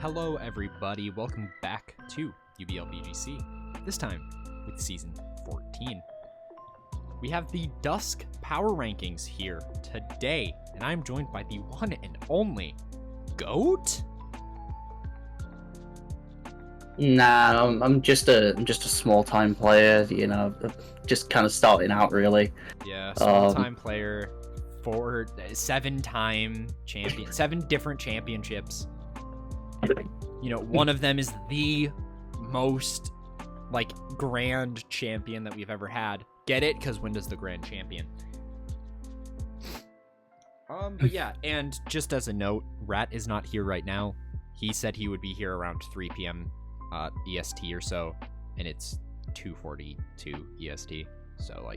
Hello everybody, welcome back to UBLVGC, this time with Season 14. We have the Dusk Power Rankings here today, and I'm joined by the one and only GOAT? Nah, I'm just a small-time player, you know, just kind of starting out, really. Yeah, small-time player, seven-time champion, 7 different championships. You know, one of them is the most, grand champion that we've ever had. Get it? Because Winda's the grand champion. But yeah, and just as a note, Rat is not here right now. He said he would be here around 3 p.m. EST or so, and it's 2:42 EST. So,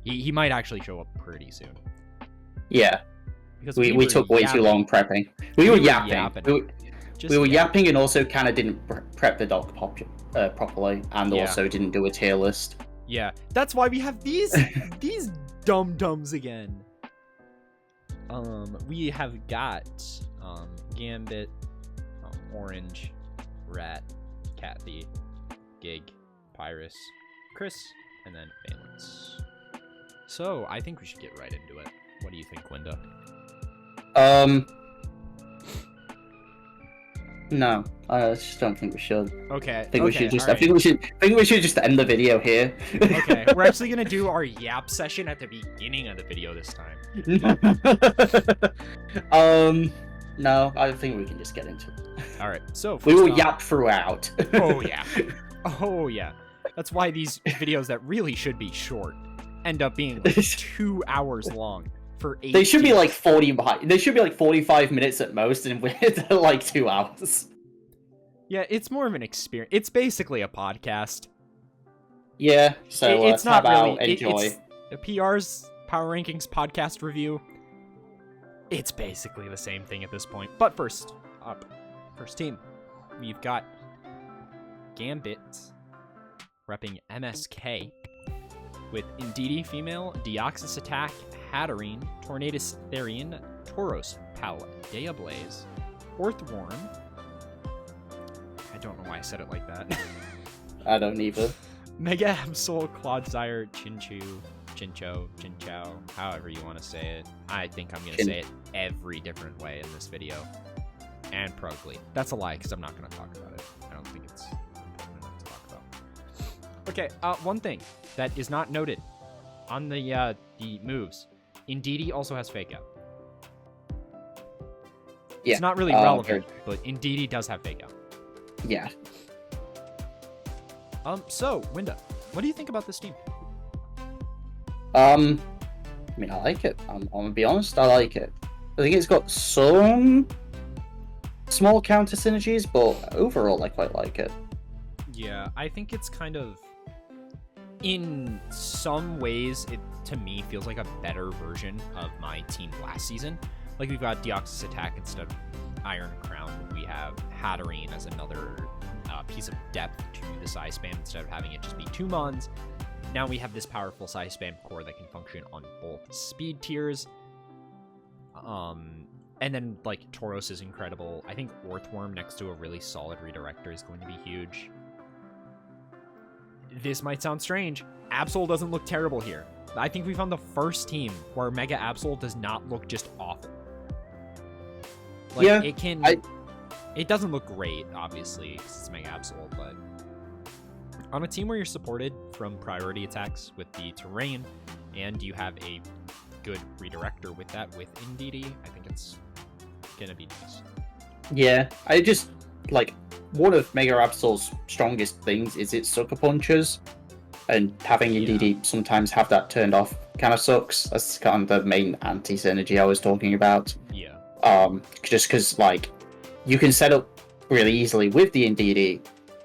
he might actually show up pretty soon. Yeah. Because we took way too long prepping. We were yapping. We were yapping and also kind of didn't prep the doc properly, and also didn't do a tier list. Yeah, that's why we have these dum-dums again. We have got Gambit, Orange, Rat, Kathy, Gig, Pyrus, Chris, and then Valence. So I think we should get right into it. What do you think, Winda? No, I just don't think we should. Okay. I think we should just end the video here. Okay, we're actually gonna do our yap session at the beginning of the video this time. No, I think we can just get into it. All right, so we will yap throughout. Oh yeah, oh yeah. That's why these videos that really should be short end up being 2 hours long. They should be 40 behind. They should be 45 minutes at most, and we're 2 hours. Yeah, it's more of an experience. It's basically a podcast. Yeah, so it's not really. Enjoy. It's the PR's Power Rankings podcast review. It's basically the same thing at this point. But first team, we've got Gambit repping MSK with Indeedee Female, Deoxys Attack, Hatterene, Tornadus Therian, Tauros, Paldea Blaze, Orthworm. I don't know why I said it like that. I don't either. Mega Absol, Clodsire, Chincho, however you want to say it. I think I'm going to say it every different way in this video. And Progly. That's a lie, because I'm not going to talk about it. I don't think it's important enough to talk about. Okay, one thing that is not noted on the moves. Indeedee also has Fake Out. Yeah, it's not really relevant, but Indeedee does have Fake Out. Yeah. So, Winda, what do you think about this team? I mean, I like it. I'm gonna be honest, I like it. I think it's got some small counter synergies, but overall, I quite like it. Yeah, I think it's kind of, in some ways, it to me feels like a better version of my team last season. We've got Deoxys Attack instead of Iron Crown. We have Hatterene as another piece of depth to the size spam instead of having it just be 2 mons. Now we have this powerful size spam core that can function on both speed tiers. And then Tauros is incredible. I think Orthworm next to a really solid redirector is going to be huge. This might sound strange. Absol doesn't look terrible here. I think we found the first team where Mega Absol does not look just awful. It doesn't look great, obviously, because it's Mega Absol, but on a team where you're supported from priority attacks with the terrain, and you have a good redirector with that with Indeedee, I think it's gonna be nice. Yeah, I just one of Mega Absol's strongest things is its sucker punches, and having Indeedee sometimes have that turned off kind of sucks. That's kind of the main anti-synergy I was talking about. Yeah. Just because you can set up really easily with the Indeedee,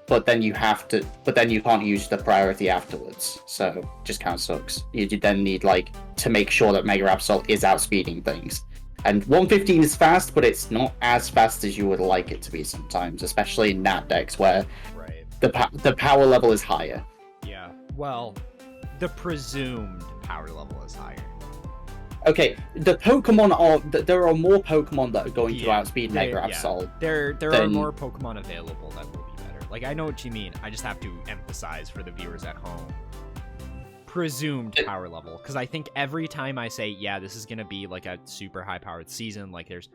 but then you can't use the priority afterwards. So just kind of sucks. You then need to make sure that Mega Absol is outspeeding things. And 115 is fast, but it's not as fast as you would like it to be sometimes, especially in Nat decks where the power level is higher. Yeah, well, the presumed power level is higher. Okay, the Pokemon are there are more Pokemon that are going to Yeah, outspeed Mega Absol. There are then- more Pokemon available that will be better. Like, I know what you mean. I just have to emphasize for the viewers at home. Presumed power level, because I think every time I say, yeah, this is gonna be like a super high-powered season, like there's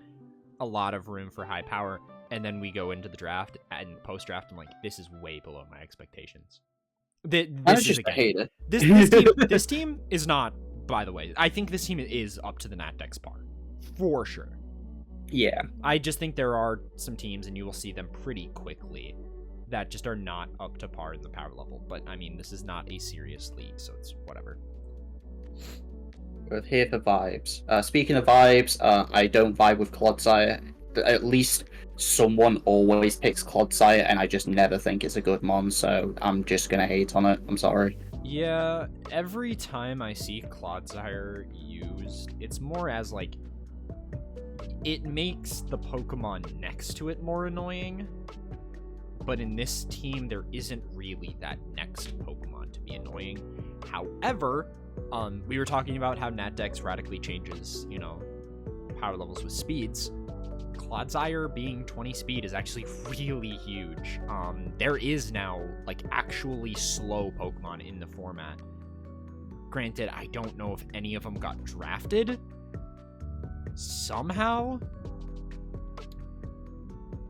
a lot of room for high power, and then we go into the draft and post-draft, I'm like, this is way below my expectations. I hate it. This team is not. By the way, I think this team is up to the NatDex par, for sure. Yeah. I just think there are some teams, and you will see them pretty quickly, that just are not up to par in the power level. But, I mean, this is not a serious league, so it's whatever. We're here for vibes. Speaking of vibes, I don't vibe with Clodsire. At least someone always picks Clodsire, and I just never think it's a good mon, so I'm just gonna hate on it. I'm sorry. Yeah, every time I see Clodsire used, it's more as, like, it makes the Pokemon next to it more annoying. But in this team, there isn't really that next Pokemon to be annoying. However, we were talking about how NatDex radically changes, power levels with speeds. Clodsire being 20 speed is actually really huge. There is now, like, actually slow Pokemon in the format. Granted, I don't know if any of them got drafted. Somehow?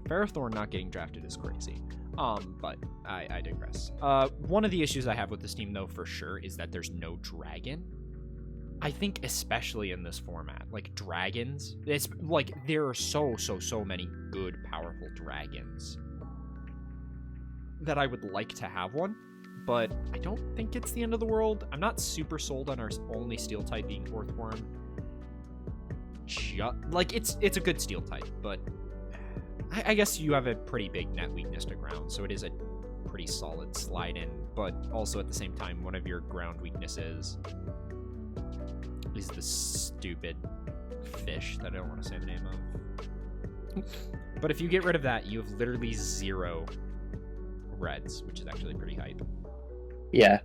Ferrothorn not getting drafted is crazy. But I digress. One of the issues I have with this team, though, for sure, is that there's no dragon. I think especially in this format, like, dragons, it's like there are so many good, powerful dragons that I would like to have one, but I don't think it's the end of the world. I'm not super sold on our only steel type being Earthworm. Like, it's a good steel type, but I guess you have a pretty big net weakness to ground, so it is a pretty solid slide in, but also at the same time, one of your ground weaknesses is the stupid fish that I don't want to say the name of. But if you get rid of that, you have literally 0 reds, which is actually pretty hype. Yeah.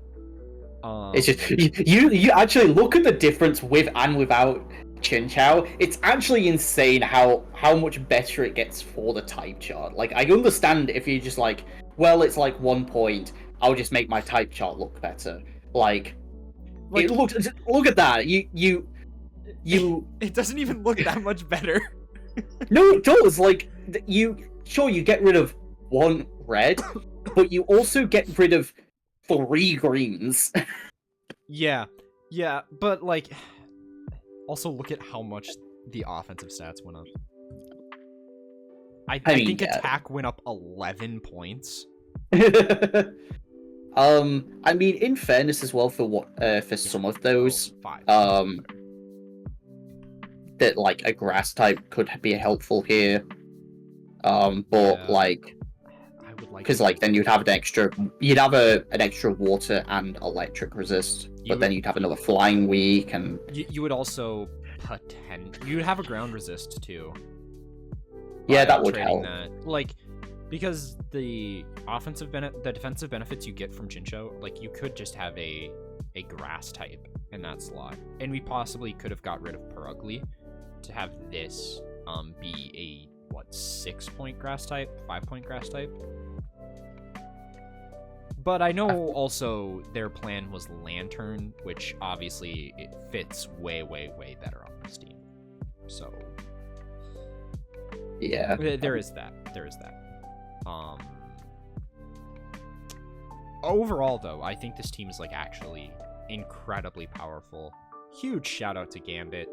It's just you actually look at the difference with and without Chinchou. It's actually insane how much better it gets for the type chart. Like, I understand if you just like, well, it's like 1 point, I'll just make my type chart look better. Like it looks. Look at that. You. It doesn't even look that much better. No, it does. Like, you get rid of 1 red, but you also get rid of 3 greens. Yeah, but like, also look at how much the offensive stats went up. I think attack went up 11 points. I mean, in fairness as well, for some of those, 5. that like a grass type could be helpful here. But Yeah. like, I would like, because like then you'd have an extra water and electric resist, but then you'd have another flying weak, and you would also you'd have a ground resist too. Yeah, that would help. Like, because the defensive benefits you get from Chinchou, like, you could just have a grass type in that slot, and we possibly could have got rid of Perugly to have this be a 6-point grass type, 5-point grass type. But I know also their plan was Lantern, which obviously it fits way better on this team. So yeah, there is that. Overall, though, I think this team is like actually incredibly powerful. Huge shout out to Gambit.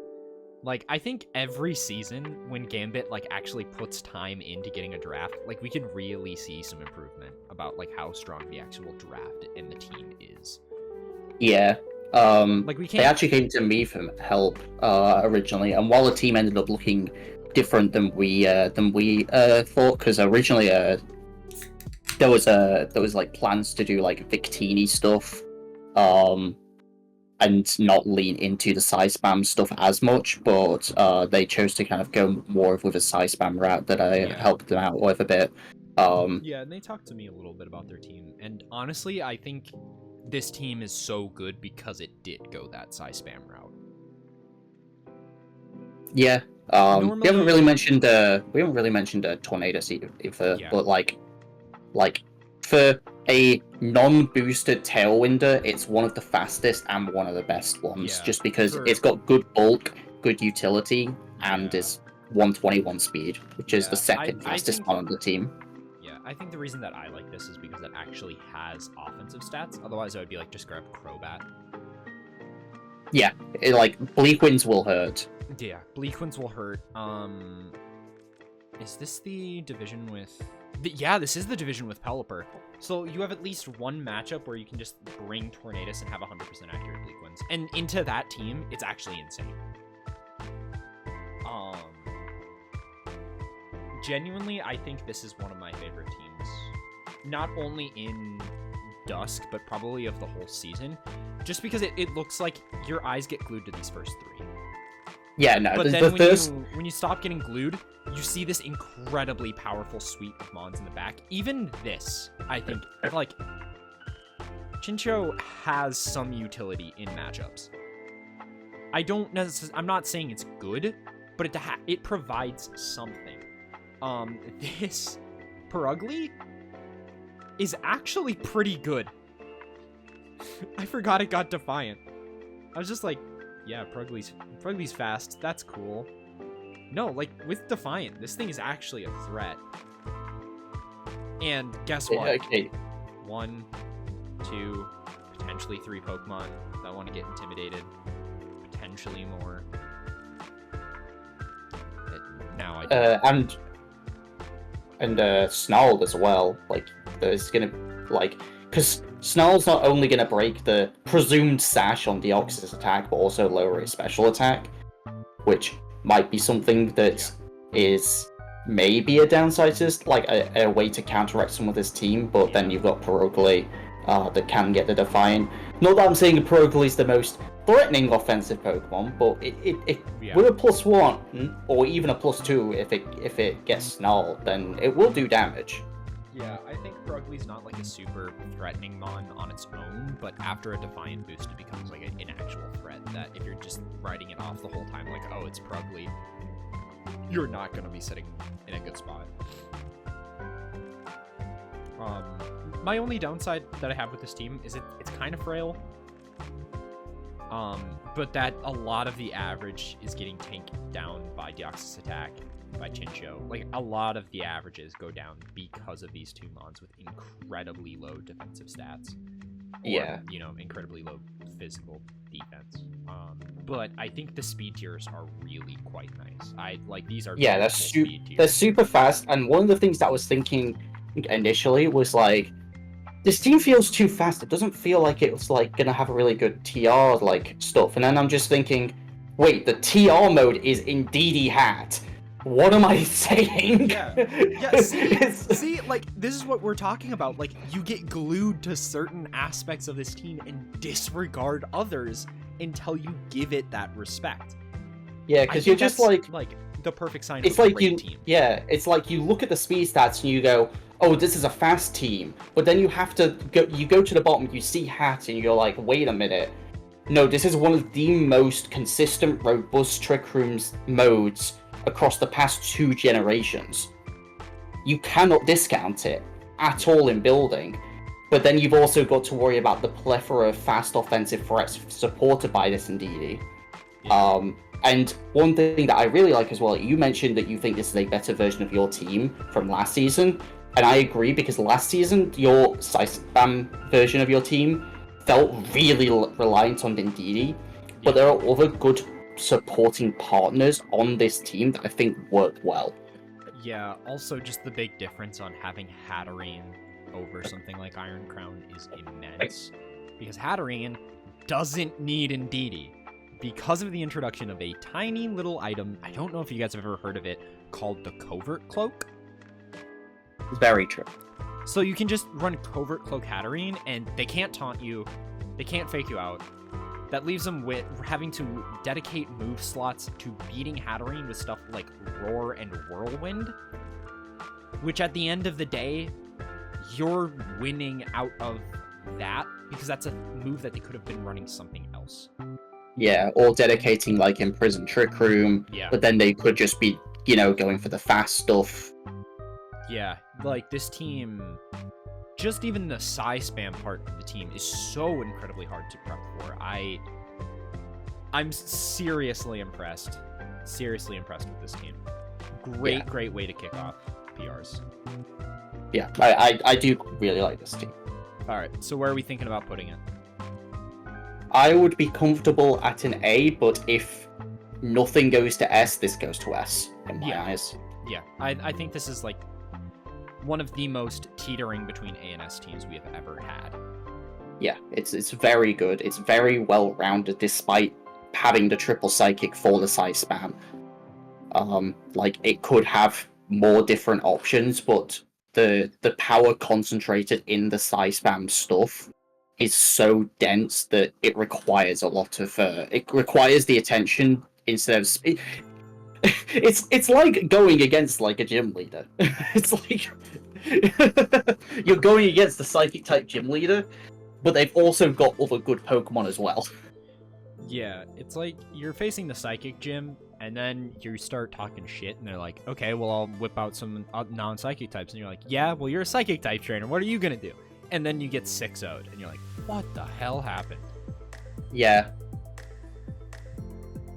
Like, I think every season when Gambit like actually puts time into getting a draft, like, we can really see some improvement about like how strong the actual draft in the team is. Yeah. Like, we can't. They actually came to me for help originally, and while the team ended up looking different than we thought, because originally there was like plans to do like Victini stuff, and not lean into the size spam stuff as much, but they chose to kind of go more with a size spam route that I helped them out with a bit. Yeah, and they talked to me a little bit about their team, and honestly, I think this team is so good because it did go that size spam route. Yeah. Normally, we haven't really mentioned Tornadus either, Yeah. but like for a non-boosted Tailwinder, it's one of the fastest and one of the best ones, Yeah, just because it's got good bulk, good utility, and Yeah. is 121 speed, which is the second I fastest think, one on the team. Yeah, I think the reason that I like this is because it actually has offensive stats. Otherwise, I would be like, just grab Crobat. Yeah, Bleak Winds will hurt. Yeah, Bleak Winds will hurt. Is this the division with... Yeah, this is the division with Pelipper. So you have at least one matchup where you can just bring Tornadus and have 100% accurate Bleak Winds. And into that team, it's actually insane. Genuinely, I think this is one of my favorite teams. Not only in Dusk, but probably of the whole season. Just because it looks like your eyes get glued to these first three. Yeah, no. But then when you stop getting glued, you see this incredibly powerful suite of Mons in the back. Even this, I think, like, Chinchou has some utility in matchups. I'm not saying it's good, but it provides something. This Purugly is actually pretty good. I forgot it got Defiant. I was just like, yeah, Purugly's fast. That's cool. No, like, with Defiant, this thing is actually a threat. And guess what? Okay. 1, 2, potentially 3 Pokemon that want to get intimidated. Potentially more. Now I do. And Snarl as well. Like, there's gonna, like, because Snarl's not only gonna break the presumed sash on Deoxys' attack, but also lower his special attack, which might be something that is maybe a downside to this, like a way to counteract some of this team. But then you've got Purugly that can get the Defiant. Not that I'm saying Purugly is the most threatening offensive Pokemon, but with a +1 or even a +2, if it gets Snarled, then it will do damage. Yeah, I think Purugly's not like a super threatening Mon on its own, but after a Defiant boost, it becomes like an actual threat that if you're just writing it off the whole time, like, oh, it's Purugly, you're not going to be sitting in a good spot. My only downside that I have with this team is it's kind of frail. But that a lot of the average is getting tanked down by Deoxys attack, by Chinchou. Like, a lot of the averages go down because of these two Mons with incredibly low defensive stats. Or, incredibly low physical defense. But I think the speed tiers are really quite nice. These are they're super fast. And one of the things that I was thinking initially was like, this team feels too fast. It doesn't feel like it's like gonna have a really good TR like stuff. And then I'm just thinking, wait, the TR mode is in DD Hat. What am I saying? Yeah. See, like, this is what we're talking about. Like, you get glued to certain aspects of this team and disregard others until you give it that respect. Yeah, because you're just like the perfect sign of a great team. Yeah, it's like you look at the speed stats and you go, oh, this is a fast team. But then you have to go to the bottom, you see Hat, and you're like, wait a minute. No, this is one of the most consistent, robust Trick Rooms modes across the past 2 generations. You cannot discount it at all in building. But then you've also got to worry about the plethora of fast offensive threats supported by this in DD. Yeah. And one thing that I really like as well, you mentioned that you think this is a better version of your team from last season. And I agree, because last season, your Spam version of your team felt really reliant on Indeedee. But there are other good supporting partners on this team that I think work well. Yeah, also just the big difference on having Hatterene over something like Iron Crown is immense. Because Hatterene doesn't need Indeedee. Because of the introduction of a tiny little item, I don't know if you guys have ever heard of it, called the Covert Cloak. Very true. So you can just run Covert Cloak Hatterene, and they can't taunt you, they can't fake you out. That leaves them with having to dedicate move slots to beating Hatterene with stuff like Roar and Whirlwind, which at the end of the day, you're winning out of that, because that's a move that they could have been running something else. Yeah, or dedicating like Imprisoned Trick Room, Yeah. but then they could just be, going for the fast stuff. Yeah, like this team, just even the Psy spam part of the team is so incredibly hard to prep for. I'm seriously impressed. Seriously impressed with this team. Great way to kick off PRs. Yeah, I do really like this team. All right, so where are we thinking about putting it? I would be comfortable at an A, but if nothing goes to S, this goes to S in my eyes. Yeah, I think this is like one of the most teetering between A and S teams we have ever had. Yeah, it's very good. It's very well rounded, despite having the triple psychic for the Psy spam. Like it could have more different options, but the power concentrated in the Psy spam stuff is so dense that it requires a lot of it requires the attention instead of it's like going against like a gym leader. It's like you're going against the psychic type gym leader, but they've also got other good Pokemon as well. Yeah, it's like you're facing the psychic gym, and then you start talking shit, and they're like, okay, well, I'll whip out some non-psychic types. And you're like, yeah, well, you're a psychic type trainer. What are you going to do? And then you get 6-0'd, and you're like, what the hell happened? Yeah.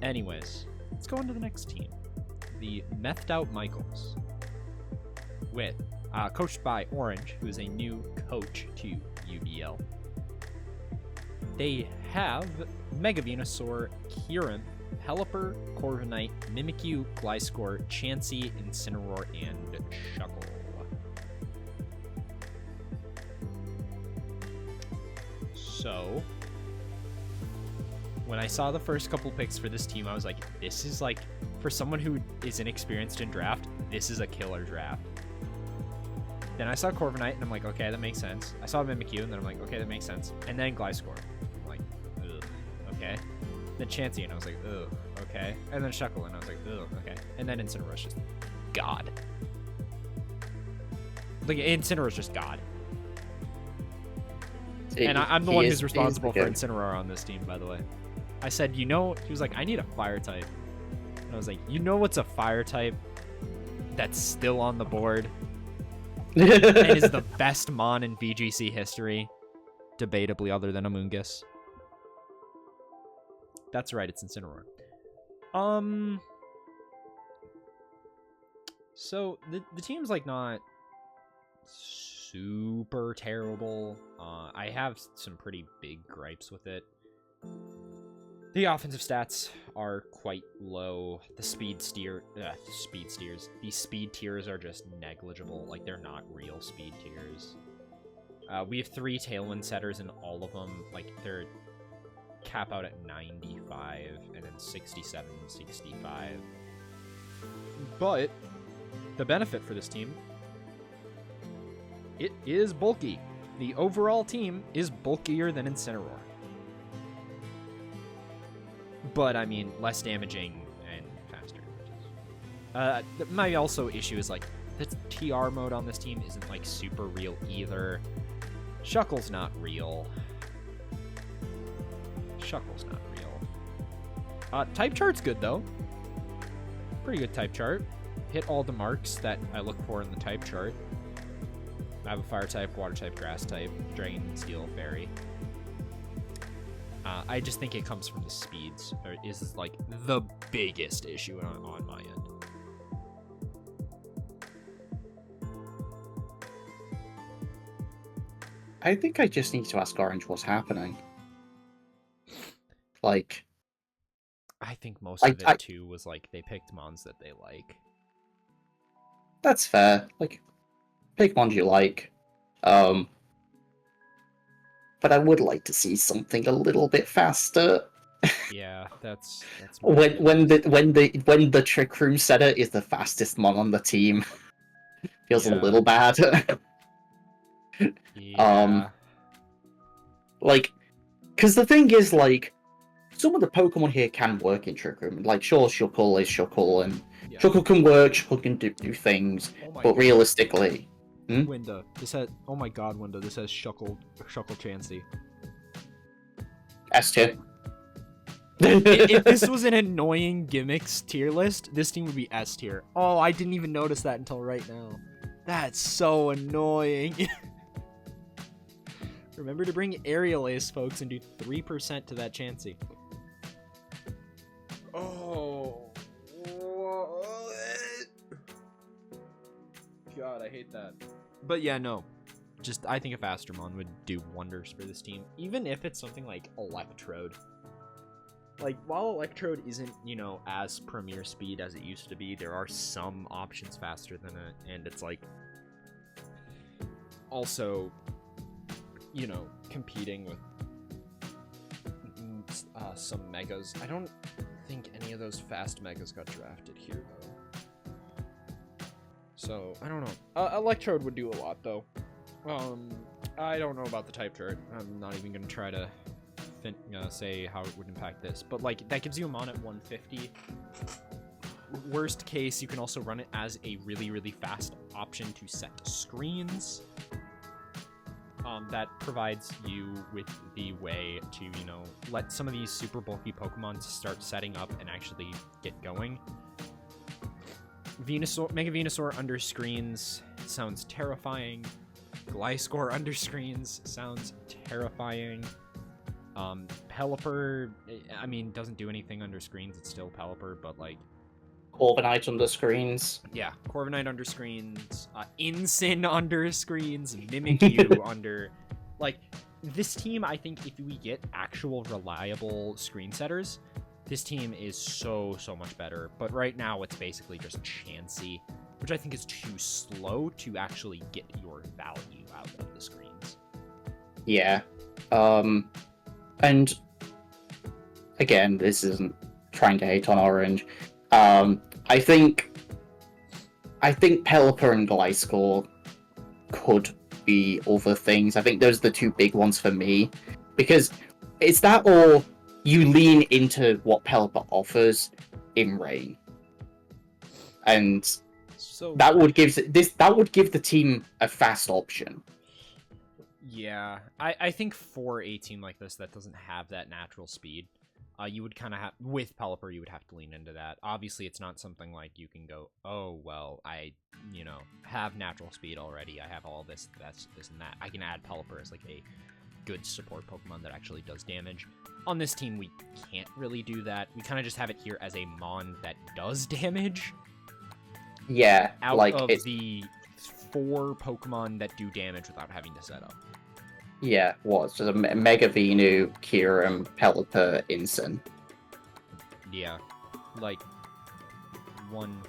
Anyways, let's go on to the next team. The Methed Out Michaels. With, coached by Orange, who is a new coach to UBL. They have Mega Venusaur, Kyurem, Pelipper, Corviknight, Mimikyu, Gliscor, Chansey, Incineroar, and Shuckle. So, when I saw the first couple picks for this team, I was like, this is like, for someone who is inexperienced in draft, this is a killer draft. Then I saw Corviknight, and I'm like, okay, that makes sense. I saw Mimikyu, and then I'm like, okay, that makes sense. And then Gliscor. I'm like, ugh, okay. Then Chansey, and I was like, ugh, okay. And then Shuckle, and I was like, ugh, okay. And then Incineroar's just God. Like, Incineroar's just God. And I'm the one who's responsible for Incineroar on this team, by the way. I said, he was like, I need a fire type. And I was like, what's a fire type that's still on the board? And is the best Mon in VGC history, debatably other than Amoonguss. That's right, it's Incineroar. So the team's like not super terrible. I have some pretty big gripes with it. The offensive stats are quite low. The speed tiers, are just negligible. Like, they're not real speed tiers. We have 3 Tailwind setters, and all of them, like, they're cap out at 95, and then 67, 65. But the benefit for this team, it is bulky. The overall team is bulkier than Incineroar. But, I mean, less damaging and faster. My also issue is, like, the TR mode on this team isn't, like, super real either. Shuckle's not real. Type chart's good, though. Pretty good type chart. Hit all the marks that I look for in the type chart. I have a fire type, water type, grass type, dragon, steel, fairy. I just think it comes from the speeds, or is like the biggest issue on my end. I think I just need to ask Orange what's happening. Like, I think most of it too was like they picked mons that they like. That's fair. Like, pick mons you like. But I would like to see something a little bit faster. Yeah, that's when the Trick Room setter is the fastest mon on the team, feels a little bad. Yeah. Like, because the thing is, like, some of the Pokemon here can work in Trick Room. Like, sure, Shuckle is Shuckle, and Shuckle can work, Shuckle can do things, but realistically... Window. This has... Oh my god, Window. This has Shuckle Chansey. S tier. If this was an annoying gimmicks tier list, this team would be S tier. Oh, I didn't even notice that until right now. That's so annoying. Remember to bring Aerial Ace, folks, and do 3% to that Chansey. Oh. God, I hate that. But yeah, no. Just, I think a faster Mon would do wonders for this team. Even if it's something like Electrode. Like, while Electrode isn't, you know, as premier speed as it used to be, there are some options faster than it, and it's like, also, you know, competing with some Megas. I don't think any of those fast Megas got drafted here, though. So, I don't know. Electrode would do a lot, though. I don't know about the type chart. I'm not even going to try to say how it would impact this, but like that gives you a Mon at 150. Worst case, you can also run it as a really fast option to set screens. That provides you with the way to, you know, let some of these super bulky Pokemon start setting up and actually get going. Venusaur, Mega Venusaur under screens sounds terrifying. Gliscor under screens sounds terrifying. Pelipper, I mean, doesn't do anything under screens. It's still Pelipper, but like... Corviknight under screens. Yeah, Corviknight under screens. Incin under screens. Mimikyu under... Like, this team, I think, if we get actual reliable screen setters, this team is so much better. But right now, it's basically just Chansey, which I think is too slow to actually get your value out of the screens. Yeah. And again, this isn't trying to hate on Orange. I think Pelipper and Gliscor could be other things. I think those are the two big ones for me, because it's that or you lean into what Pelipper offers in Rain, and so that would give the team a fast option. Yeah, I think for a team like this that doesn't have that natural speed, you would kind of have, with Pelipper, you would have to lean into that. Obviously, it's not something like you can go, oh, well, I, you know, have natural speed already. I have all this, this, and that. I can add Pelipper as, like, a good support Pokemon that actually does damage. On this team, we can't really do that. We kind of just have it here as a Mon that does damage. Yeah, out like of the 4 Pokemon that do damage without having to set up. Yeah, what? So Mega Venu, Kyurem, Pelipper, Incin. Yeah, like 1,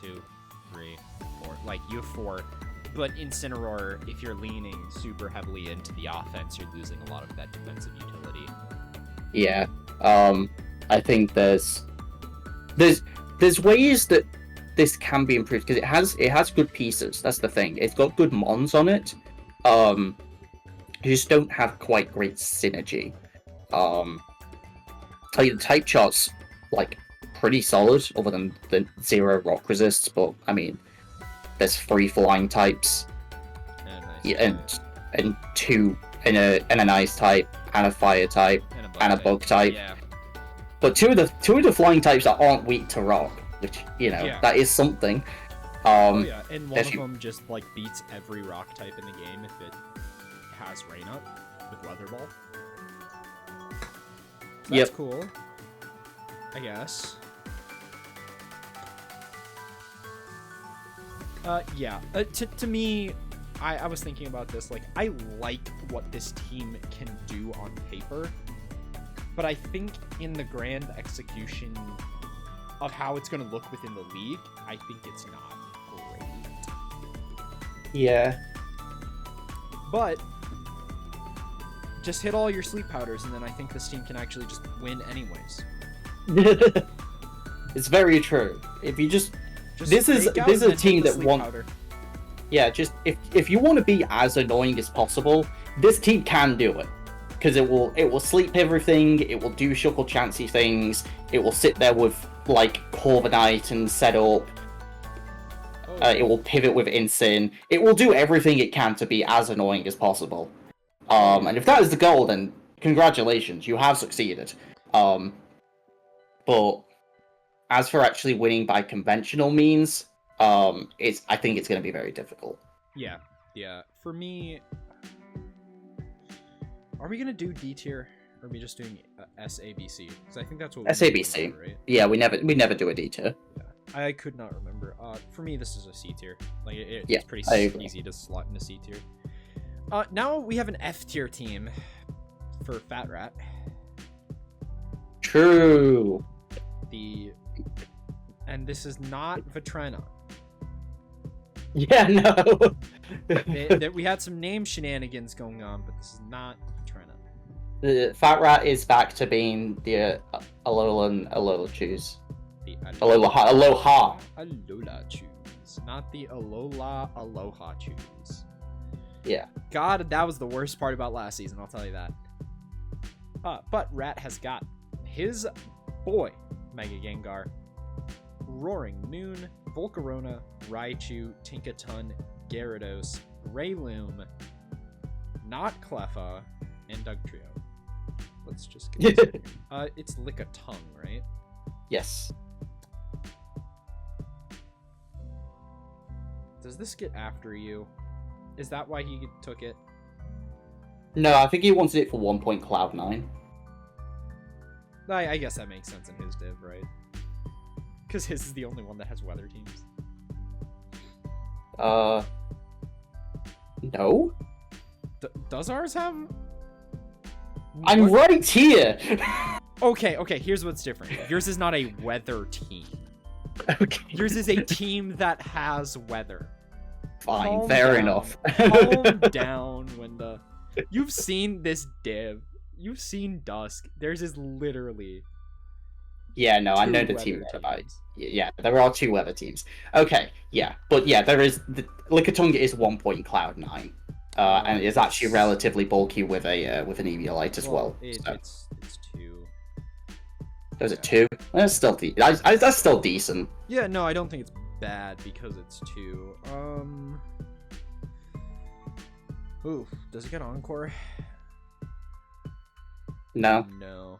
2, 3, 4. Like you have 4, but Incineroar, if you're leaning super heavily into the offense, you're losing a lot of that defensive utility. Yeah, I think there's ways that this can be improved because it has good pieces. That's the thing. It's got good Mons on it. You just don't have quite great synergy. The type chart's like pretty solid, other than the 0 rock resists. But I mean, there's 3 flying types, and 2 and an ice type, and a fire type, and a bug type. Yeah. But two of the flying types that aren't weak to rock, which that is something. And one of them just like beats every rock type in the game if it has Rain Up with Weather Ball. That's cool, I guess. To me, I was thinking about this, like, I like what this team can do on paper, but I think in the grand execution of how it's going to look within the league, I think it's not great. Yeah. But just hit all your sleep powders, and then I think this team can actually just win anyways. It's very true. If you just this is a team that wants. Yeah, just if you want to be as annoying as possible, this team can do it, because it will sleep everything. It will do Shuckle Chansey things. It will sit there with like Corviknight and set up. It will pivot with Incin. It will do everything it can to be as annoying as possible. And if that is the goal, then congratulations, you have succeeded. But as for actually winning by conventional means, I think it's going to be very difficult. Yeah. For me, are we gonna do D tier? Or are we just doing SABC? Because I think that's what we SABC. do, right? Yeah, we never do a D tier. Yeah. I could not remember. For me, this is a C tier. Like it's Yeah, pretty I agree. easy to slot in a C tier. Now we have an F tier team for Fat Rat. True. And this is not Vitrena. Yeah, no. We had some name shenanigans going on, but this is not Vitrena. The Fat Rat is back to being the Alola choose. The Aloha. Alola choose, not the Aloha choose. Yeah. God, that was the worst part about last season, I'll tell you that. But Rat has got his boy, Mega Gengar, Roaring Noon, Volcarona, Raichu, Tinkaton, Gyarados, Rayloom, not Cleffa, and Dugtrio. Let's just get this it's Lickitung, right? Yes. Does this get after you? Is that why he took it? No, I think he wanted it for 1 point Cloud9. I guess that makes sense in his div, right? Because his is the only one that has weather teams. No? Does ours have? I'm right here! Okay, here's what's different. Yours is not a weather team. Okay. Yours is a team that has weather. Fine, Calm fair down. enough. Calm down, Winda. You've seen this div. You've seen Dusk. Theirs is literally... Yeah, no, I know two the team weather that teams. Yeah, there are 2 weather teams. Okay, yeah, but yeah, there is Lickitung is 1 point Cloud9, and it's actually relatively bulky with an Eviolite as well. So. It's 2. Was it 2? That's still that's still decent. Yeah, no, I don't think it's bad because it's 2. Ooh, does it get Encore? No. No.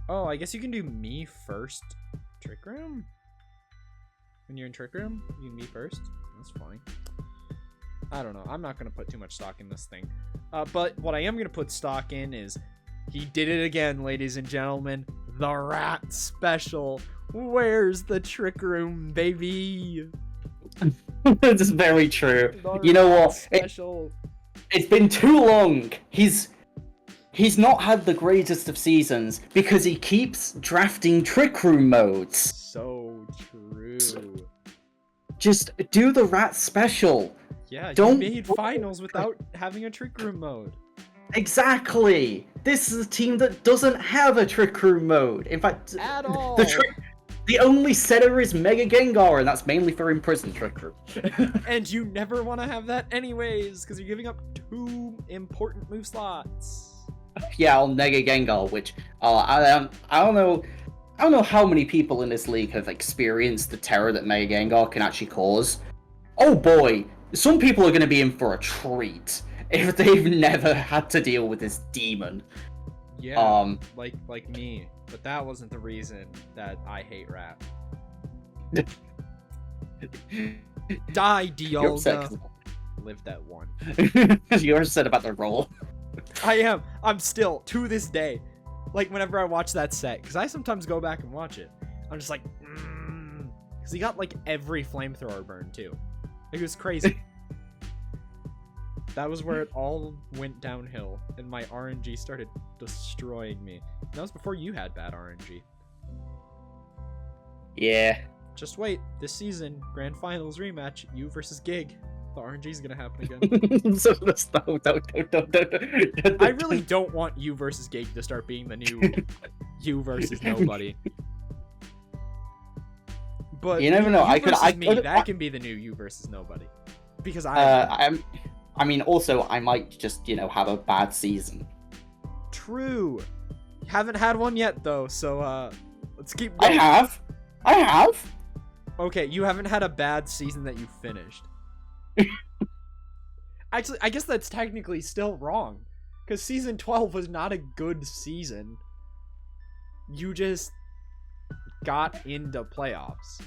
Oh, I guess you can do me first. Trick Room? When you're in Trick Room, you can me first. That's fine. I don't know. I'm not going to put too much stock in this thing. But what I am going to put stock in is he did it again, ladies and gentlemen. The Rat Special. Where's the Trick Room, baby? That's very true. The You know Rat what? Special. It's been too long. He's not had the greatest of seasons because he keeps drafting Trick Room modes. So true. Just do the Rat Special. Yeah, Don't you made finals without having a Trick Room mode. Exactly. This is a team that doesn't have a Trick Room mode. In fact, At all. the only setter is Mega Gengar, and that's mainly for imprisoned Trick Room. And you never want to have that anyways, because you're giving up 2 important move slots. Yeah, on Mega Gengar, which I don't know how many people in this league have experienced the terror that Mega Gengar can actually cause. Oh boy, some people are going to be in for a treat if they've never had to deal with this demon. Yeah, like me. But that wasn't the reason that I hate Rat. Die, You're upset Dialga. Live that one. You're upset about the roll. I am. I'm still, to this day, like whenever I watch that set, because I sometimes go back and watch it, I'm just like, because he got like every flamethrower burn too. It was crazy. That was where it all went downhill, and my RNG started destroying me. And that was before you had bad RNG. Yeah. Just wait. This season, Grand Finals rematch, you versus Gig. The RNG is gonna happen again. So no. I really don't want you versus Gig to start being the new you versus nobody. But you never know. That can be the new you versus nobody. Because I mean, also, I might just, have a bad season. True. Haven't had one yet, though, so, let's keep going. I have. Okay, you haven't had a bad season that you finished. Actually, I guess that's technically still wrong. Because season 12 was not a good season. You just got into playoffs.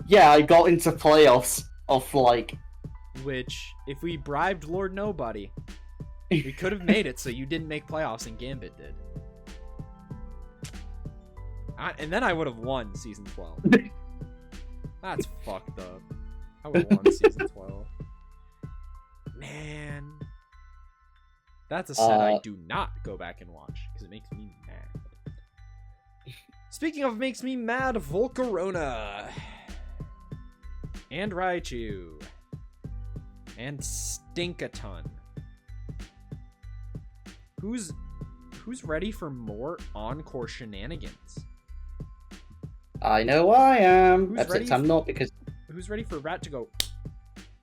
Yeah, I got into playoffs of like... Which, if we bribed Lord Nobody, we could have made it so you didn't make playoffs and Gambit did. And then I would have won Season 12. That's fucked up. I would have won Season 12. Man. That's a set I do not go back and watch, because it makes me mad. Speaking of makes me mad, Volcarona. And Raichu. And Stinkaton. Who's ready for more Encore shenanigans? I know I am. Who's ready Except I'm not, because... Who's ready for Rat to go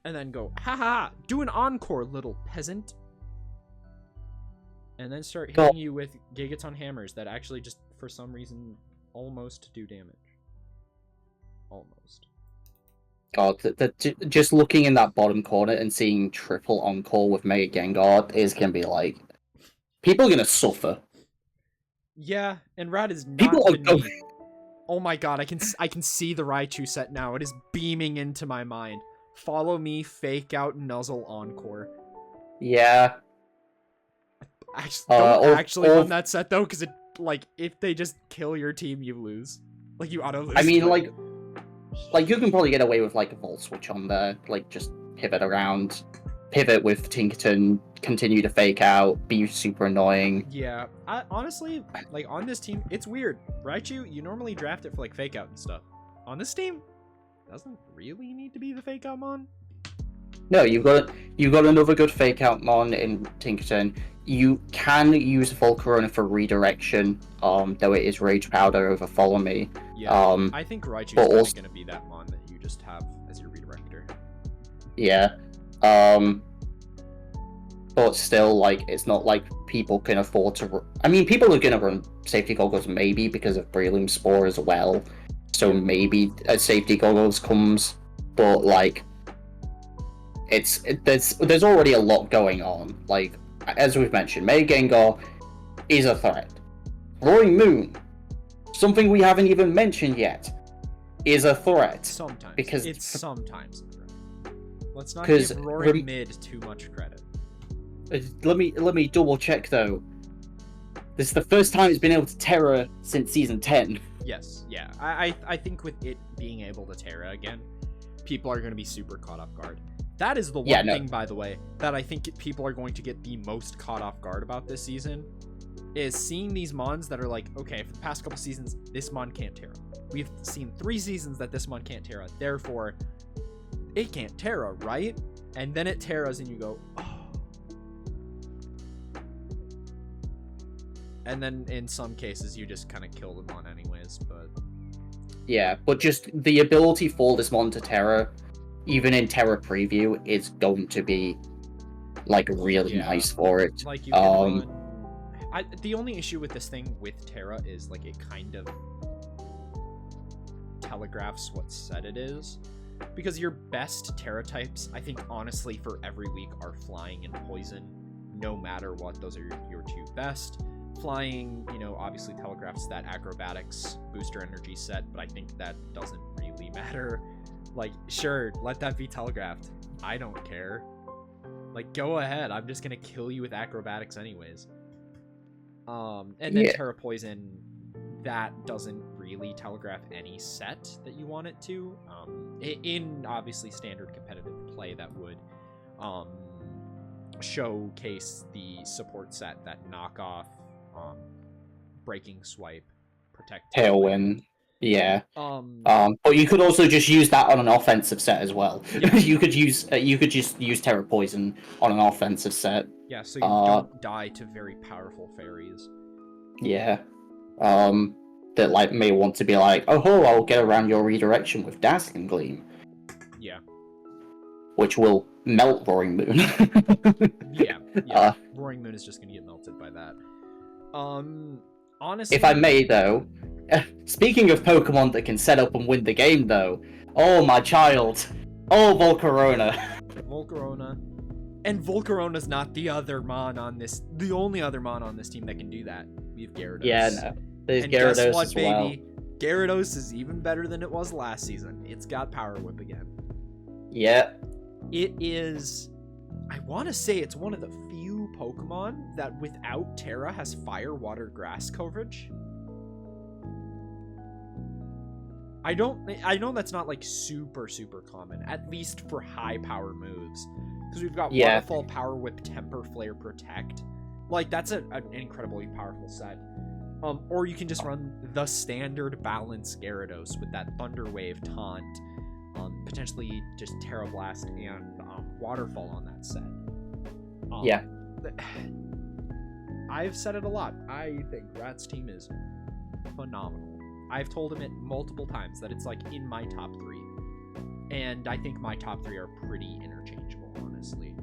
and then go, haha, do an encore, little peasant. And then start hitting you with Gigaton hammers that actually just, for some reason, almost do damage. Almost. God, just looking in that bottom corner and seeing triple encore with Mega Gengar is gonna be like... People are gonna suffer. Yeah, and Rat is not People are beneath. Oh my god, I can see the Raichu set now. It is beaming into my mind. Follow me, fake out, nuzzle, encore. Yeah. Don't actually win that set though, because it, like, if they just kill your team, you lose. Like, you auto lose. I mean, like you can probably get away with like a Volt Switch on there, like just pivot around, pivot with Tinkerton, continue to fake out, be super annoying. Yeah, honestly, like on this team, it's weird. Raichu, you normally draft it for like fake out and stuff. On this team, doesn't really need to be the fake out mon. No, you've got another good fake out mon in Tinkerton. You can use Volcarona for redirection, though it is Rage Powder over Follow Me. Yeah, I think Raichu's also going to be that mon that you just have as your redirector. Yeah. But still, like, it's not like people can afford to... I mean, people are going to run safety goggles maybe because of Breloom Spore as well. So maybe a safety goggles comes, but like, there's already a lot going on. Like, as we've mentioned, Mega Gengar is a threat. Roaring Moon, something we haven't even mentioned yet, is a threat. Sometimes. Because it's sometimes a threat. Let's not give Roaring Mid too much credit. Let me double check though. This is the first time it's been able to Terra since Season 10. Yes, yeah. I think with it being able to Terra again, people are going to be super caught off guard. That is the one thing, by the way, that I think people are going to get the most caught off guard about this season, is seeing these mons that are like, okay, for the past couple seasons, this mon can't Terra. We've seen 3 seasons that this mon can't Terra, therefore, it can't Terra, right? And then it Terras and you go, oh. And then in some cases, you just kind of kill them on anyways, but... Yeah, but just the ability for this mon to Terra, even in Terra Preview, is going to be, like, really nice for it. Like, you can run... the only issue with this thing with Terra is, like, it kind of telegraphs what set it is. Because your best Terra types, I think, honestly, for every week are Flying and Poison. No matter what, those are your 2 best. Flying, you know, obviously telegraphs that acrobatics booster energy set, but I think that doesn't really matter. Like, sure, let that be telegraphed. I don't care. Like, go ahead. I'm just gonna kill you with acrobatics anyways. And then Terra Poison, that doesn't really telegraph any set that you want it to. In obviously standard competitive play, that would showcase the support set that knock off Breaking Swipe, Protect Tailwind. Yeah. But you could also just use that on an offensive set as well. Yeah. you could just use Terra Poison on an offensive set. Yeah, so you don't die to very powerful fairies. Yeah. That like may want to be like, oh, I'll get around your redirection with Dazzling Gleam. Yeah. Which will melt Roaring Moon. yeah. Roaring Moon is just gonna get melted by that. Honestly, if I may though, speaking of Pokemon that can set up and win the game though, oh my child, oh Volcarona. And Volcarona's not the only other mon on this team that can do that. We have Gyarados. Yeah, no. There's And guess Gyarados what, as well. baby? Gyarados is even better than it was last season. It's got Power Whip again. Yeah. It is... I want to say it's one of the few Pokemon that without Terra has Fire, Water, Grass coverage. I know that's not like super common, at least for high power moves, because we've got Waterfall, Power Whip, Temper, Flare, Protect. Like that's an incredibly powerful set. Or you can just run the standard balance Gyarados with that Thunder Wave, Taunt, potentially just Terra Blast and Waterfall on that set. Yeah. I've said it a lot. I think Rat's team is phenomenal. I've told him it multiple times that it's like in my top 3. And I think my top 3 are pretty interchangeable, honestly.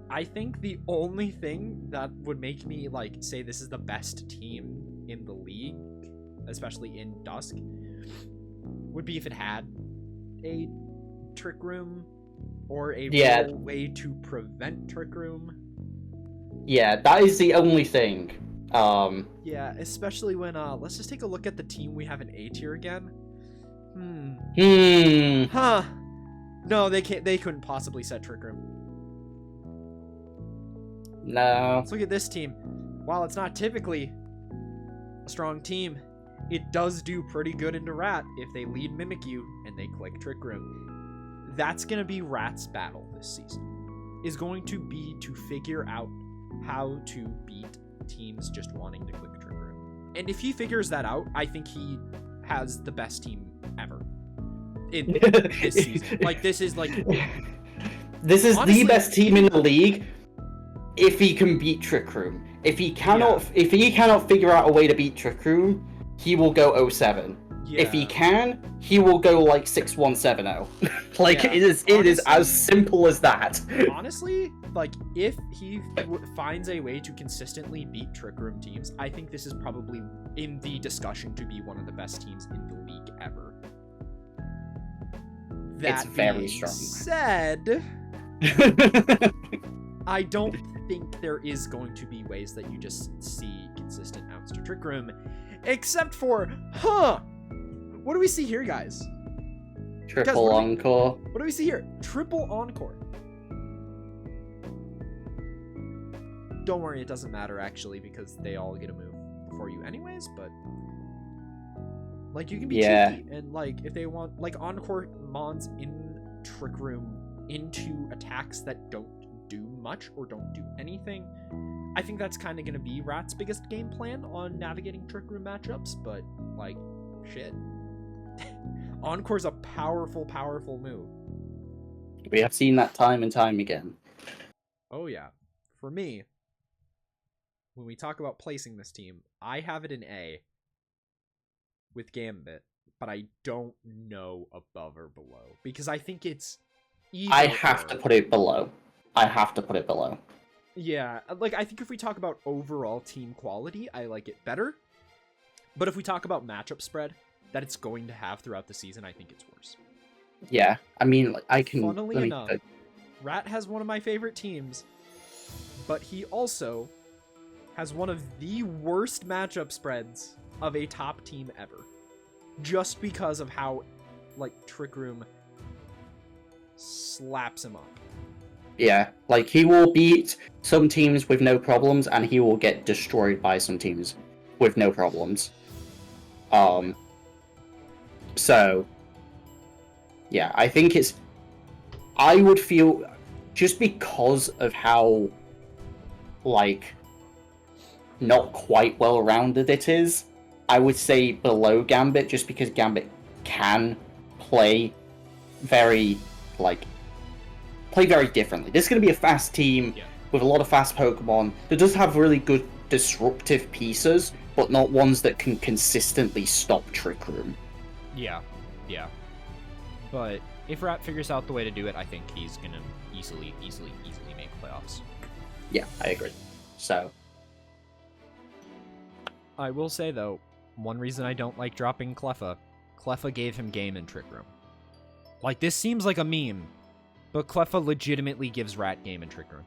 I think the only thing that would make me like say this is the best team in the league, especially in Dusk, would be if it had a Trick Room or a real way to prevent Trick Room. Yeah, that is the only thing. Yeah, especially when let's just take a look at the team we have in A tier again. Huh. No, they couldn't possibly set Trick Room. No. Let's look at this team. While it's not typically a strong team, it does do pretty good into Rat if they lead Mimikyu and they click Trick Room. That's gonna be Rat's battle this season. Is going to be to figure out how to beat teams just wanting to click Trick Room. And if he figures that out, I think he has the best team ever in this season. Like this is like honestly, the best team in the league if he can beat Trick Room. If he cannot figure out a way to beat Trick Room, he will go 0-7. Yeah. If he can, he will go like 6-1-7-0. Like it is as simple as that. Honestly, like if he finds a way to consistently beat Trick Room teams, I think this is probably in the discussion to be one of the best teams in the league ever. That it's very being strong. Said, I don't think there is going to be ways that you just see consistent outs to Trick Room, except for, what do we see here, guys? Triple Encore. What do we see here? Triple Encore. Don't worry, it doesn't matter, actually, because they all get a move before you anyways, but... Like, you can be cheeky, and, like, if they want... Like, Encore mons in Trick Room into attacks that don't do much or don't do anything. I think that's kind of going to be Rat's biggest game plan on navigating Trick Room matchups, but, like, shit. Encore's a powerful move. We have seen that time and time again. Oh yeah. For me, when we talk about placing this team, I have it in A with Gambit, but I don't know above or below because I think it's I have to put it below. Yeah, like I think if we talk about overall team quality, I like it better. But if we talk about matchup spread that it's going to have throughout the season, I think it's worse. Yeah, I mean, like, I can... Funnily enough, Rat has one of my favorite teams, but he also has one of the worst matchup spreads of a top team ever. Just because of how, like, Trick Room slaps him up. Yeah, like, he will beat some teams with no problems, and he will get destroyed by some teams with no problems. So, yeah, I think it's... I would feel, just because of how, like, not quite well-rounded it is, I would say below Gambit, just because Gambit can play very differently. This is going to be a fast team with a lot of fast Pokemon that does have really good disruptive pieces, but not ones that can consistently stop Trick Room. Yeah. But if Rat figures out the way to do it, I think he's going to easily make playoffs. Yeah, I agree. So, I will say, though, one reason I don't like dropping Cleffa gave him game in Trick Room. Like, this seems like a meme, but Cleffa legitimately gives Rat game in Trick Room.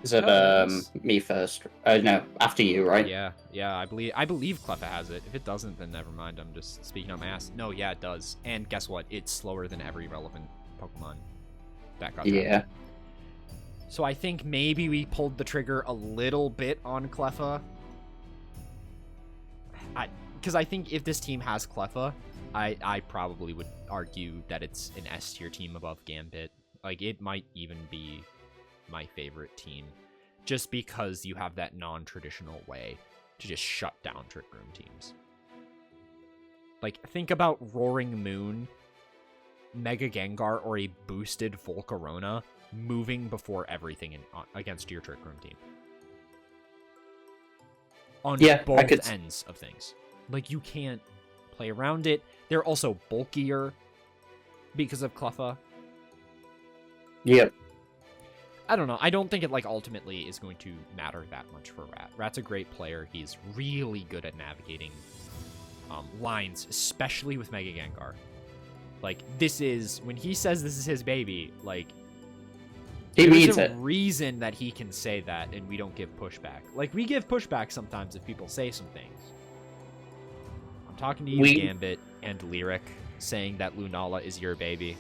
Is it me first? No, after you, right? Yeah, I believe Cleffa has it. If it doesn't, then never mind. I'm just speaking on my ass. No, yeah, it does. And guess what? It's slower than every relevant Pokemon that got drafted. Yeah. So I think maybe we pulled the trigger a little bit on Cleffa. Because I think if this team has Cleffa, I probably would argue that it's an S tier team above Gambit. Like, it might even be my favorite team, just because you have that non-traditional way to just shut down Trick Room teams. Like, think about Roaring Moon, Mega Gengar, or a boosted Volcarona moving before everything against your Trick Room team. On both ends of things. Like, you can't play around it. They're also bulkier because of Cleffa. Yep. I don't know. I don't think it, like, ultimately is going to matter that much for Rat. Rat's a great player. He's really good at navigating lines, especially with Mega Gengar. Like, when he says this is his baby, like, he means there's it. a reason that he can say that and we don't give pushback. Like, we give pushback sometimes if people say some things. I'm talking to you, Gambit, and Lyric, saying that Lunala is your baby.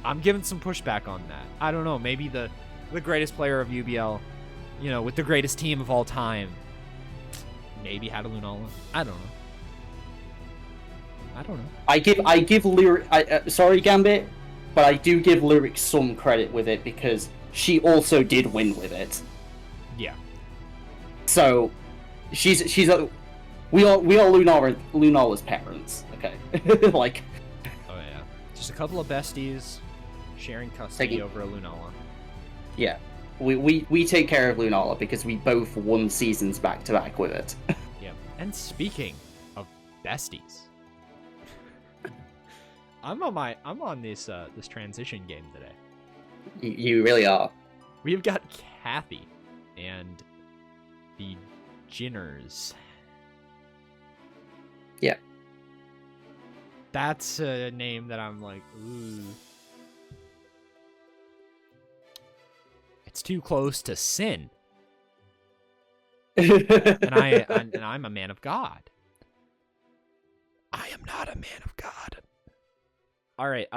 I'm giving some pushback on that. I don't know, maybe the greatest player of UBL, you know, with the greatest team of all time, maybe had a Lunala. I don't know. I give Lyric. Sorry, Gambit, but I do give Lyric some credit with it because she also did win with it. Yeah. So, she's a. We are Lunala's parents. Okay, like. Oh yeah, just a couple of besties sharing custody over a Lunala. Yeah, we take care of Lunala because we both won seasons back to back with it. Yeah, and speaking of besties, I'm on this transition game today. You really are. We've got Kathy and the Jinners. Yeah. That's a name that I'm like, ooh. It's too close to sin. and I'm a man of God. I am not a man of God. All right,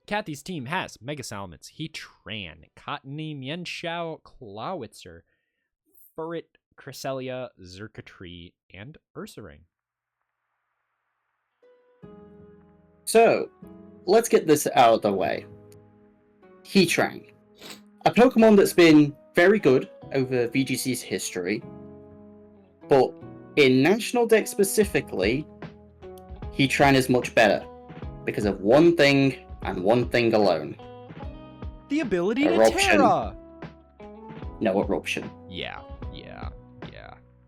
Kathy's team has Mega Salamence, Heatran, Cottony, Mienshao, Clawitzer, Furret, Cresselia, Xurkitree, and Ursaring. So, let's get this out of the way. Heatran. A Pokemon that's been very good over VGC's history, but in National Deck specifically, Heatran is much better because of one thing and one thing alone. The ability Eruption. to Terra! No, Eruption. Yeah.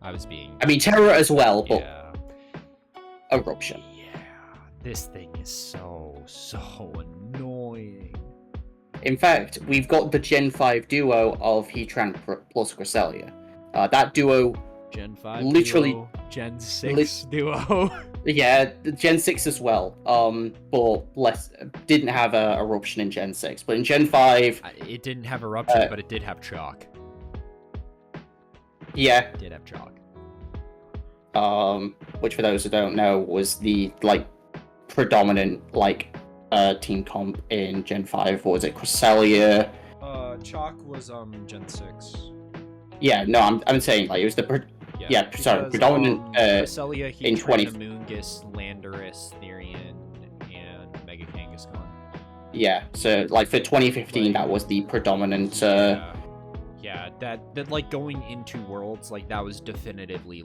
I mean, Terra as well, but Eruption. Yeah. This thing is so annoying. In fact, we've got the Gen 5 duo of Heatran plus Cresselia. That duo... Gen 5 literally, duo, Gen 6 duo. Yeah, Gen 6 as well. But didn't have Eruption in Gen 6. But in Gen 5... It didn't have Eruption, but it did have Chalk. Yeah. It did have Chalk. Which, for those who don't know, was the, predominant, team comp in Gen 5. What was it? Cresselia? Chalk was, Gen 6. Yeah, no, I'm saying, it was the... predominant, Cresselia, in 20... Amoonguss, Landorus, Therian, and Mega Kangaskhan. Yeah, so, for 2015, that was the predominant, Yeah, that going into Worlds, that was definitively,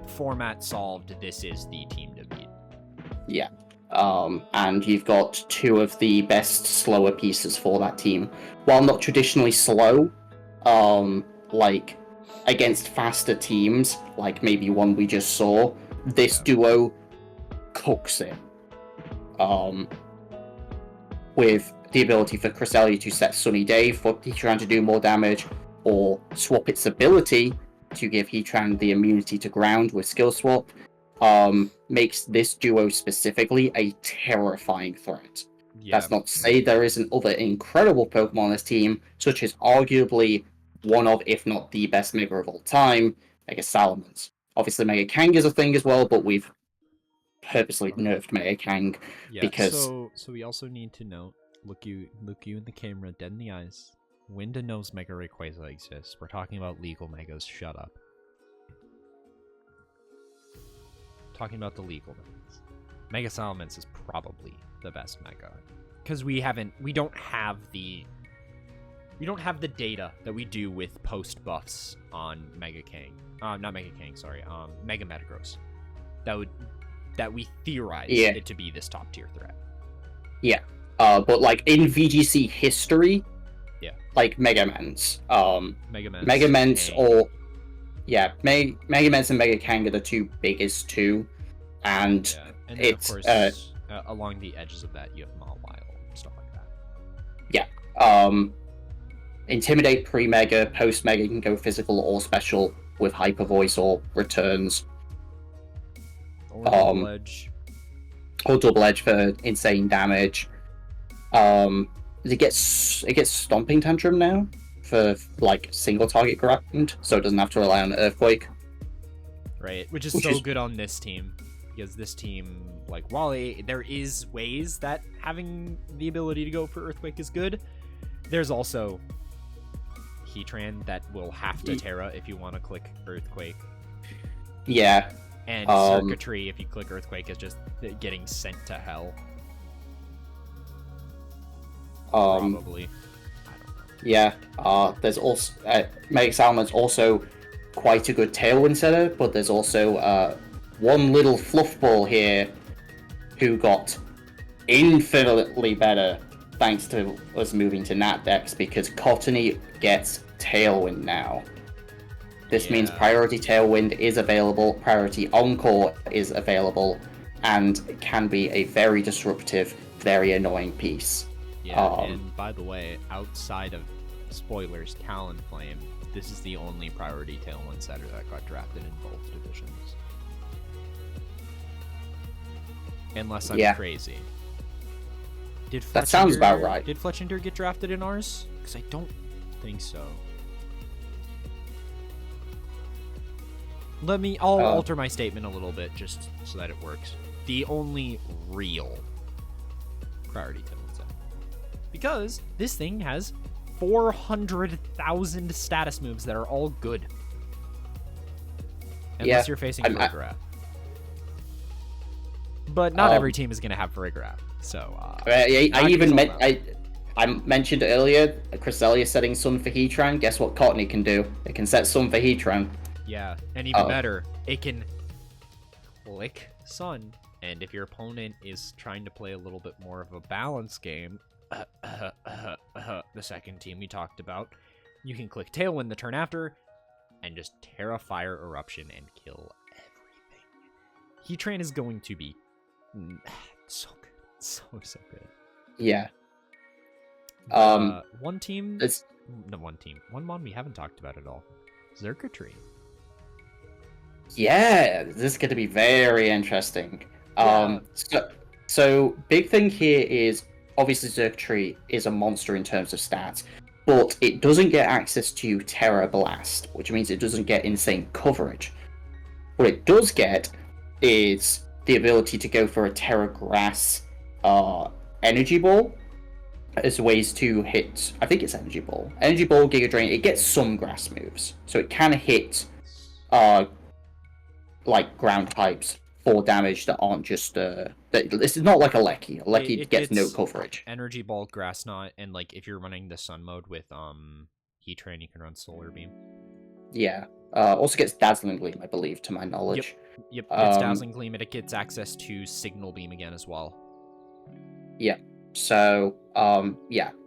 format solved, this is the team to beat. Yeah. And you've got two of the best slower pieces for that team. While not traditionally slow, against faster teams, maybe one we just saw, this duo cooks it. With the ability for Cresselia to set Sunny Day for Heatran to do more damage, or swap its ability to give Heatran the immunity to ground with skill swap, makes this duo specifically a terrifying threat. Yeah. That's not to say there isn't other incredible Pokemon on this team, such as arguably one of, if not the best Mega of all time, Mega Salamence. Obviously, Mega Kang is a thing as well, but we've purposely nerfed Mega Kang Yeah. because So we also need to note, look you in the camera, dead in the eyes. Winda knows Mega Rayquaza exists. We're talking about legal Megas. Shut up. Talking about the legal Megas. Mega Salamence is probably the best Mega, because we don't have the data that we do with post buffs on Mega Kang. Not Mega Kang, sorry. Mega Metagross. That we theorize it to be this top tier threat. Yeah. But like in VGC history, yeah, like Megaments, Megaments Megaments and Mega Kang are the two biggest two, and and then of course along the edges of that you have Mawile and stuff like that. Yeah. Intimidate pre-Mega, post-Mega can go physical or special with Hyper Voice or returns. Or Double Edge. Or Double Edge for insane damage. It gets Stomping Tantrum now for like single target ground, so it doesn't have to rely on Earthquake. Right, which is good on this team, because this team, like, while there is ways that having the ability to go for Earthquake is good, there's also Heatran that will have to Terra if you want to click Earthquake. Yeah. And Circuitry, if you click Earthquake, is just getting sent to hell. Probably. I don't know. Yeah. There's also Mega Salmon's also quite a good Tailwind setter, but there's also one little fluffball here who got infinitely better thanks to us moving to Nat decks, because Cottony gets Tailwind now. This means Priority Tailwind is available, Priority Encore is available, and can be a very disruptive, very annoying piece. Yeah, and by the way, outside of spoilers, Talonflame, this is the only Priority Tailwind setter that got drafted in both divisions. Unless I'm crazy. That sounds about right. Did Fletchinder get drafted in ours? Because I don't think so. I'll alter my statement a little bit just so that it works. The only real Priority Tailwind set. Because this thing has 400,000 status moves that are all good. Unless you're facing Farigiraf. But not every team is going to have Farigiraf. So, I mentioned earlier, Cresselia setting Sun for Heatran. Guess what Cottony can do? It can set Sun for Heatran. Yeah, and even better, it can click Sun, and if your opponent is trying to play a little bit more of a balanced game, the second team we talked about, you can click Tailwind the turn after, and just Terra Fire Eruption and kill everything. Heatran is going to be so good. So good. Yeah. One mon we haven't talked about at all. Circuitry. Yeah, this is going to be very interesting. So big thing here is obviously Circuitry is a monster in terms of stats, but it doesn't get access to Terra Blast, which means it doesn't get insane coverage. What it does get is the ability to go for a Terra Grass Energy Ball as ways to hit. I think it's Energy Ball, Giga Drain. It gets some grass moves, so it can hit like ground types for damage that aren't just it's not like a Lecky. It gets no coverage. Energy Ball, Grass Knot, and like if you're running the Sun mode with Heatran, you can run Solar Beam. Yeah. Also gets Dazzling Gleam, I believe, to my knowledge. Yep. It's Dazzling Gleam, and it gets access to Signal Beam again as well. Yeah. So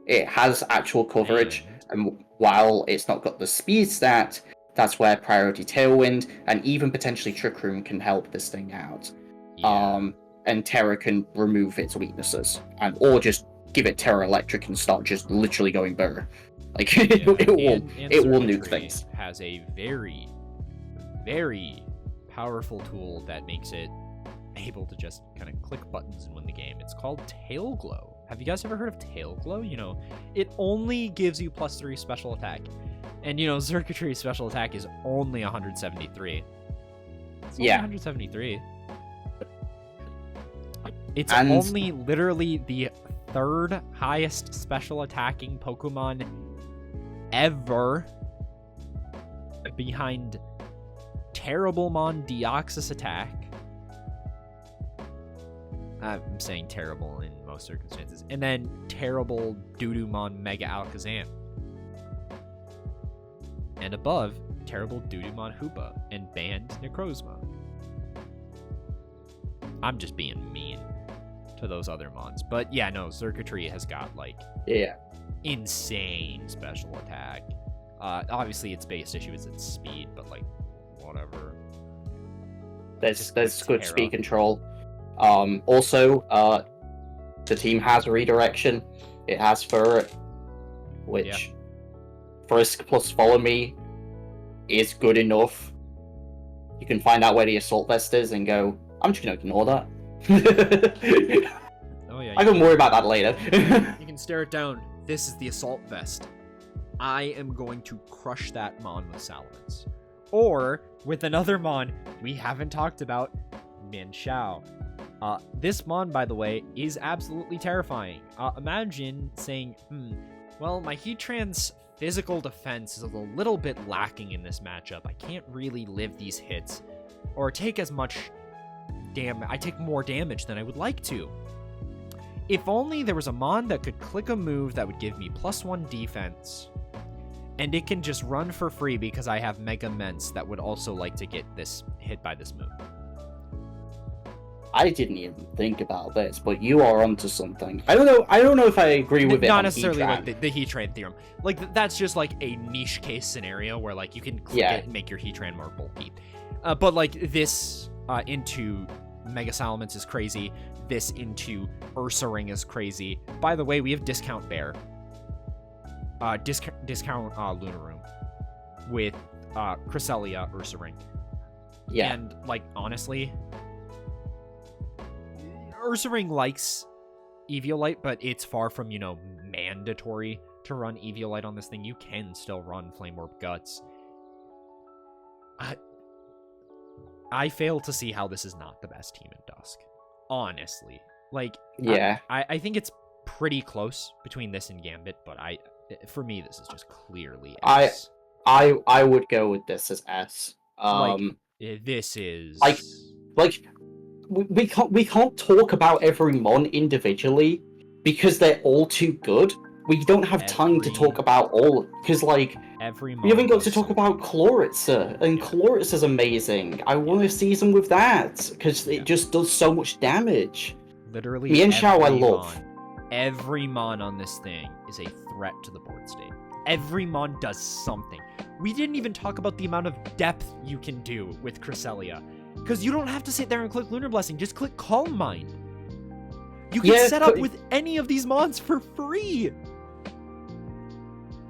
it has actual coverage, and while it's not got the speed stat, that's where Priority Tailwind and even potentially Trick Room can help this thing out. Yeah. And Terra can remove its weaknesses, or just give it Terra Electric and start just literally going burr. Like it will nuke things. Has a very, very powerful tool that makes it able to just kind of click buttons and win the game. It's called Tail Glow. have you guys ever heard of Tail Glow? You know, it only gives you +3 special attack. And, you know, Xurkitry's special attack is only 173. It's only 173. It's only literally the 3rd highest special attacking Pokemon ever, behind Terriblemon Deoxys attack. I'm saying terrible in most circumstances. And then terrible Dudumon Mega Alakazam. And above, terrible Dudumon Hoopa and banned Necrozma. I'm just being mean to those other mons. But yeah, no, Xurkitree has got, like, insane special attack. Obviously, its biggest issue is its speed, but, like, whatever. There's good speed control. Also, the team has redirection. It has Furret, which Frisk plus Follow Me is good enough. You can find out where the Assault Vest is and go, I'm just going to ignore that. Oh yeah. I can worry about that later. You can stare it down. This is the Assault Vest. I am going to crush that Mon with Salamence. Or, with another Mon we haven't talked about, Minxiao. This Mon, by the way, is absolutely terrifying. Imagine saying, well, my Heatran's physical defense is a little bit lacking in this matchup. I can't really live these hits, or take as much damage. I take more damage than I would like to. If only there was a Mon that could click a move that would give me +1 defense, and it can just run for free because I have Mega Ments that would also like to get this hit by this move. I didn't even think about this, but you are onto something. I don't know if I agree with it. Not necessarily like the Heatran theorem. Like, that's just like a niche case scenario where, like, you can click it and make your Heatran more bulky. But like this into Mega Salamence is crazy. This into Ursaring is crazy. By the way, we have Discount Bear. Discount Lunarune with Cresselia Ursaring. Yeah. And, like, honestly, Ursaring likes Eviolite, but it's far from, you know, mandatory to run Eviolite on this thing. You can still run Flame Orb Guts. I fail to see how this is not the best team in Dusk. Honestly. Like, yeah. I think it's pretty close between this and Gambit, but for me, this is just clearly S. I would go with this as S. This is like we can't talk about every Mon individually because they're all too good. We don't have time to talk about all, because, like, we haven't got to talk about Chloritza, and Chloritza's amazing. I want to season with that because it just does so much damage. Literally, Minxiao I love. Every Mon on this thing is a threat to the board state. Every Mon does something. We didn't even talk about the amount of depth you can do with Cresselia, because you don't have to sit there and click Lunar Blessing. Just click Calm Mind. You can set up with any of these Mons for free.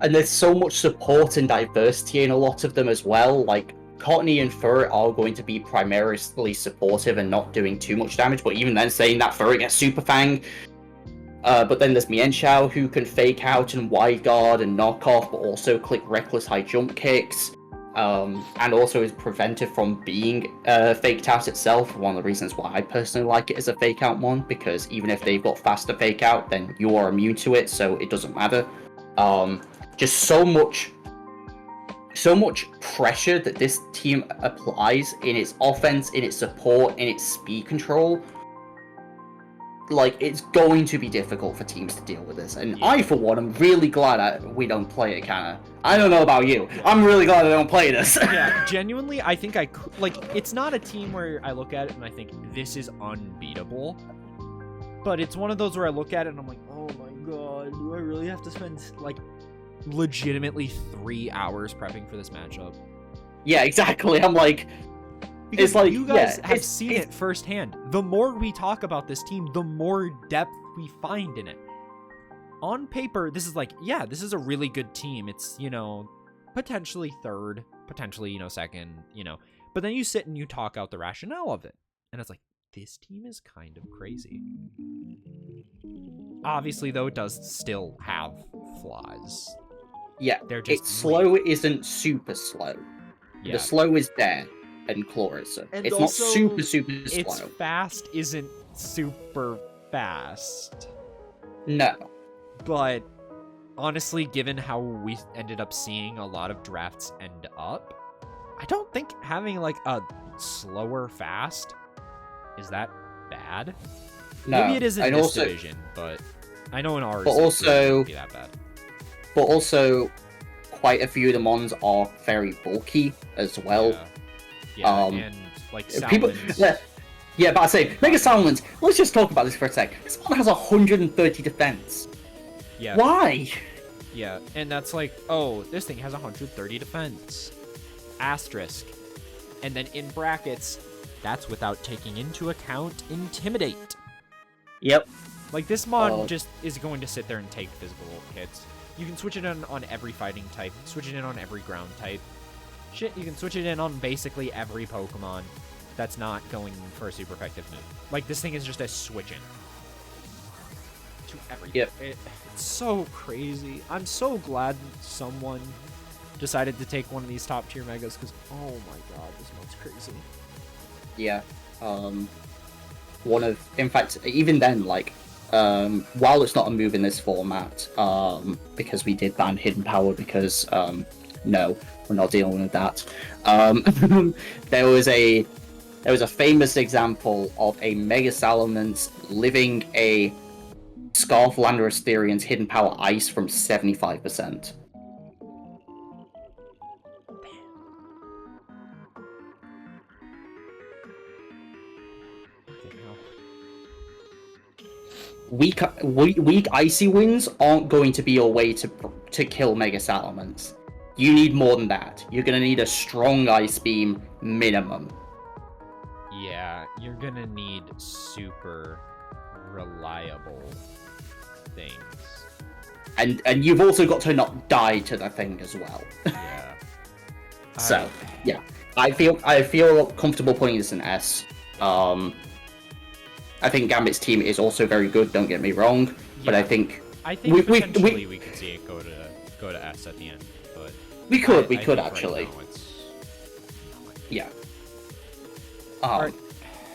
And there's so much support and diversity in a lot of them as well. Like, Cottony and Furret are going to be primarily supportive and not doing too much damage, but even then, saying that, Furret gets Super Fang. But then there's Mienshao, who can fake out and wide guard and knock off, but also click reckless high jump kicks. And also is prevented from being faked out itself. One of the reasons why I personally like it as a fake out one, because even if they've got faster fake out, then you are immune to it, so it doesn't matter. Just so much pressure that this team applies in its offense, in its support, in its speed control. Like, it's going to be difficult for teams to deal with this. And I, for one, am really glad we don't play it, kinda. I don't know about you. I'm really glad I don't play this. Yeah, genuinely, I think like, it's not a team where I look at it and I think, this is unbeatable. But it's one of those where I look at it and I'm like, oh my god, do I really have to spend, like, legitimately 3 hours prepping for this matchup? Yeah, exactly. I'm like... Because it's like, you guys have seen it firsthand. The more we talk about this team, the more depth we find in it. On paper, this is like, yeah, this is a really good team. It's, you know, potentially third, potentially, you know, second, you know. But then you sit and you talk out the rationale of it. And it's like, this team is kind of crazy. Obviously, though, it does still have flaws. Yeah, They're just its slow isn't super slow. Yeah. The slow is there, and claw isn't. And It's also, not super its slow. fast isn't super fast. No. But honestly, given how we ended up seeing a lot of drafts end up, I don't think having like a slower fast is that bad. No. Maybe it is in and this also, division, but I know in ours But it also- wouldn't be that bad. But also, quite a few of the mons are very bulky as well. Yeah, and like People, Salmons. yeah, but I say Mega Salmons. Let's just talk about this for a sec. This mon has 130 defense. Yeah. Why? Yeah, and that's like, oh, this thing has 130 defense. Asterisk. And then in brackets, that's without taking into account Intimidate. Yep. Like, this mon just is going to sit there and take physical hits. You can switch it on every fighting type, switch it in on every ground type. Shit, you can switch it in on basically every Pokemon that's not going for a super effective move. Like, this thing is just a switch in to everything. Yep. It's so crazy. I'm so glad someone decided to take one of these top tier megas because, oh my god, this one's crazy. Yeah. In fact, even then, like, while it's not a move in this format, because we did ban Hidden Power because, no, we're not dealing with that. There was a famous example of a Mega Salamence living a Scarf Landorus Therian's Hidden Power Ice from 75%. Weak Icy Winds aren't going to be your way to kill Mega Salamence. You need more than that. You're going to need a strong Ice Beam minimum. Yeah, you're gonna need super reliable things. And you've also got to not die to the thing as well. Yeah. So, yeah. I feel comfortable putting this in S. I think Gambit's team is also very good, don't get me wrong, but I think potentially we could see it go to S at the end, but we could right actually. now it's... Yeah. Alright.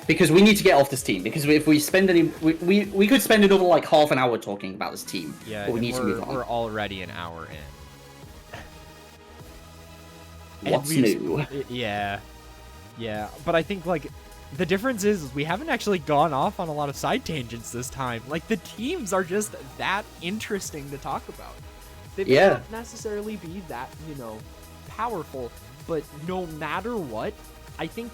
Because we need to get off this team. Because if we spend any, we could spend another like half an hour talking about this team. Yeah, but we need to move on. We're already an hour in. What's new? Yeah, but I think like the difference is we haven't actually gone off on a lot of side tangents this time. Like the teams are just that interesting to talk about. They may not necessarily be that, powerful, but no matter what, I think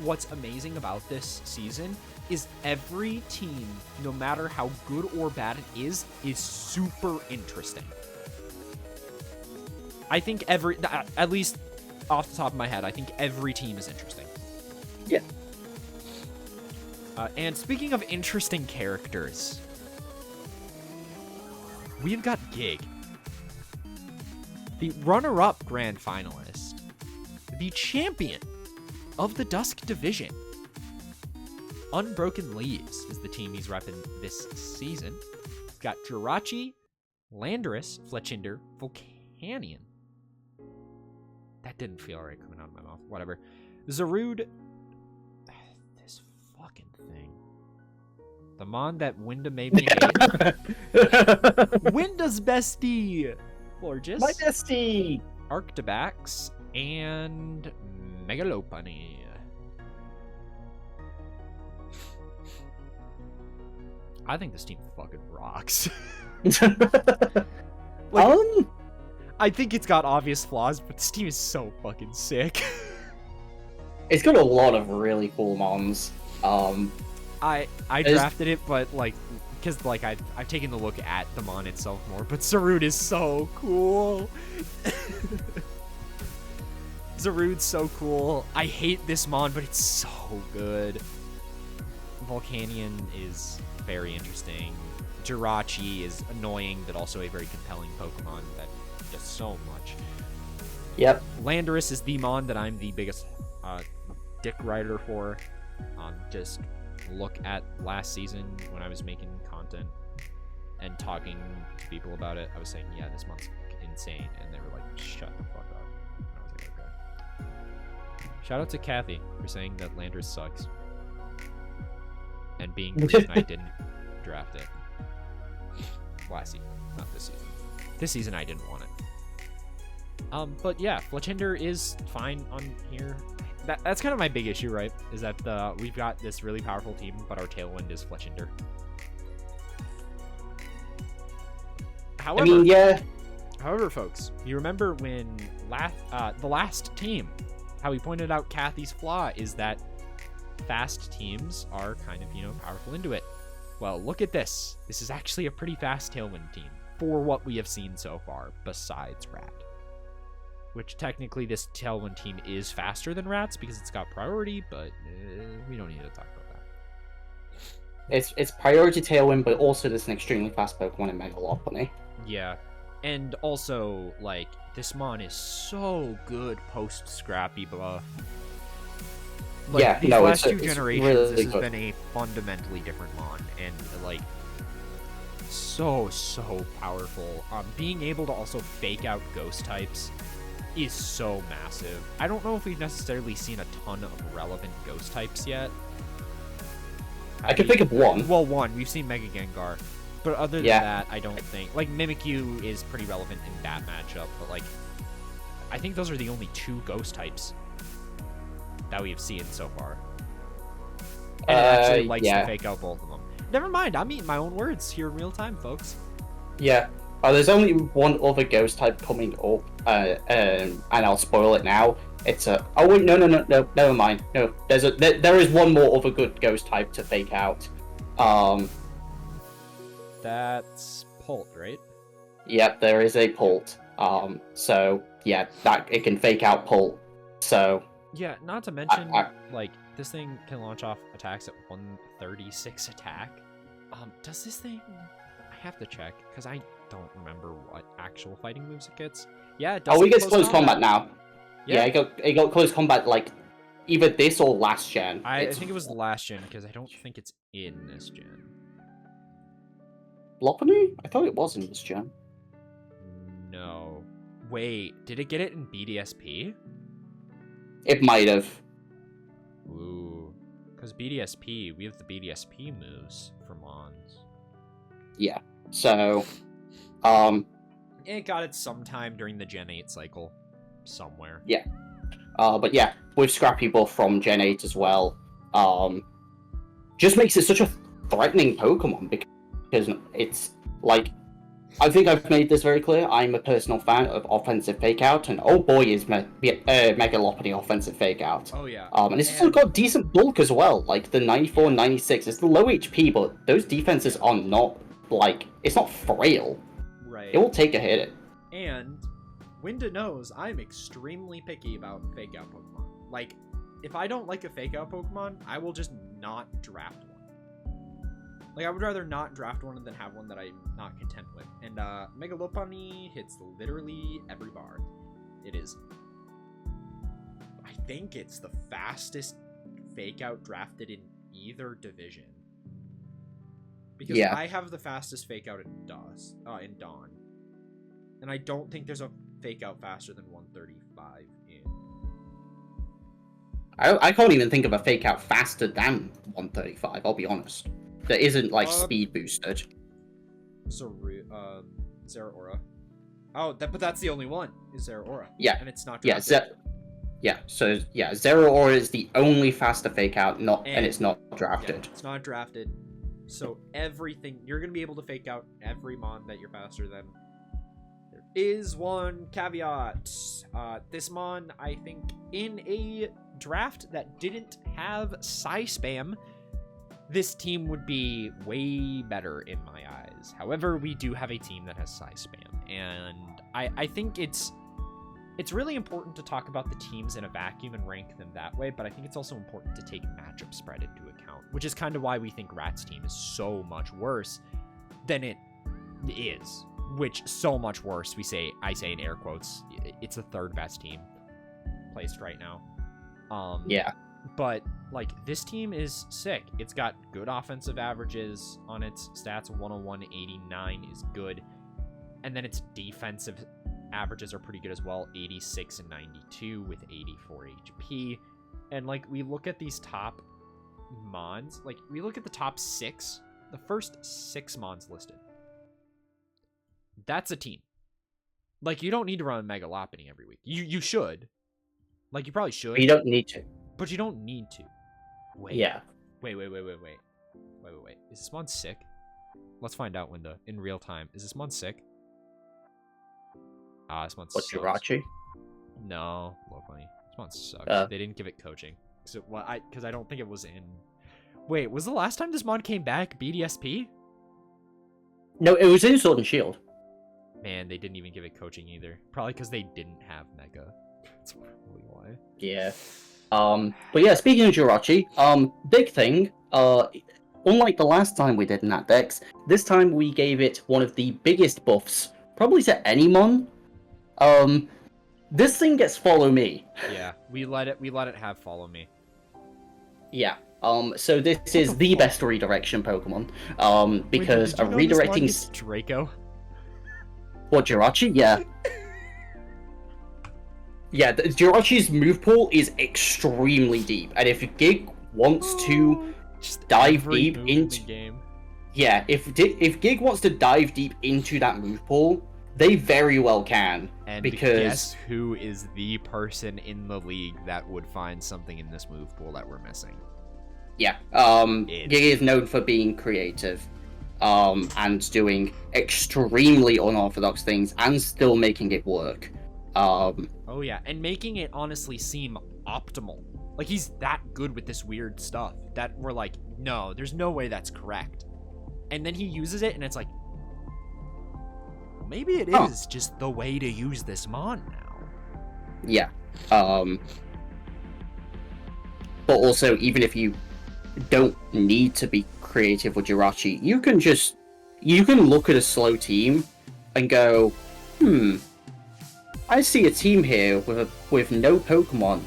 what's amazing about this season is every team, no matter how good or bad it is super interesting. I think at least off the top of my head, I think every team is interesting. Yeah. And speaking of interesting characters, we've got Gig, the runner-up grand finalist, the champion of the Dusk division. Unbroken Leaves is the team he's repping this season. We've got Jirachi, Landorus, Fletchinder, Volcanion. That didn't feel right coming out of my mouth. Whatever. Zarude. This fucking thing. The mon that Winda made me hate. Winda's bestie. Gorgeous. My bestie. Arctibax and Megalopony. I think this team fucking rocks. I think it's got obvious flaws, but this team is so fucking sick. It's got a lot of really cool mons. I drafted it, but like, because like I've taken a look at the mon itself more, but Zarude is so cool. Zarude's so cool. I hate this mon, but it's so good. Volcanion is very interesting. Jirachi is annoying, but also a very compelling Pokemon that does so much. Yep. Landorus is the mon that I'm the biggest dick rider for. Just look at last season when I was making content. and talking to people about it, I was saying, yeah, this month's insane, and they were like, shut the fuck up. And I was like, okay. Shout out to Kathy for saying that Landers sucks. And being the reason I didn't draft it. Last season, not this season. This season I didn't want it. But yeah, Fletchinder is fine on here. That's kind of my big issue, right? Is that we've got this really powerful team, but our tailwind is Fletchinder. However, I mean, yeah. However, folks, you remember when the last team, how we pointed out Kathy's flaw is that fast teams are kind of, powerful into it. Well, look at this. This is actually a pretty fast tailwind team for what we have seen so far, besides Rat. Which technically this tailwind team is faster than Rats because it's got priority, but we don't need to talk about that. It's priority tailwind, but also there's an extremely fast Pokemon in Megalopoly. Yeah. And also, like, this Mon is so good post-Scrappy buff. Like, yeah, these no, last two it's generations, really this has good. been a fundamentally different Mon, and, like, so powerful. Being able to also fake out ghost types is so massive. I don't know if we've necessarily seen a ton of relevant ghost types yet. I can think of one. Well, one. We've seen Mega Gengar. But other than Yeah. that, I don't think... Like, Mimikyu is pretty relevant in that matchup, but, like, I think those are the only two ghost types that we have seen so far. And it actually likes to fake out both of them. Never mind, I'm eating my own words here in real time, folks. Yeah. There's only one other ghost type coming up, and I'll spoil it now. It's a... Oh, wait, no, never mind. No, there is one more other good ghost type to fake out. That's Pult, right? Yep, there is a Pult. So, yeah, it can fake out Pult. So... Yeah, not to mention, like, this thing can launch off attacks at 136 attack. Does this thing... I have to check, because I don't remember what actual fighting moves it gets. Yeah, it does. Oh, it gets close combat now. Yeah, it got close combat, like, either this or last gen. I think it was the last gen, because I don't think it's in this gen. Lopunny? I thought it was in this gen. No. Wait, did it get it in BDSP? It might have. Ooh. Because BDSP, we have the BDSP moves for Mons. Yeah. So, It got it sometime during the Gen 8 cycle. Somewhere. Yeah. But yeah, with Scrappy buff from Gen 8 as well, just makes it such a threatening Pokemon because it's like, I think I've made this very clear. I'm a personal fan of offensive fake out, and oh boy is Megalopoly offensive fake out. Oh yeah. And it's also got decent bulk as well, like the 94 and 96. It's the low HP, but those defenses are not like, it's not frail. Right. It will take a hit. And Winda knows I'm extremely picky about fake out Pokemon. Like, if I don't like a fake out Pokemon, I will just not draft one. Like, I would rather not draft one than have one that I'm not content with. And Megalopoly hits literally every bar. It is, I think it's the fastest fake out drafted in either division. Because Yeah. I have the fastest fake out in Dawn. And I don't think there's a fake out faster than 135 in. I can't even think of a fake out faster than 135, I'll be honest. That isn't like speed boosted. Zeraora. Oh, but that's the only one, is Zeraora. Yeah. And it's not drafted. Zeraora is the only faster fake out, and it's not drafted. Yeah, it's not drafted. So everything, you're going to be able to fake out every Mon that you're faster than. There is one caveat. This Mon, I think, in a draft that didn't have Psy Spam, this team would be way better in my eyes. However, we do have a team that has Psy Spam, and I think it's really important to talk about the teams in a vacuum and rank them that way, but I think it's also important to take matchup spread into account, which is kind of why we think Rat's team is so much worse than it is. Which, so much worse, I say in air quotes, it's the third best team placed right now. Yeah. But Like, this team is sick. It's got good offensive averages on its stats. 101, 89 is good. And then its defensive averages are pretty good as well. 86 and 92 with 84 HP. And, like, we look at these top mons. Like, we look at the top 6. The first 6 mons listed. That's a team. Like, you don't need to run Megalopony every week. You should. Like, you probably should. You don't need to. But you don't need to. Wait. Yeah. Wait. Is this mon sick? Let's find out, Winda, in real time. Is this mon sick? This mon What's sucks. Jirachi? No, low money. This mon sucks. They didn't give it coaching. Because I don't think it was in... Wait, was the last time this mon came back BDSP? No, it was in Sword and Shield. Man, they didn't even give it coaching either. Probably because they didn't have Mega. That's probably why. Yeah. But yeah, speaking of Jirachi, big thing, unlike the last time we did Nat Dex, this time we gave it one of the biggest buffs, probably to any mon. This thing gets Follow Me. Yeah, we let it have Follow Me. Yeah. So this is the best redirection Pokemon. Because Wait, a redirecting this Draco. What, Jirachi? Yeah. Yeah, Jirachi's move pool is extremely deep, and if Gig wants to dive deep into the game. Yeah, if Gig wants to dive deep into that move pool, they very well can. And because guess who is the person in the league that would find something in this move pool that we're missing? Yeah, Gig is known for being creative, and doing extremely unorthodox things and still making it work. Oh yeah, and making it honestly seem optimal. Like, he's that good with this weird stuff that we're like, no, there's no way that's correct. And then he uses it, and it's like, maybe it is just the way to use this mon now. Yeah. But also, even if you don't need to be creative with Jirachi, you can look at a slow team and go, I see a team here with no Pokemon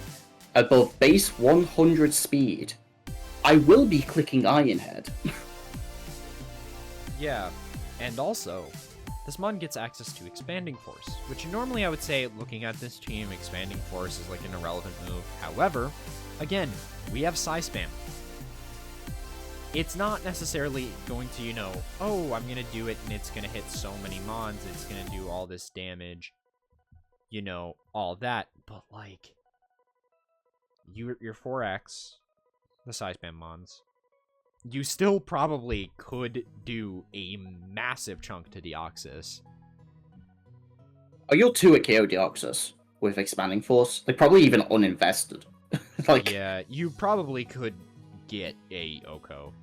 above base 100 speed. I will be clicking Ironhead. Yeah, and also, this mon gets access to Expanding Force, which normally I would say, looking at this team, Expanding Force is like an irrelevant move. However, again, we have Psy Spam. It's not necessarily going to, oh, I'm going to do it and it's going to hit so many mons, it's going to do all this damage, all that. But, like, your 4X, the Psy Spam mons, you still probably could do a massive chunk to Deoxys. Oh, you're 2 at KO Deoxys with Expanding Force. Like, probably even uninvested. Yeah, you probably could get a Oko.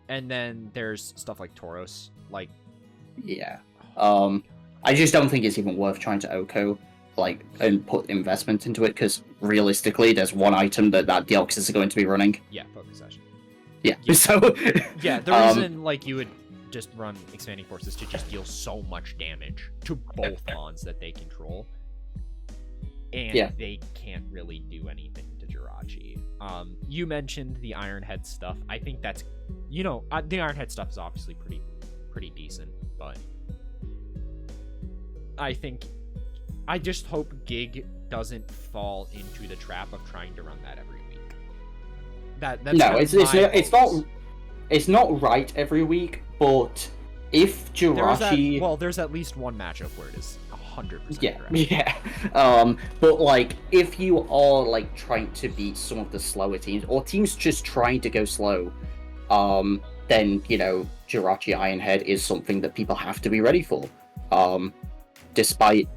And then there's stuff like Tauros. Like, yeah. I just don't think it's even worth trying to Oko, and put investment into it, because realistically, there's one item that Deoxys is going to be running. Yeah, Focus Session. Yeah. So. Yeah, the reason you would just run Expanding Forces to just deal so much damage to both mons that they control, and they can't really do anything to Jirachi. You mentioned the Ironhead stuff. I think that's, the Ironhead stuff is obviously pretty decent, but I just hope Gig doesn't fall into the trap of trying to run that every week. It's not right every week, but if Jirachi... There's at least one matchup where it is 100% correct. Yeah. But, if you are, trying to beat some of the slower teams, or teams just trying to go slow, then, Jirachi Ironhead is something that people have to be ready for. Despite,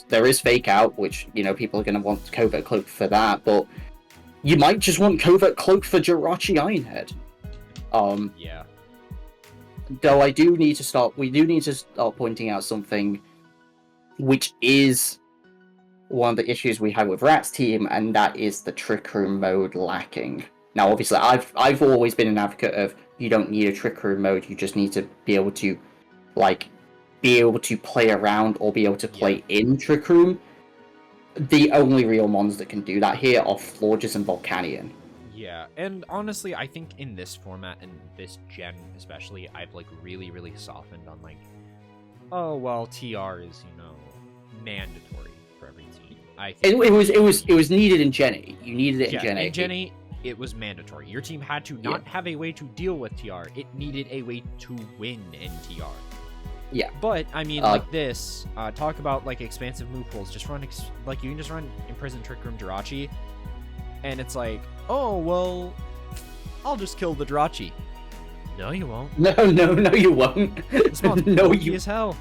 there is Fake Out, which, people are going to want Covert Cloak for that, but you might just want Covert Cloak for Jirachi Ironhead. Yeah. Though we do need to start pointing out something, which is one of the issues we have with Rat's team, and that is the Trick Room mode lacking. Now, obviously, I've always been an advocate of, you don't need a Trick Room mode, you just need to be able to, play around or be able to play in Trick Room. the only real mons that can do that here are Florges and Volcanion. Yeah, and honestly, I think in this format and this gen especially, I've like really, really softened on like, oh well, TR is mandatory for every team. I think It was needed in Gen 8. You needed it in Gen 8. In Gen 8, it was mandatory. Your team had to not have a way to deal with TR. It needed a way to win in TR. Yeah. But I mean, like this, talk about like expansive move pools. Just run you can just run Imprison, Trick Room, Jirachi, and it's like, oh well, I'll just kill the Jirachi. No, you won't. No, you won't. This mon's no, you as hell.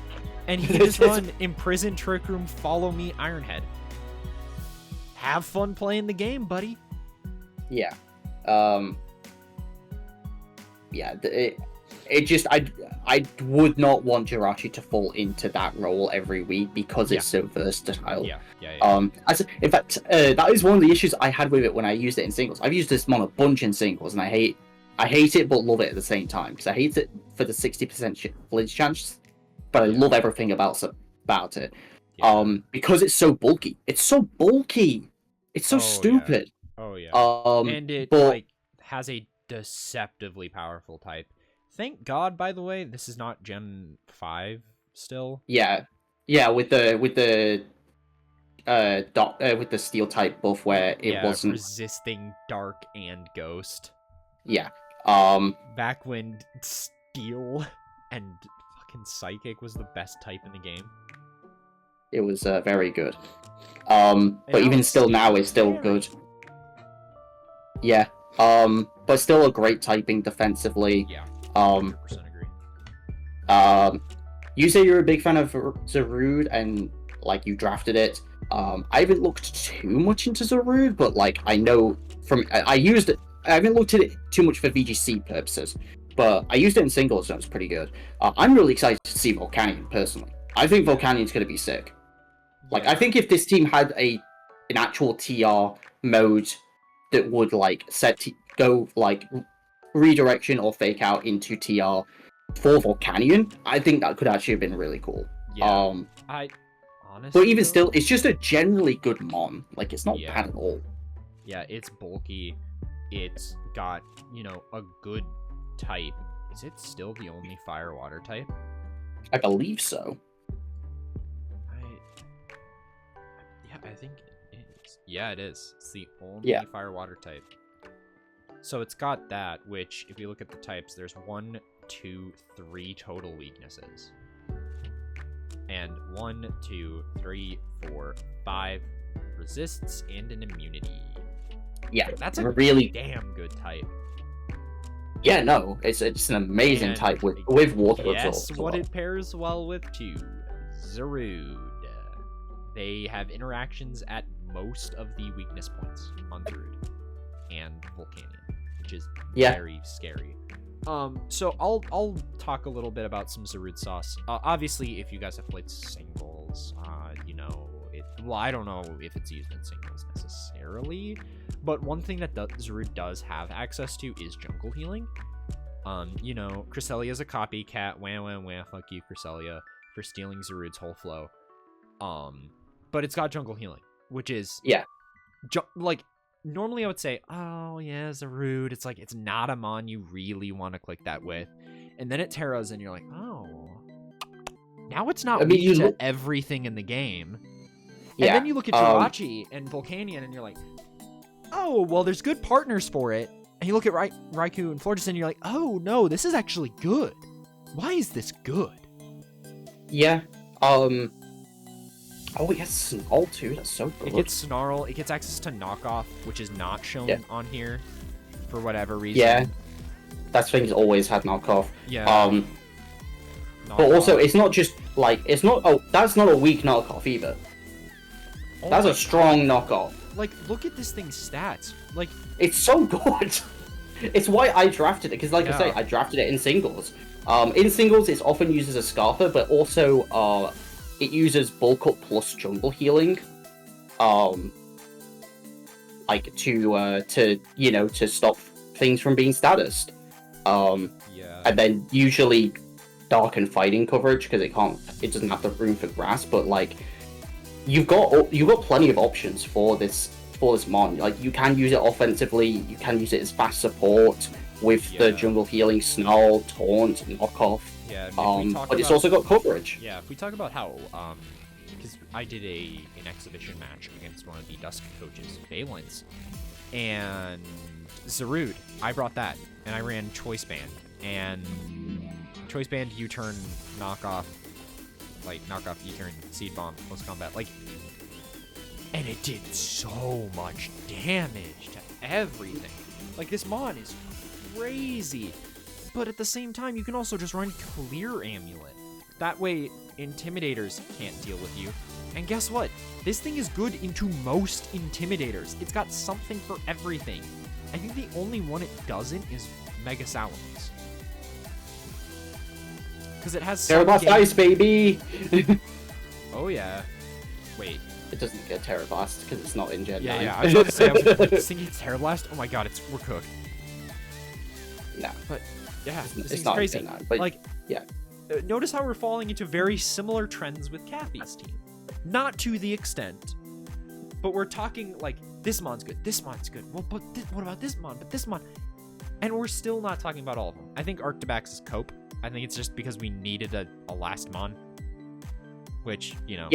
And you can just run Imprison, Trick Room, Follow Me, Ironhead. Have fun playing the game, buddy. Yeah. It just I would not want Jirachi to fall into that role every week because it's so versatile. Yeah. In fact, that is one of the issues I had with it when I used it in singles. I've used this mon a bunch in singles, and I hate it but love it at the same time. Because I hate it for the 60% flinch chance, but I love everything about it. Yeah. Because it's so bulky. It's so bulky. It's so stupid. Yeah. Oh yeah. And it like has a deceptively powerful type. Thank God, by the way, this is not Gen 5 still. Yeah, with the steel type buff where it wasn't resisting dark and ghost. Yeah. Back when steel and fucking psychic was the best type in the game. It was very good. But even still now it's still good. Yeah. But still a great typing defensively. Yeah. 100% agree. You say you're a big fan of Zarude and like you drafted it. I haven't looked too much into Zarude, but like I know I used it. I haven't looked at it too much for VGC purposes, but I used it in singles and it was pretty good. I'm really excited to see Volcanion personally. I think Volcanion's gonna be sick. Like I think if this team had an actual TR mode that would like go like redirection or fake out into TR for Volcanion, I think that could actually have been really cool. Yeah. I honestly, but even still, it's just a generally good mon. Like it's not bad at all. Yeah, it's bulky. It's got a good type. Is it still the only fire water type? I believe so. I think it is. Yeah, it is. It's the only fire water type. So it's got that, which, if you look at the types, there's 1, 2, 3 total weaknesses. And 1, 2, 3, 4, 5 resists and an immunity. Yeah, that's a really damn good type. Yeah, no, it's an amazing type with water. Yes, what it pairs well with too, Zarude. They have interactions at most of the weakness points on Zarude and Volcanion, which is very scary. So I'll talk a little bit about some Zarude sauce. Obviously, if you guys have played singles, I don't know if it's used in singles necessarily, but one thing that Zarude does have access to is jungle healing. Cresselia is a copycat. Wah, fuck you, Cresselia, for stealing Zarude's whole flow. But it's got jungle healing, which is normally I would say, oh yeah, Zarude. It's like it's not a mon you really want to click that with, and then it terras and you're like, oh, now it's not weak to everything in the game. And then you look at Jirachi and Volcanion and you're like, oh, well, there's good partners for it. And you look at Raikou and Florges and you're like, oh no, this is actually good. Why is this good? Yeah. Oh, it gets Snarl too. That's so good. It gets Snarl. It gets access to Knockoff, which is not shown on here for whatever reason. Yeah. That thing's always had Knockoff. Yeah. But also, it's not just like it's not. Oh, that's not a weak Knockoff either. That's a strong knockoff. Like, look at this thing's stats. Like, it's so good. It's why I drafted it, because like I say, I drafted it in singles. In singles, it's often used as a Scarfer, but also it uses bulk up plus jungle healing. Like to stop things from being statused. And then usually dark and fighting coverage, because it doesn't have the room for grass, but like you've got plenty of options for this mon. Like you can use it offensively, you can use it as fast support with the jungle healing, snarl, taunt, knockoff. Yeah, but it's also got coverage. Yeah, if we talk about how, because I did an exhibition match against one of the Dusk coaches, Valence, and Zarud, I brought that, and I ran Choice Band, and Choice Band, U-turn, knockoff, U-turn, Seed Bomb, close combat, like, and it did so much damage to everything. Like, this mon is crazy. But at the same time, you can also just run Clear Amulet. That way, Intimidators can't deal with you. And guess what? This thing is good into most Intimidators. It's got something for everything. I think the only one it doesn't is Mega Salamence. Because it has Terrablast Ice, baby! Oh, yeah. Wait. It doesn't get Terrablast because it's not in Gen 9. Yeah, I was about to say, I was like, this thing gets Terrablast? Oh my god, we're cooked. No. But, yeah, this it's thing's not crazy. in Gen 9, but like, yeah. Notice how we're falling into very similar trends with Kathy's team. Not to the extent, but we're talking like, this mon's good, well, but what about this mon, but this mon? And we're still not talking about all of them. I think Arctibax is cope. I think it's just because we needed a last mon. Which, you know.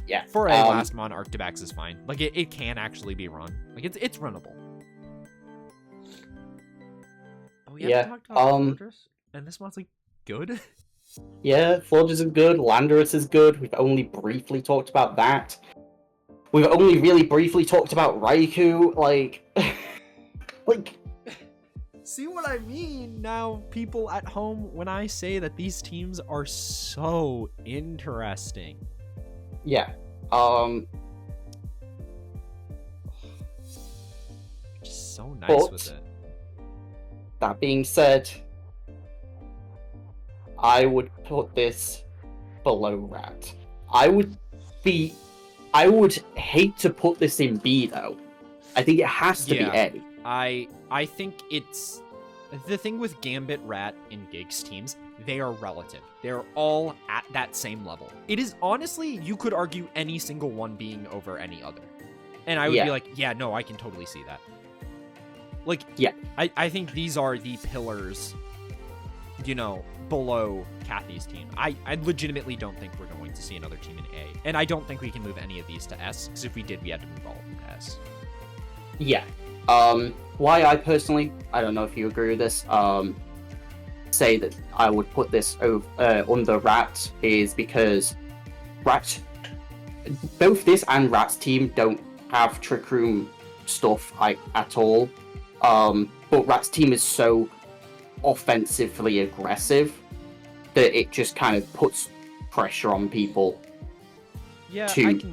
Yeah. For a last mon, Arctibax is fine. Like, it can actually be run. Like, it's runnable. Oh, we haven't talked about Fortress, and this mon's, like, good? Yeah, Fortress is good, Landorus is good. We've only briefly talked about that. We've only really briefly talked about Raikou, like... like... See what I mean now, people at home, when I say that these teams are so interesting. Yeah. Just so nice with it. That being said, I would put this below Rat. I would hate to put this in B though. I think it has to be A. I think it's the thing with Gambit, Rat, and Gig's teams. They are relative. They're all at that same level. It is honestly, you could argue any single one being over any other, and I would be like, yeah, no, I can totally see that. Like, yeah, I think these are the pillars, you know, below Kathy's team. I legitimately don't think we're going to see another team in A, and I don't think we can move any of these to S, because if we did, we had to move all of them to S. Yeah. Why I personally, I don't know if you agree with this, say that I would put this under Rat is because Rat, both this and Rat's team don't have Trick Room stuff at all. But Rat's team is so offensively aggressive that it just kind of puts pressure on people. Yeah,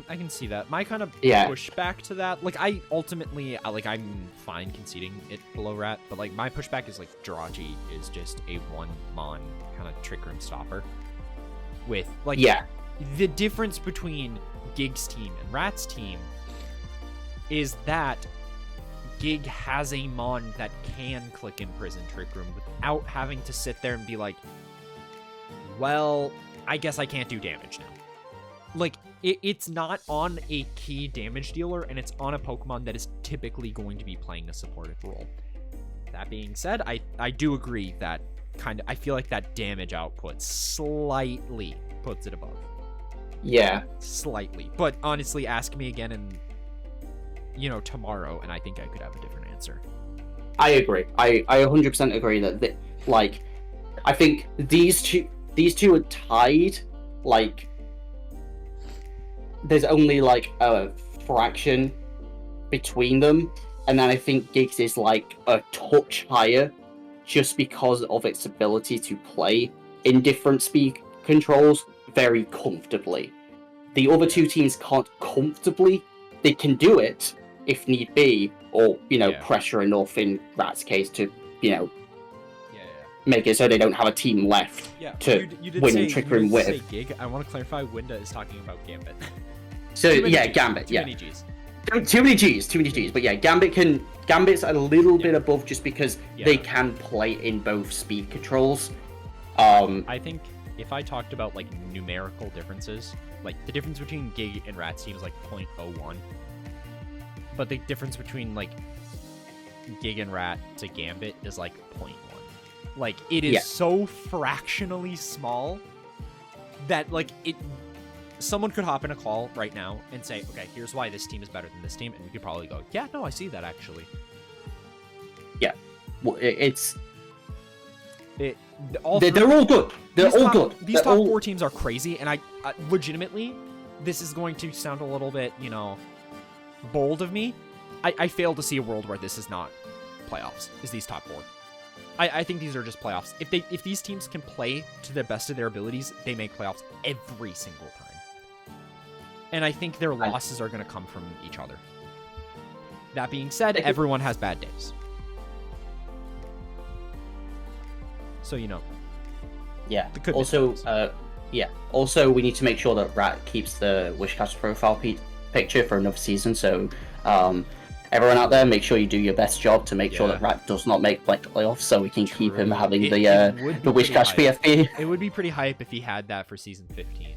I can see that. My kind of pushback to that, like, I ultimately, I'm fine conceding it below Rat, but, like, my pushback is, like, Jirachi is just a one-mon kind of Trick Room stopper. With, like, the difference between Gig's team and Rat's team is that Gig has a mon that can click Imprison Trick Room without having to sit there and be like, well, I guess I can't do damage now. Like, it's not on a key damage dealer, and it's on a Pokemon that is typically going to be playing a supportive role. That being said, I do agree that I feel like that damage output slightly puts it above. Yeah. Slightly. But honestly, ask me again in, you know, tomorrow, and I think I could have a different answer. I agree. I 100% agree that, like, I think these two are tied, like, there's only like a fraction between them, and then I think Giggs is like a touch higher just because of its ability to play in different speed controls very comfortably. The other two teams can't comfortably. They can do it if need be, or, you know, pressure enough in Rat's case to, you know, make it so they don't have a team left to win in Trick Room with. Gig. I want to clarify, Winda is talking about Gambit. So Gambit, Too many G's. Too many G's. But yeah, Gambit's a little bit above just because they can play in both speed controls. I think if I talked about like numerical differences, like the difference between Gig and Rat's team is like 0.01, but the difference between like Gig and Rat to Gambit is like 0.1. Like it is so fractionally small that like someone could hop in a call right now and say, okay, here's why this team is better than this team, and we could probably go, yeah, no, I see that actually. Yeah, well, they're all good. They're all good. These top 4 teams are crazy, and I legitimately, this is going to sound a little bit, bold of me. I fail to see a world where this is not playoffs, is these top 4. I think these are just playoffs. If these teams can play to the best of their abilities, they make playoffs every single time. And I think their losses are going to come from each other. That being said, everyone has bad days. So, Yeah. Also, Also, we need to make sure that Rat keeps the Wishcast profile picture for another season. So, everyone out there, make sure you do your best job to make sure that Rat does not make playoffs, so we can keep him having the Wishcast PFP. It would be pretty hype if he had that for season 15.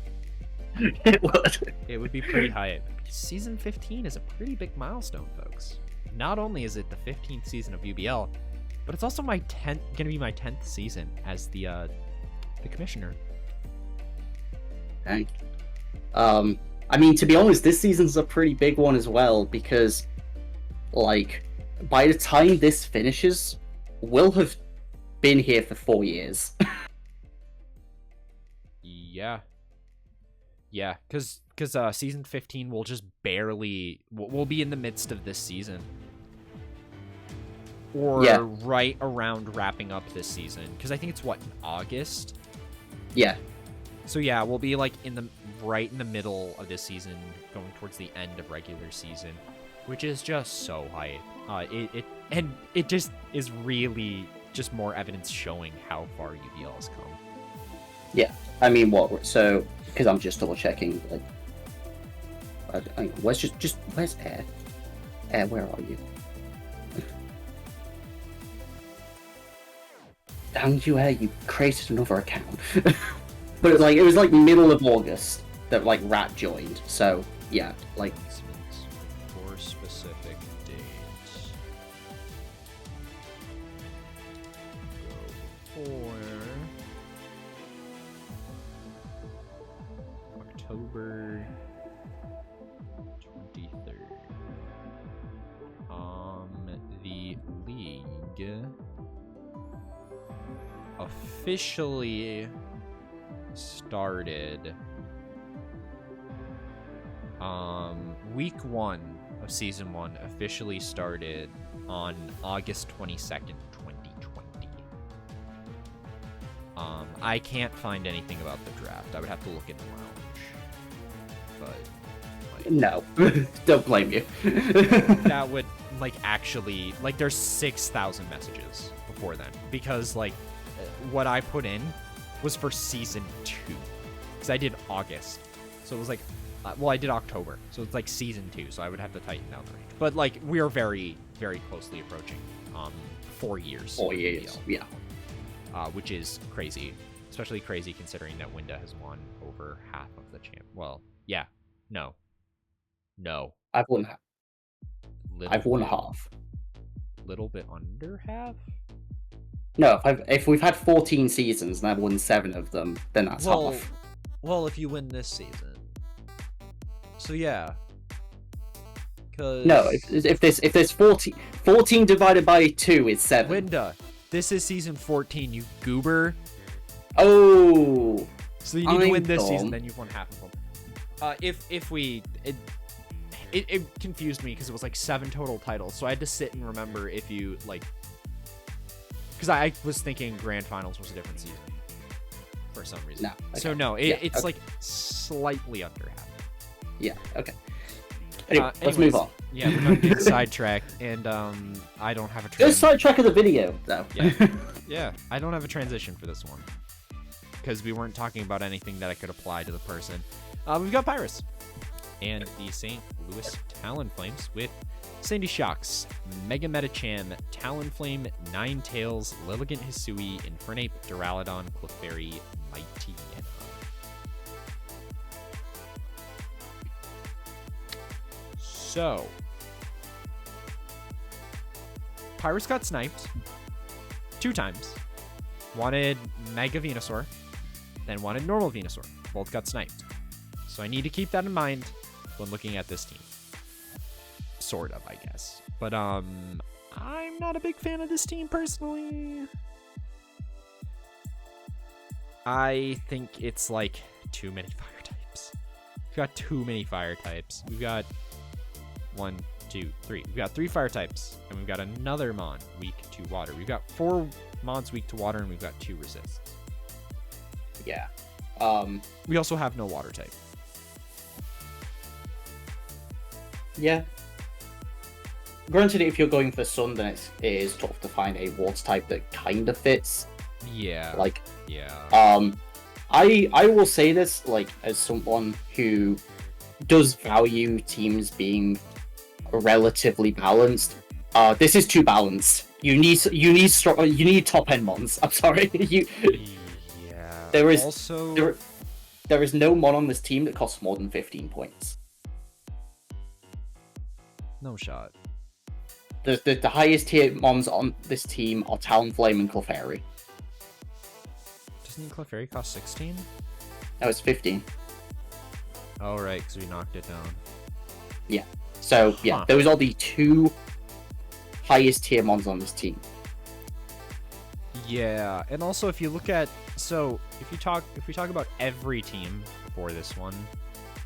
It would. It would be pretty hype. Season 15 is a pretty big milestone, folks. Not only is it the 15th season of UBL, but it's also gonna be my 10th season as the commissioner. Dang. I mean, to be honest, this season's a pretty big one as well, because, like, by the time this finishes, we'll have been here for 4 years. Yeah, because season 15 will just barely... We'll be in the midst of this season. Or right around wrapping up this season. Because I think it's, in August? Yeah. So yeah, we'll be, like, right in the middle of this season, going towards the end of regular season, which is just so hype. It just is really just more evidence showing how far UBL has come. Yeah, I mean, so, because I'm just double checking, like, where's Air? Air, where are you? Damn you, Air, you created another account. But it was like middle of August that like Rat joined, so yeah, like for specific dates. Go for October 23rd. The league officially started week 1 of season 1 officially started on August 22nd, 2020. I can't find anything about the draft. I would have to look in the lounge, but no. Don't blame you. That would actually there's 6,000 messages before then, because what I put in was for season 2, because I did August, so it was I did October, so it's season 2, so I would have to tighten down the range. But we are very, very closely approaching 4 years. 4 years, yeah. Which is crazy, especially crazy considering that Winda has won over half of the champ. Well, yeah, no. I've won half. Little bit under half. No, if we've had 14 seasons and I've won 7 of them, then that's half. Well, if you win this season. So yeah. No, if there's 14 divided by 2 is 7. Winda, this is season 14, you goober. Oh. So you need to win this season, then you've won half of them. It confused me because it was 7 total titles, so I had to sit and remember if you because I was thinking Grand Finals was a different season for some reason. No. Okay. So no, it's slightly under half. Yeah. Okay. Anyway, let's move on. Yeah, we're not getting sidetracked, and I don't have a transition. Just sidetrack of the video, though. Yeah, I don't have a transition for this one because we weren't talking about anything that I could apply to the person. We've got Pyrus and the St. Louis Talonflames with Sandy Shocks, Mega Metacham, Talonflame, Ninetales, Lilligant Hisui, Infernape, Duraludon, Clefairy, Mighty Yenna. So, Pyrus got sniped 2 times. Wanted Mega Venusaur, then wanted normal Venusaur. Both got sniped. So I need to keep that in mind when looking at this team. Sort of, I guess. But I'm not a big fan of this team personally. I think it's like too many fire types. We've got too many fire types. We've got 1, 2, 3. We've got 3 fire types, and we've got another Mon weak to water. We've got 4 Mons weak to water, and we've got 2 resists. Yeah. We also have no water type. Yeah. Granted, if you're going for Sun, then it is tough to find a water type that kind of fits. Yeah. Like, yeah. I will say this, like, as someone who does value teams being relatively balanced. This is too balanced. You need top end Mons. I'm sorry. Yeah. There is also there is no Mon on this team that costs more than 15 points. No shot. The highest tier Mons on this team are Talonflame and Clefairy. Doesn't Clefairy cost 16? No, it's 15. Oh, right, because we knocked it down. Yeah. So, yeah, those are the 2 highest tier Mons on this team. Yeah, and also if you look at... So, if we talk about every team for this one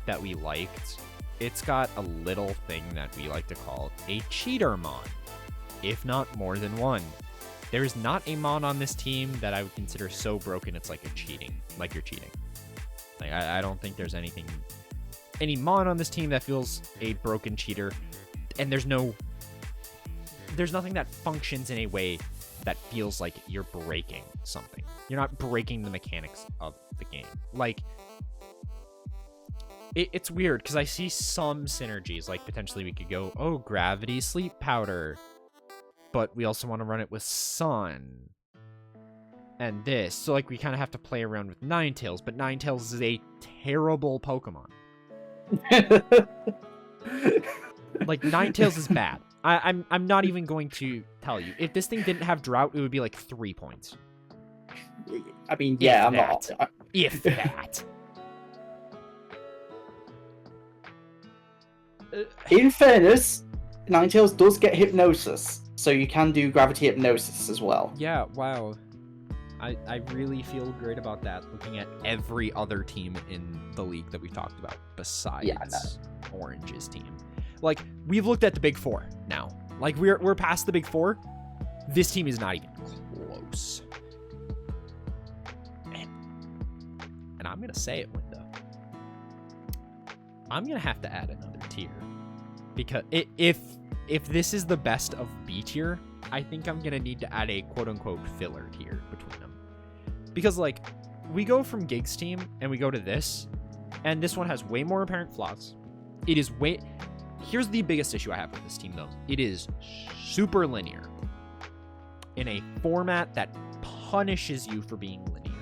that we liked, it's got a little thing that we like to call a cheater Mon, if not more than one. There is not a Mon on this team that I would consider so broken it's like you're cheating. Like, I don't think there's any Mon on this team that feels a broken cheater, and there's nothing that functions in a way that feels like you're breaking something. You're not breaking the mechanics of the game. Like, it's weird because I see some synergies. Like, potentially we could go, oh, Gravity Sleep Powder, but we also want to run it with Sun and this. So, like, we kind of have to play around with Ninetales, but Ninetales is a terrible Pokemon. Like, Ninetales is bad. I'm not even going to tell you. If this thing didn't have Drought, it would be like 3 points. I mean, yeah, I'm that. not. If that. In fairness, Ninetales does get Hypnosis, so you can do Gravity Hypnosis as well. Yeah, wow. I really feel great about that, looking at every other team in the league that we've talked about besides Orange's team. Like, we've looked at the Big Four now. Like, we're past the Big Four. This team is not even close. And I'm going to say it, Window. I'm going to have to add another tier. Because if this is the best of B tier, I think I'm going to need to add a quote-unquote filler tier between them. Because, like, we go from Gig's team and we go to this, and this one has way more apparent flaws. It is way... Here's the biggest issue I have with this team, though. It is super linear in a format that punishes you for being linear.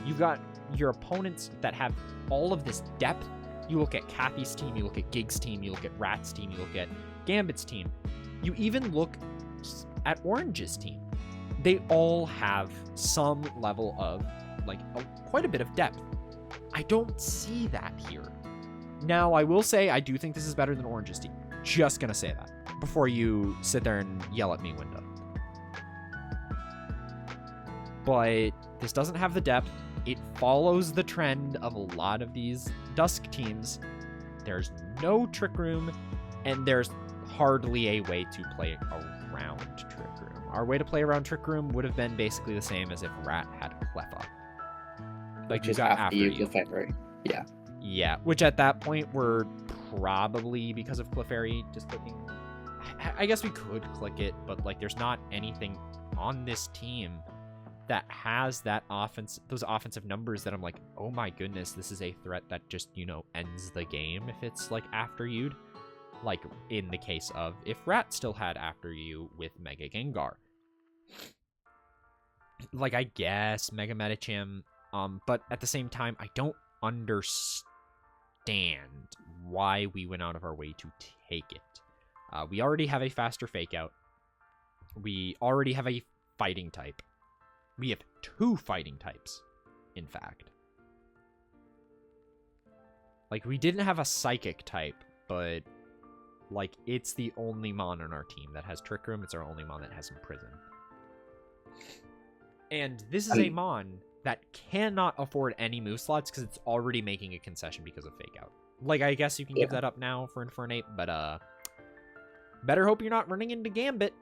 You've got your opponents that have all of this depth. You look at Kathy's team, you look at Gig's team, you look at Rat's team, you look at Gambit's team. You even look at Orange's team. They all have some level of, like, quite a bit of depth. I don't see that here. Now, I will say I do think this is better than Orange's team. Just gonna say that before you sit there and yell at me, Window. But this doesn't have the depth. It follows the trend of a lot of these Dusk teams. There's no Trick Room, and there's hardly a way to play around Trick Room. Our way to play around Trick Room would have been basically the same as if Rat had Cleffa. Like, Which is after you, Clefairy. Yeah. Yeah, which at that point we're probably, because of Clefairy, just clicking. I guess we could click it, but, like, there's not anything on this team that has that those offensive numbers that I'm like, oh my goodness, this is a threat that just, ends the game if it's, like, after you'd. Like in the case of if Rat still had After You with Mega Gengar. Like, I guess Mega Medicham, but at the same time, I don't understand why we went out of our way to take it. We already have a faster Fake Out. We already have a fighting type. We have 2 fighting types, in fact. Like, we didn't have a Psychic type, but, like, it's the only Mon on our team that has Trick Room. It's our only Mon that has Imprison. And this is a Mon that cannot afford any move slots because it's already making a concession because of Fake Out. Like, I guess you can give that up now for Infernape, but, better hope you're not running into Gambit,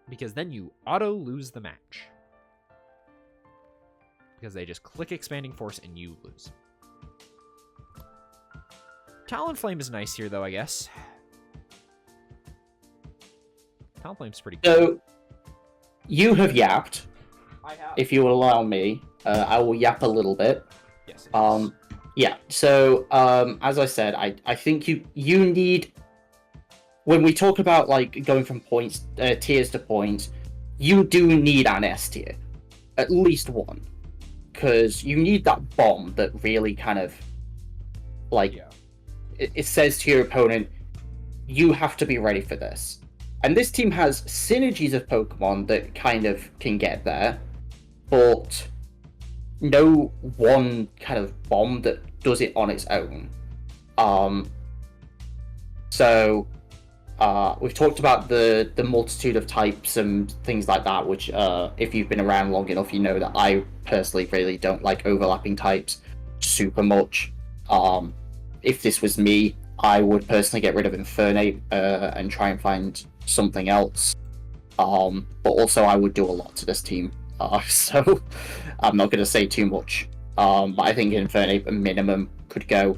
because then you auto-lose the match. Because they just click Expanding Force and you lose. Talonflame is nice here, though, I guess. Talonflame's pretty good. So, you have yapped. I have. If you will allow me, I will yap a little bit. Yes. Yeah. So, as I said, I think you need, when we talk about like going from points, tiers to points, you do need an S tier, at least one, because you need that bomb that really kind of, like, it says to your opponent, you have to be ready for this. And this team has synergies of Pokemon that kind of can get there, but no one kind of bomb that does it on its own. So we've talked about the multitude of types and things like that, which if you've been around long enough, you know that I personally really don't like overlapping types super much. If this was me, I would personally get rid of Infernape and try and find something else. But also I would do a lot to this team. So I'm not going to say too much. But I think Infernape, a minimum, could go.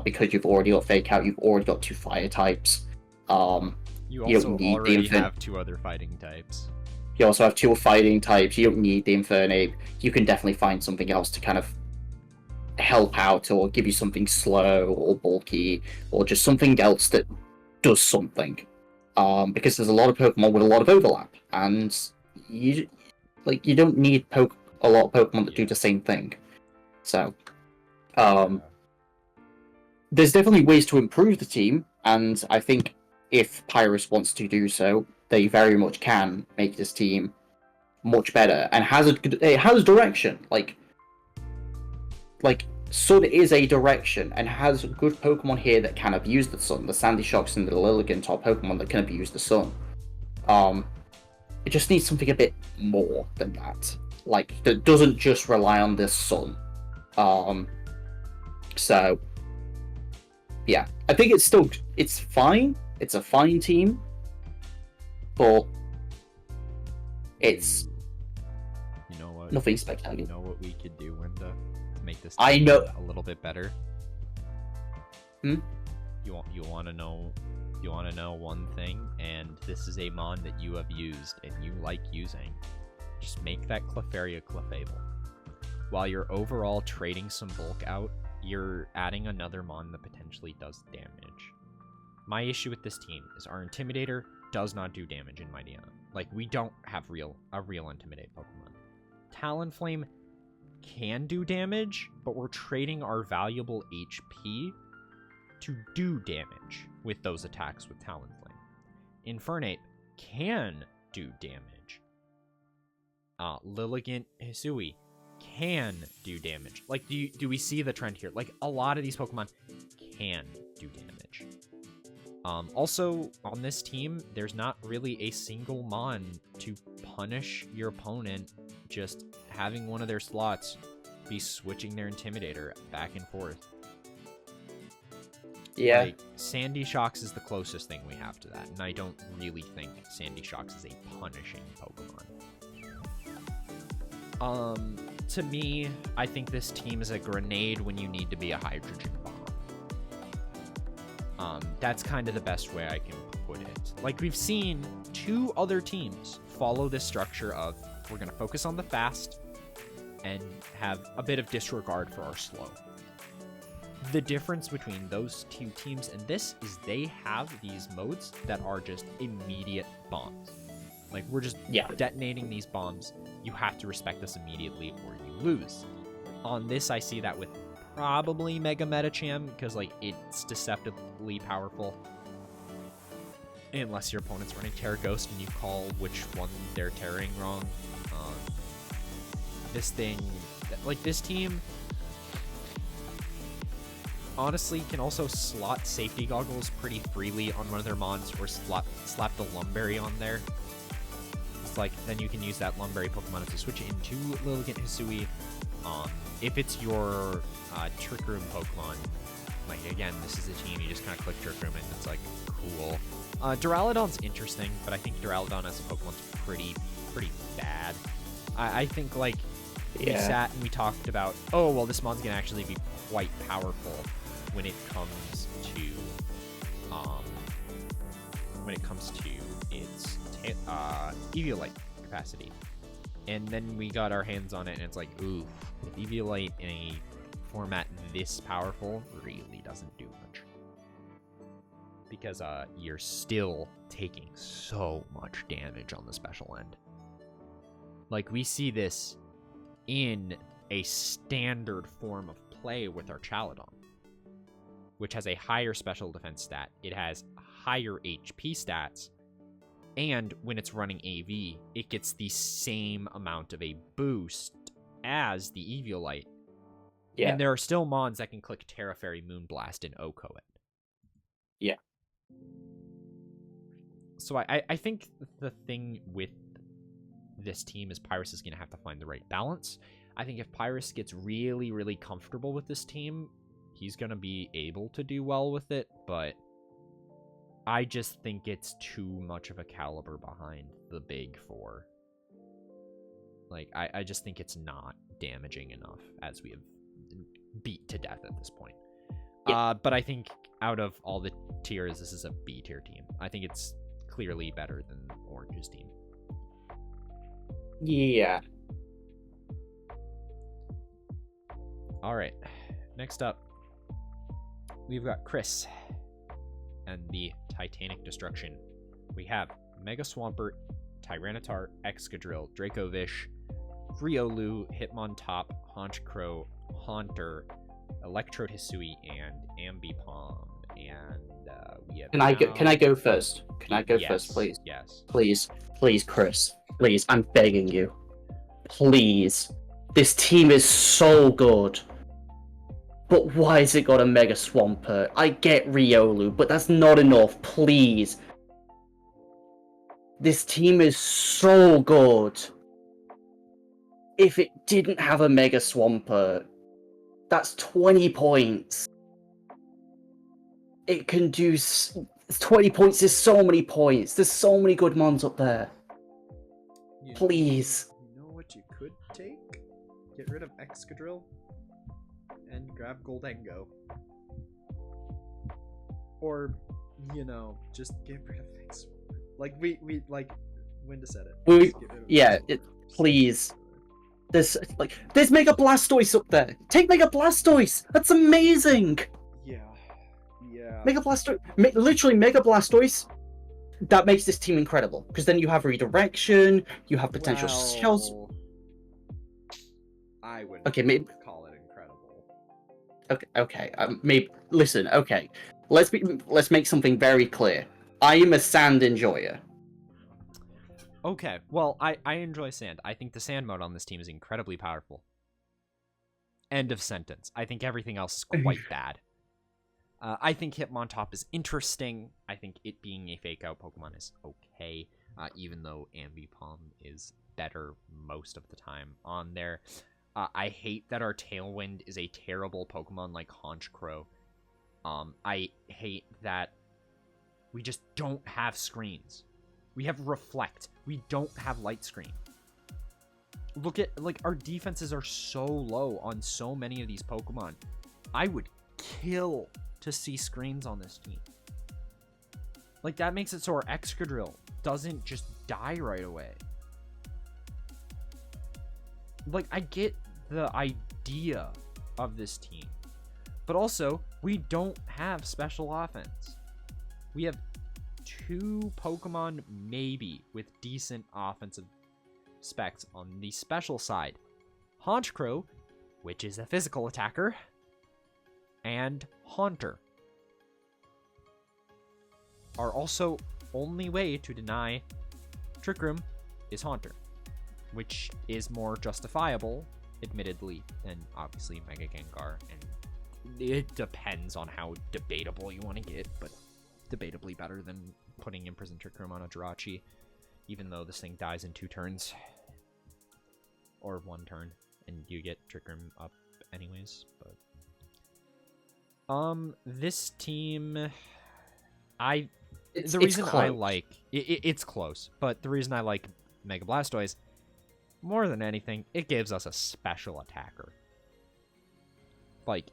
Because you've already got Fake Out, you've already got 2 fire types. You also already have 2 other fighting types. You also have 2 fighting types. You don't need the Infernape. You can definitely find something else to kind of help out, or give you something slow or bulky, or just something else that does something. Because there's a lot of Pokemon with a lot of overlap, and you don't need a lot of Pokemon that do the same thing. So, there's definitely ways to improve the team, and I think if Pyrus wants to do so, they very much can make this team much better, and it has direction. Like Sun is a direction, and has good Pokemon here that can abuse the Sun. The Sandy Shocks and the Lilligant are Pokemon that can abuse the Sun. It just needs something a bit more than that. Like, that doesn't just rely on the Sun. So, yeah. I think it's fine. It's a fine team. But it's nothing spectacular. You know what we could do, Winda, to make this team a little bit better? You want to know one thing, and this is a Mon that you have used and you like using. Just make that Clefairy Clefable. While you're overall trading some bulk out, you're adding another Mon that potentially does damage. My issue with this team is our Intimidator does not do damage in Mightyena. Like, we don't have a real Intimidate Pokemon. Talonflame can do damage, but we're trading our valuable HP to do damage with those attacks with Talonflame. Infernape can do damage. Lilligant Hisui can do damage. Like, do we see the trend here? Like, a lot of these Pokemon can do damage. Also, on this team, there's not really a single Mon to punish your opponent just having one of their slots be switching their Intimidator back and forth. Yeah. Like, Sandy Shocks is the closest thing we have to that, and I don't really think Sandy Shocks is a punishing Pokemon. To me, I think this team is a grenade when you need to be a hydrogen bomb. That's kind of the best way I can put it. Like, we've seen 2 other teams follow this structure of, we're going to focus on the fast and have a bit of disregard for our slow. the difference between those two teams and this is they have these modes that are just immediate bombs. Like, we're just detonating these bombs. You have to respect this immediately or you lose. On this, I see that with probably Mega Metacham, because, like, it's deceptively powerful. Unless your opponent's running Terra Ghost and you call which one they're tearing wrong. This thing, like, this team, honestly, can also slot Safety Goggles pretty freely on one of their mons, or slap the Lumberry on there. It's like, then you can use that Lumberry Pokemon to switch it into Lilligant Hisui. If it's your Trick Room Pokemon, like, again, this is a team, you just kind of click Trick Room and it's like, cool. Duraludon's interesting, but I think Duraludon as a Pokemon's pretty bad. I think, like, we sat and we talked about, oh, well, this mon's gonna actually be quite powerful when it comes to its Eviolite capacity. And then we got our hands on it and it's like, ooh, Eviolite in a format this powerful really doesn't do much. Because you're still taking so much damage on the special end. Like, we see this in a standard form of play with our Chaladon, which has a higher special defense stat. It has higher HP stats, and when it's running AV, it gets the same amount of a boost as the Eviolite. Yeah. And there are still mons that can click Terra Fairy, Moonblast, and Oko it. Yeah. So I think the thing with this team is Pyrus is going to have to find the right balance. I think if Pyrus gets really, really comfortable with this team, he's going to be able to do well with it, but I just think it's too much of a caliber behind the big four. Like, I just think it's not damaging enough, as we have beat to death at this point. Yeah. But I think out of all the tiers, this is a B tier team. I think it's clearly better than Orange's team. Yeah. All right. Next up, we've got Chris and the Titanic Destruction. We have Mega Swampert, Tyranitar, Excadrill, Dracovish, Riolu, Hitmontop, Honchkrow, Haunter, Electrode Hisui, and Ambipom. And we have. Can I go first? Can I go first, please? Yes. Please, Chris. Please, I'm begging you. Please. This team is so good. But why has it got a Mega Swampert? I get Riolu, but that's not enough. Please. This team is so good. If it didn't have a Mega Swampert, that's 20 points. It can do... 20 points is so many points. There's so many good mons up there. Please. You know what you could take? Get rid of Excadrill and grab Goldengo. Or, you know, just get rid of things. Like, we like, when to set it. Please. There's Mega Blastoise up there. Take Mega Blastoise. That's amazing. Yeah. Mega Blastoise. Literally, Mega Blastoise. That makes this team incredible. Because then you have redirection. You have potential shells. I would call it incredible. Okay. Maybe listen. Okay. Let's make something very clear. I am a sand enjoyer. Okay, well, I enjoy sand. I think the sand mode on this team is incredibly powerful. End of sentence. I think everything else is quite bad. I think Hitmontop is interesting. I think it being a fake-out Pokemon is okay, even though Ambipom is better most of the time on there. I hate that our Tailwind is a terrible Pokemon like Honchkrow. I hate that we just don't have screens. We have Reflect. We don't have Light Screen. Look at, like, our defenses are so low on so many of these Pokemon. I would kill to see screens on this team. Like, that makes it so our Excadrill doesn't just die right away. Like, I get the idea of this team, But also, we don't have special offense. We have 2 Pokemon maybe with decent offensive specs on the special side. Honchkrow, which is a physical attacker, and Haunter are also only way to deny Trick Room is Haunter, which is more justifiable, admittedly, than obviously Mega Gengar, and it depends on how debatable you want to get, but debatably better than putting Imprison Trick Room on a Jirachi, even though this thing dies in 2 turns, or 1 turn, and you get Trick Room up anyways, but this team, the reason I like it's close, but the reason I like Mega Blastoise more than anything, it gives us a special attacker. Like,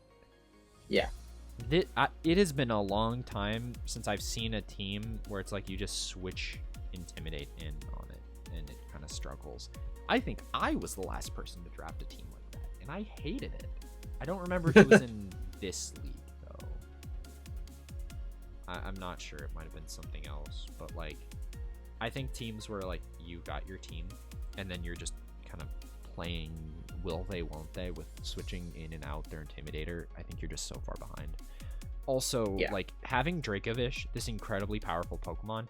yeah, it has been a long time since I've seen a team where it's like you just switch Intimidate in on it, and it kind of struggles. I think I was the last person to draft a team like that, and I hated it. I don't remember if it was in this league. I'm not sure. It might have been something else, but like, I think teams where like you got your team and then you're just kind of playing will they, won't they with switching in and out their Intimidator. I think you're just so far behind. Also, like having Dracovish, this incredibly powerful Pokemon,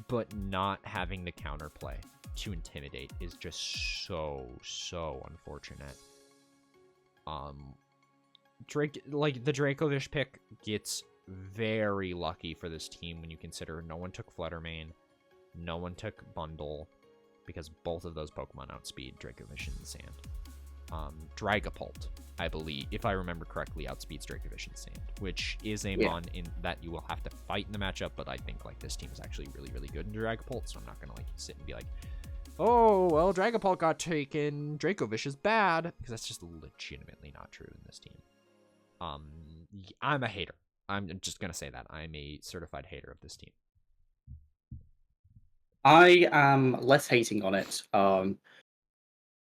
but not having the counterplay to Intimidate is just so unfortunate. The Dracovish pick gets very lucky for this team when you consider no one took Fluttermane, no one took Bundle, because both of those Pokemon outspeed Dracovish in the sand. Dragapult, I believe, if I remember correctly, outspeeds Dracovish in sand, which is a mon in that you will have to fight in the matchup, but I think like this team is actually really good in Dragapult, so I'm not gonna like sit and be like, oh well, Dragapult got taken, Dracovish is bad, because that's just legitimately not true in this team. I'm a hater. I'm just going to say that. I'm a certified hater of this team. I am less hating on it,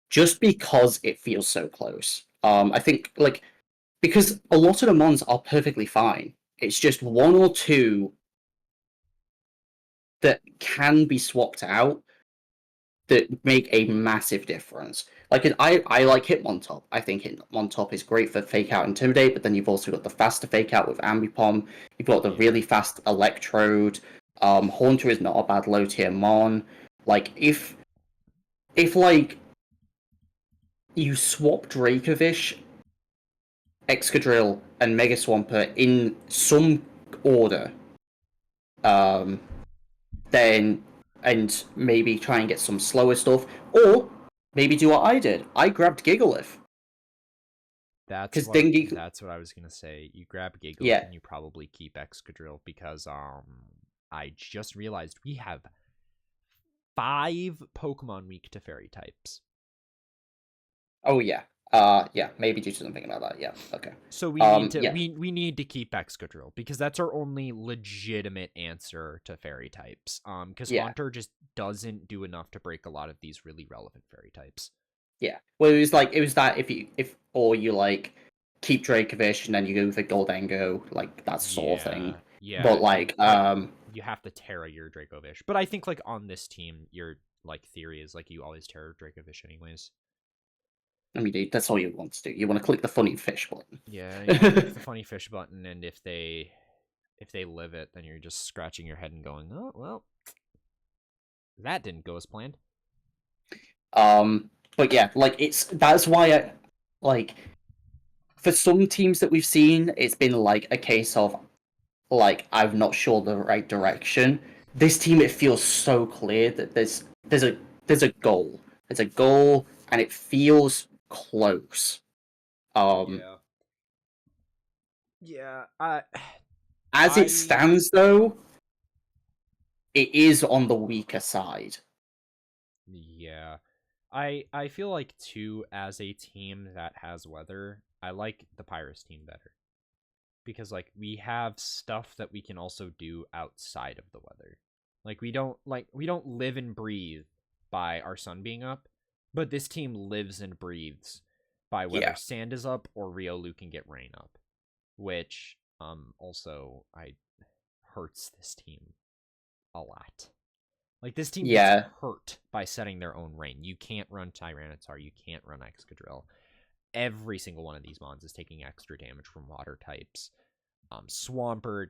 just because it feels so close. I think, like, because a lot of the mons are perfectly fine. It's just 1 or 2 that can be swapped out that make a massive difference. Like, I like Hitmontop. I think Hitmontop is great for Fake Out Intimidate, but then you've also got the faster Fake Out with Ambipom. You've got the really fast Electrode. Haunter is not a bad low tier mon. Like, if like you swap Dracovish, Excadrill, and Mega Swampert in some order, then and maybe try and get some slower stuff, or maybe do what I did. I grabbed Gigalith. That's what I was gonna say. You grab Gigalith and you probably keep Excadrill because I just realized we have 5 Pokemon weak to Fairy types. Oh yeah. Maybe do something about that. Yeah, okay. So we need to we need to keep Excadrill because that's our only legitimate answer to Fairy types. Because Haunter just doesn't do enough to break a lot of these really relevant Fairy types. Yeah. Well, it was that if you like keep Dracovish and then you go for Goldango, like that sort of thing. Yeah. But like you have to Terra your Dracovish. But I think like on this team, your like theory is like you always Terra Dracovish anyways. I mean, that's all you want to do. You want to click the funny fish button. Yeah, you click the funny fish button, and if they live it, then you're just scratching your head and going, oh well, that didn't go as planned. But yeah, like that's why I like for some teams that we've seen, it's been like a case of like I'm not sure the right direction. This team, it feels so clear that there's a goal. There's a goal, and it feels close. As it stands, though, it is on the weaker side. Yeah. I feel like, too, as a team that has weather, I like the Pyrus team better. Because, like, we have stuff that we can also do outside of the weather. Like, we don't live and breathe by our sun being up, but this team lives and breathes by whether sand is up or Riolu can get rain up. which also I hurts this team a lot. Like, this team gets hurt by setting their own rain. You can't run Tyranitar. You can't run Excadrill. Every single one of these mons is taking extra damage from water types. Swampert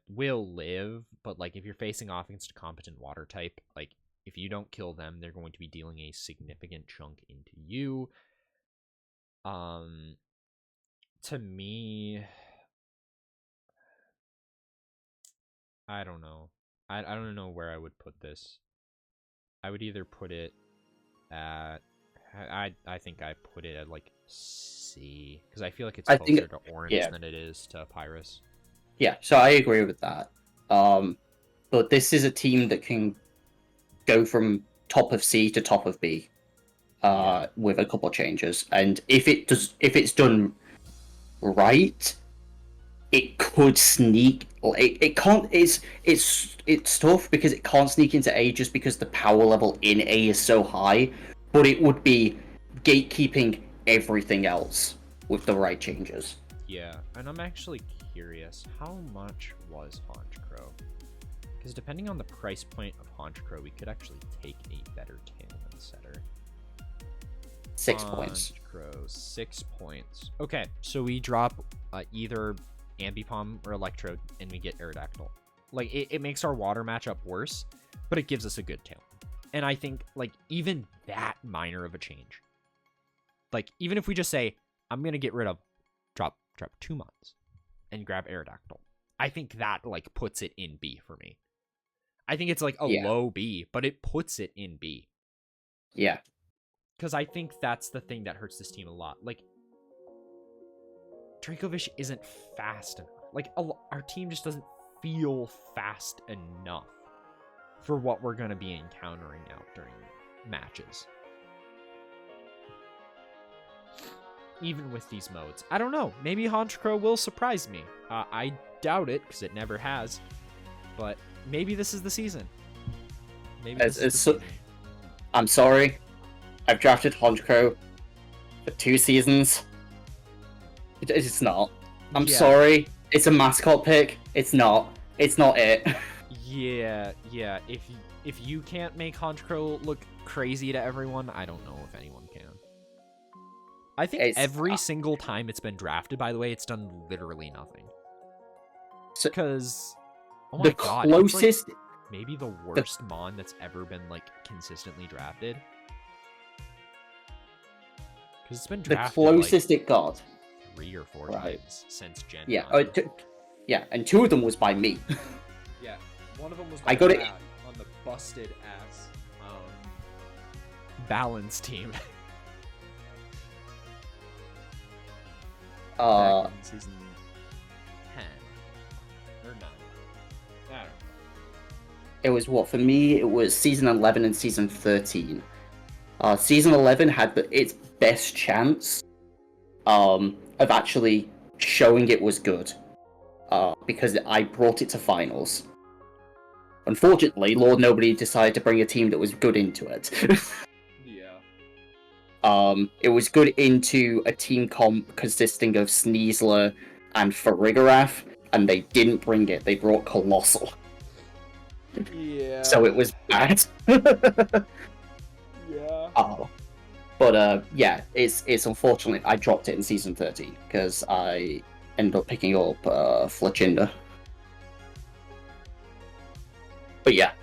will live, but, like, if you're facing off against a competent water type, like, if you don't kill them, they're going to be dealing a significant chunk into you. To me, I don't know. I don't know where I would put this. I would either put it at... I think I put it at, like, C. Because I feel like it's closer to Orange than it is to Pyrus. Yeah, so I agree with that. But this is a team that can go from top of C to top of B with a couple of changes. And if it's done right, it could sneak. It can't. It's tough because it can't sneak into A just because the power level in A is so high. But it would be gatekeeping everything else with the right changes. Yeah, and I'm actually curious, how much was Honchkrow? Because depending on the price point of Honchkrow, we could actually take a better Tailwind setter. 6 points. Honchkrow, 6 points. Okay, so we drop either Ambipom or Electrode, and we get Aerodactyl. Like, it makes our water matchup worse, but it gives us a good Tailwind. And I think, like, even that minor of a change, like, even if we just say, I'm going to get rid of drop 2 mons and grab Aerodactyl, I think that, like, puts it in B for me. I think it's, like, a low B, but it puts it in B. Yeah. Because I think that's the thing that hurts this team a lot. Like, Dracovish isn't fast enough. Like, our team just doesn't feel fast enough for what we're going to be encountering out during matches. Even with these modes. I don't know. Maybe Honchkrow will surprise me. I doubt it, because it never has. But maybe this is the season. Maybe this is the season. I'm sorry. I've drafted Honchkrow for 2 seasons. It's not. I'm sorry. It's a mascot pick. It's not. It's not it. Yeah. If you can't make Honchkrow look crazy to everyone, I don't know if anyone can. I think every single time it's been drafted, by the way, it's done literally nothing. Because, oh my god, closest, it's like maybe the worst mon that's ever been, like, consistently drafted. Because it's been drafted, the closest it got 3 or 4 times since Gen 9. And 2 of them was by me. Yeah, one of them was by Brad on the busted ass balance team. Back in season 10 or 9. I don't know. It was what, for me, it was season 11 and season 13. Season 11 had its best chance of actually showing it was good, because I brought it to finals. Unfortunately, Lord Nobody decided to bring a team that was good into it. It was good into a team comp consisting of Sneasler and Farigarath, and they didn't bring it. They brought Colossal. Yeah. So it was bad. Yeah. But it's unfortunate I dropped it in season 30 because I ended up picking up Fletchinder. But yeah,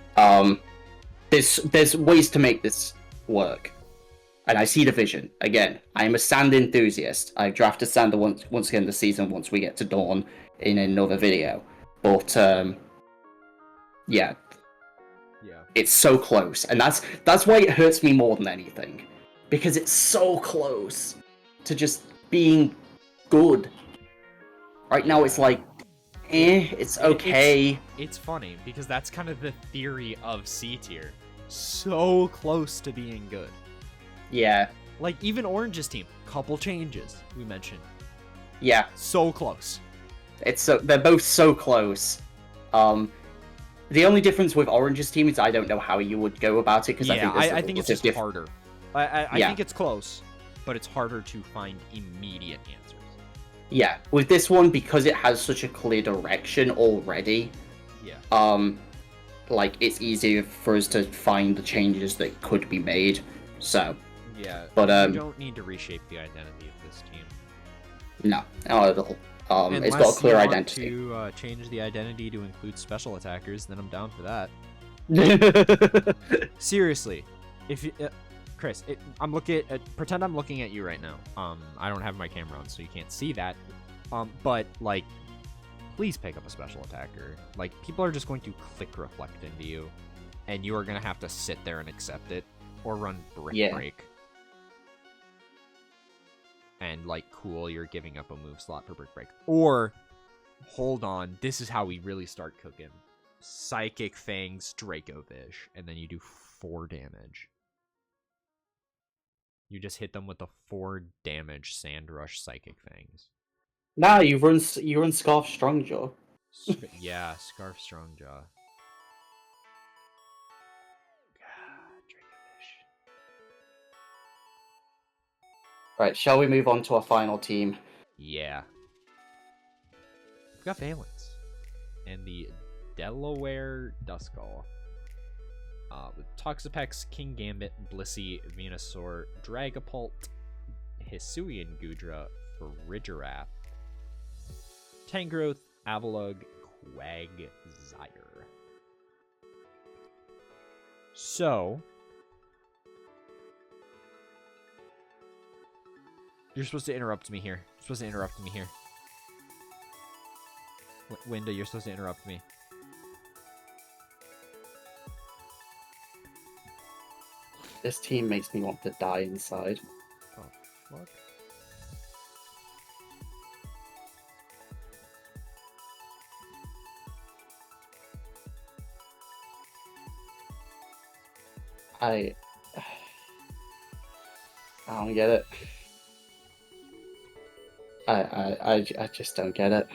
there's ways to make this work. And I see the vision. Again, I am a Sand enthusiast. I drafted Sander once again this season once we get to Dawn in another video. But, it's so close. And that's why it hurts me more than anything. Because it's so close to just being good. Right now it's like, it's okay. It's funny, because that's kind of the theory of C tier. So close to being good. Yeah. Like, even Orange's team, couple changes we mentioned. Yeah. So close. They're both so close. The only difference with Orange's team is I don't know how you would go about it, because I think it's just harder. I think it's close, but it's harder to find immediate answers. Yeah, with this one, because it has such a clear direction already, Yeah. like, it's easier for us to find the changes that could be made. So, Yeah, but you don't need to reshape the identity of this team. no, not at all. It's got a Unless clear you want identity. to change the identity to include special attackers, then I'm down for that. Seriously, if you, Chris, I'm looking at pretend I'm looking at you right now. I don't have my camera on, so you can't see that. But like, please pick up a special attacker. Like, people are just going to click reflect into you, and you are gonna have to sit there and accept it, or run brick break. And like, cool, you're giving up a move slot for brick break. Or, hold on, this is how we really start cooking. Psychic Fangs Dracovish, and then you do 4 damage. You just hit them with the 4 damage Sand Rush Psychic Fangs. Nah, you run Scarf Strongjaw. Yeah, Scarf Strongjaw. Right, shall we move on to our final team? Yeah. We've got Valence. And the Delaware Duskull. With Toxapex, King Gambit, Blissey, Venusaur, Dragapult, Hisuian Gudra, Frigiraf, Tangrowth, Avalugg, Quagsire. So, you're supposed to interrupt me here. Winda, you're supposed to interrupt me. This team makes me want to die inside. Oh, fuck. I don't get it. I just don't get it.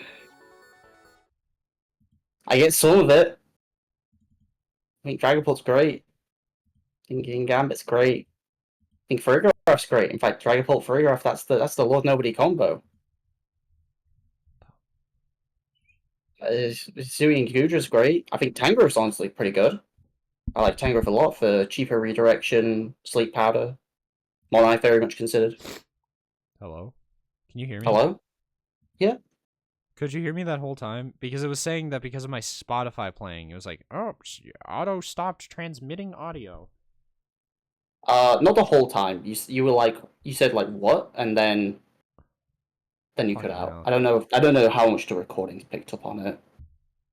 I get some of it. I think Dragapult's great. I think King Gambit's great. I think Frigiraf's great. In fact, Dragapult Frigiraf, that's the Lord Nobody combo. Sui and Gudra's great. I think Tangrowth's honestly pretty good. I like Tangrowth a lot for cheaper redirection, sleep powder. More than I very much considered. Hello? Can you hear me? Hello? Yeah. Could you hear me that whole time? Because it was saying that because of my Spotify playing, it was like, oh, auto stopped transmitting audio. Not the whole time. You were like, you said like what, and then you cut out. I don't know how much the recordings picked up on it.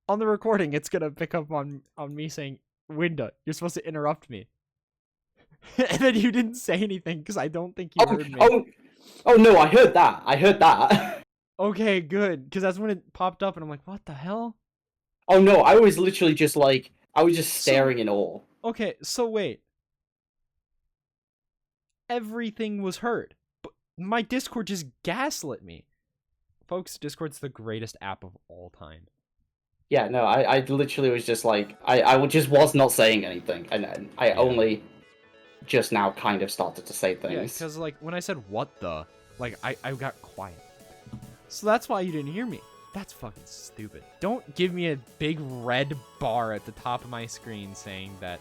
On the recording, it's gonna pick up on me saying, Winda, you're supposed to interrupt me. And then you didn't say anything because I don't think you heard me. Oh no, I heard that. Okay, good. Because that's when it popped up and I'm like, what the hell? Oh no, I was literally just like, I was just staring in awe. Okay, so wait. Everything was heard. But my Discord just gaslit me. Folks, Discord's the greatest app of all time. Yeah, no, I literally was just like, I just was not saying anything. And I only just now kind of started to say things. Yeah, because like when I said what the, like I got quiet. So that's why you didn't hear me. That's fucking stupid. Don't give me a big red bar at the top of my screen saying that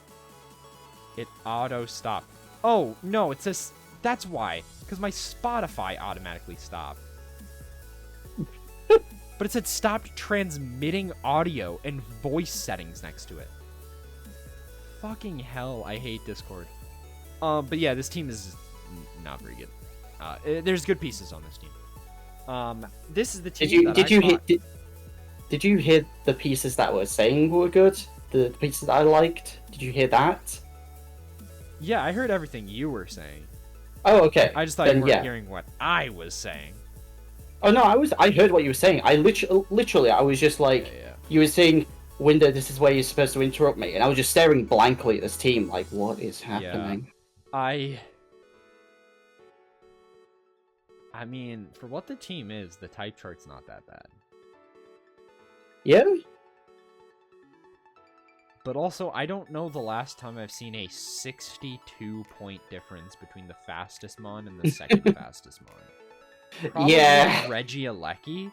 it auto stopped. Oh, no, it says that's why. Because my Spotify automatically stopped. But it said stopped transmitting audio and voice settings next to it. Fucking hell, I hate Discord. But yeah, this team is not very good. There's good pieces on this team. This is the team Did you hear the pieces that were saying were good? The pieces that I liked? Did you hear that? Yeah, I heard everything you were saying. Oh, okay. I just thought you weren't hearing what I was saying. Oh no, I heard what you were saying. I literally, I was just like, you were saying, Winda, this is where you're supposed to interrupt me, and I was just staring blankly at this team, like, what is happening? Yeah. I mean, for what the team is, the type chart's not that bad. Yeah? But also, I don't know the last time I've seen a 62-point difference between the fastest mon and the second fastest mon. Probably Yeah. Regieleki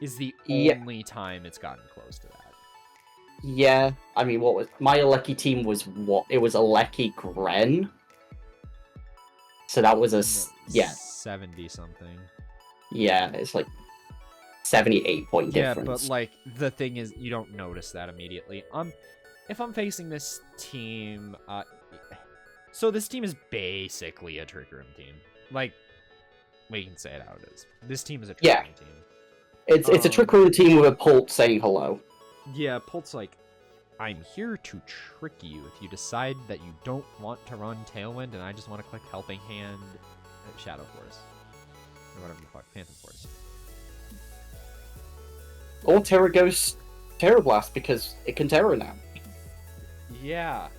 is the Yeah. only time it's gotten close to that. Yeah, I mean, what was my Alecki team was what? It was Alecki Gren. So that was a yeah, 70 something. yeah. It's like 78 point Yeah, difference. but like the thing is, you don't notice that immediately. If I'm facing this team, so this team is basically a Trick Room team. Like, we can say it how it is. This team is a Trick Room team. It's a Trick Room team with a Pult saying hello. Yeah, Pult's like, I'm here to trick you if you decide that you don't want to run Tailwind and I just want to click Helping Hand at Shadow Force. Or whatever the fuck, Phantom Force. Or Terra Ghost Terra Blast because it can Terra now. Yeah,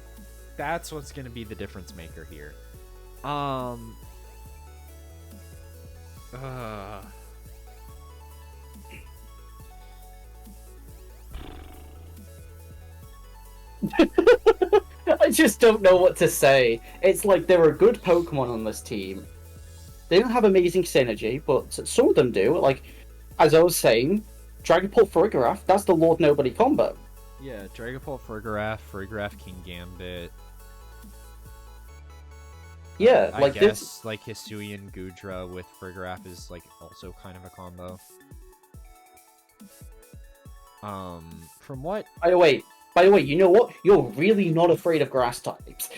that's what's going to be the difference maker here. I just don't know what to say. It's like there are good Pokemon on this team. They don't have amazing synergy, but some of them do. Like, as I was saying, Dragapult Farigiraf, that's the Lord Nobody combo. Yeah, Dragapult Farigiraf King Gambit. Yeah, I like guess this. like Hisuian Gudra with Farigiraf is like also kind of a combo. From what? By the way, you know what? You're really not afraid of grass types.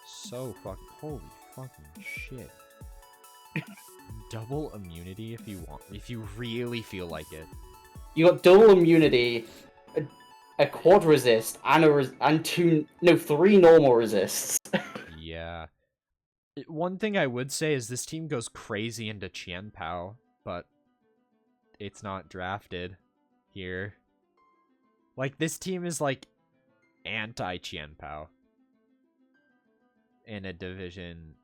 So fucking holy fucking shit. Double immunity if you want, if you really feel like it. You got double immunity, a quad resist, and three normal resists. Yeah. One thing I would say is this team goes crazy into Qianpao, but it's not drafted here. Like, this team is like anti-Qianpao in a division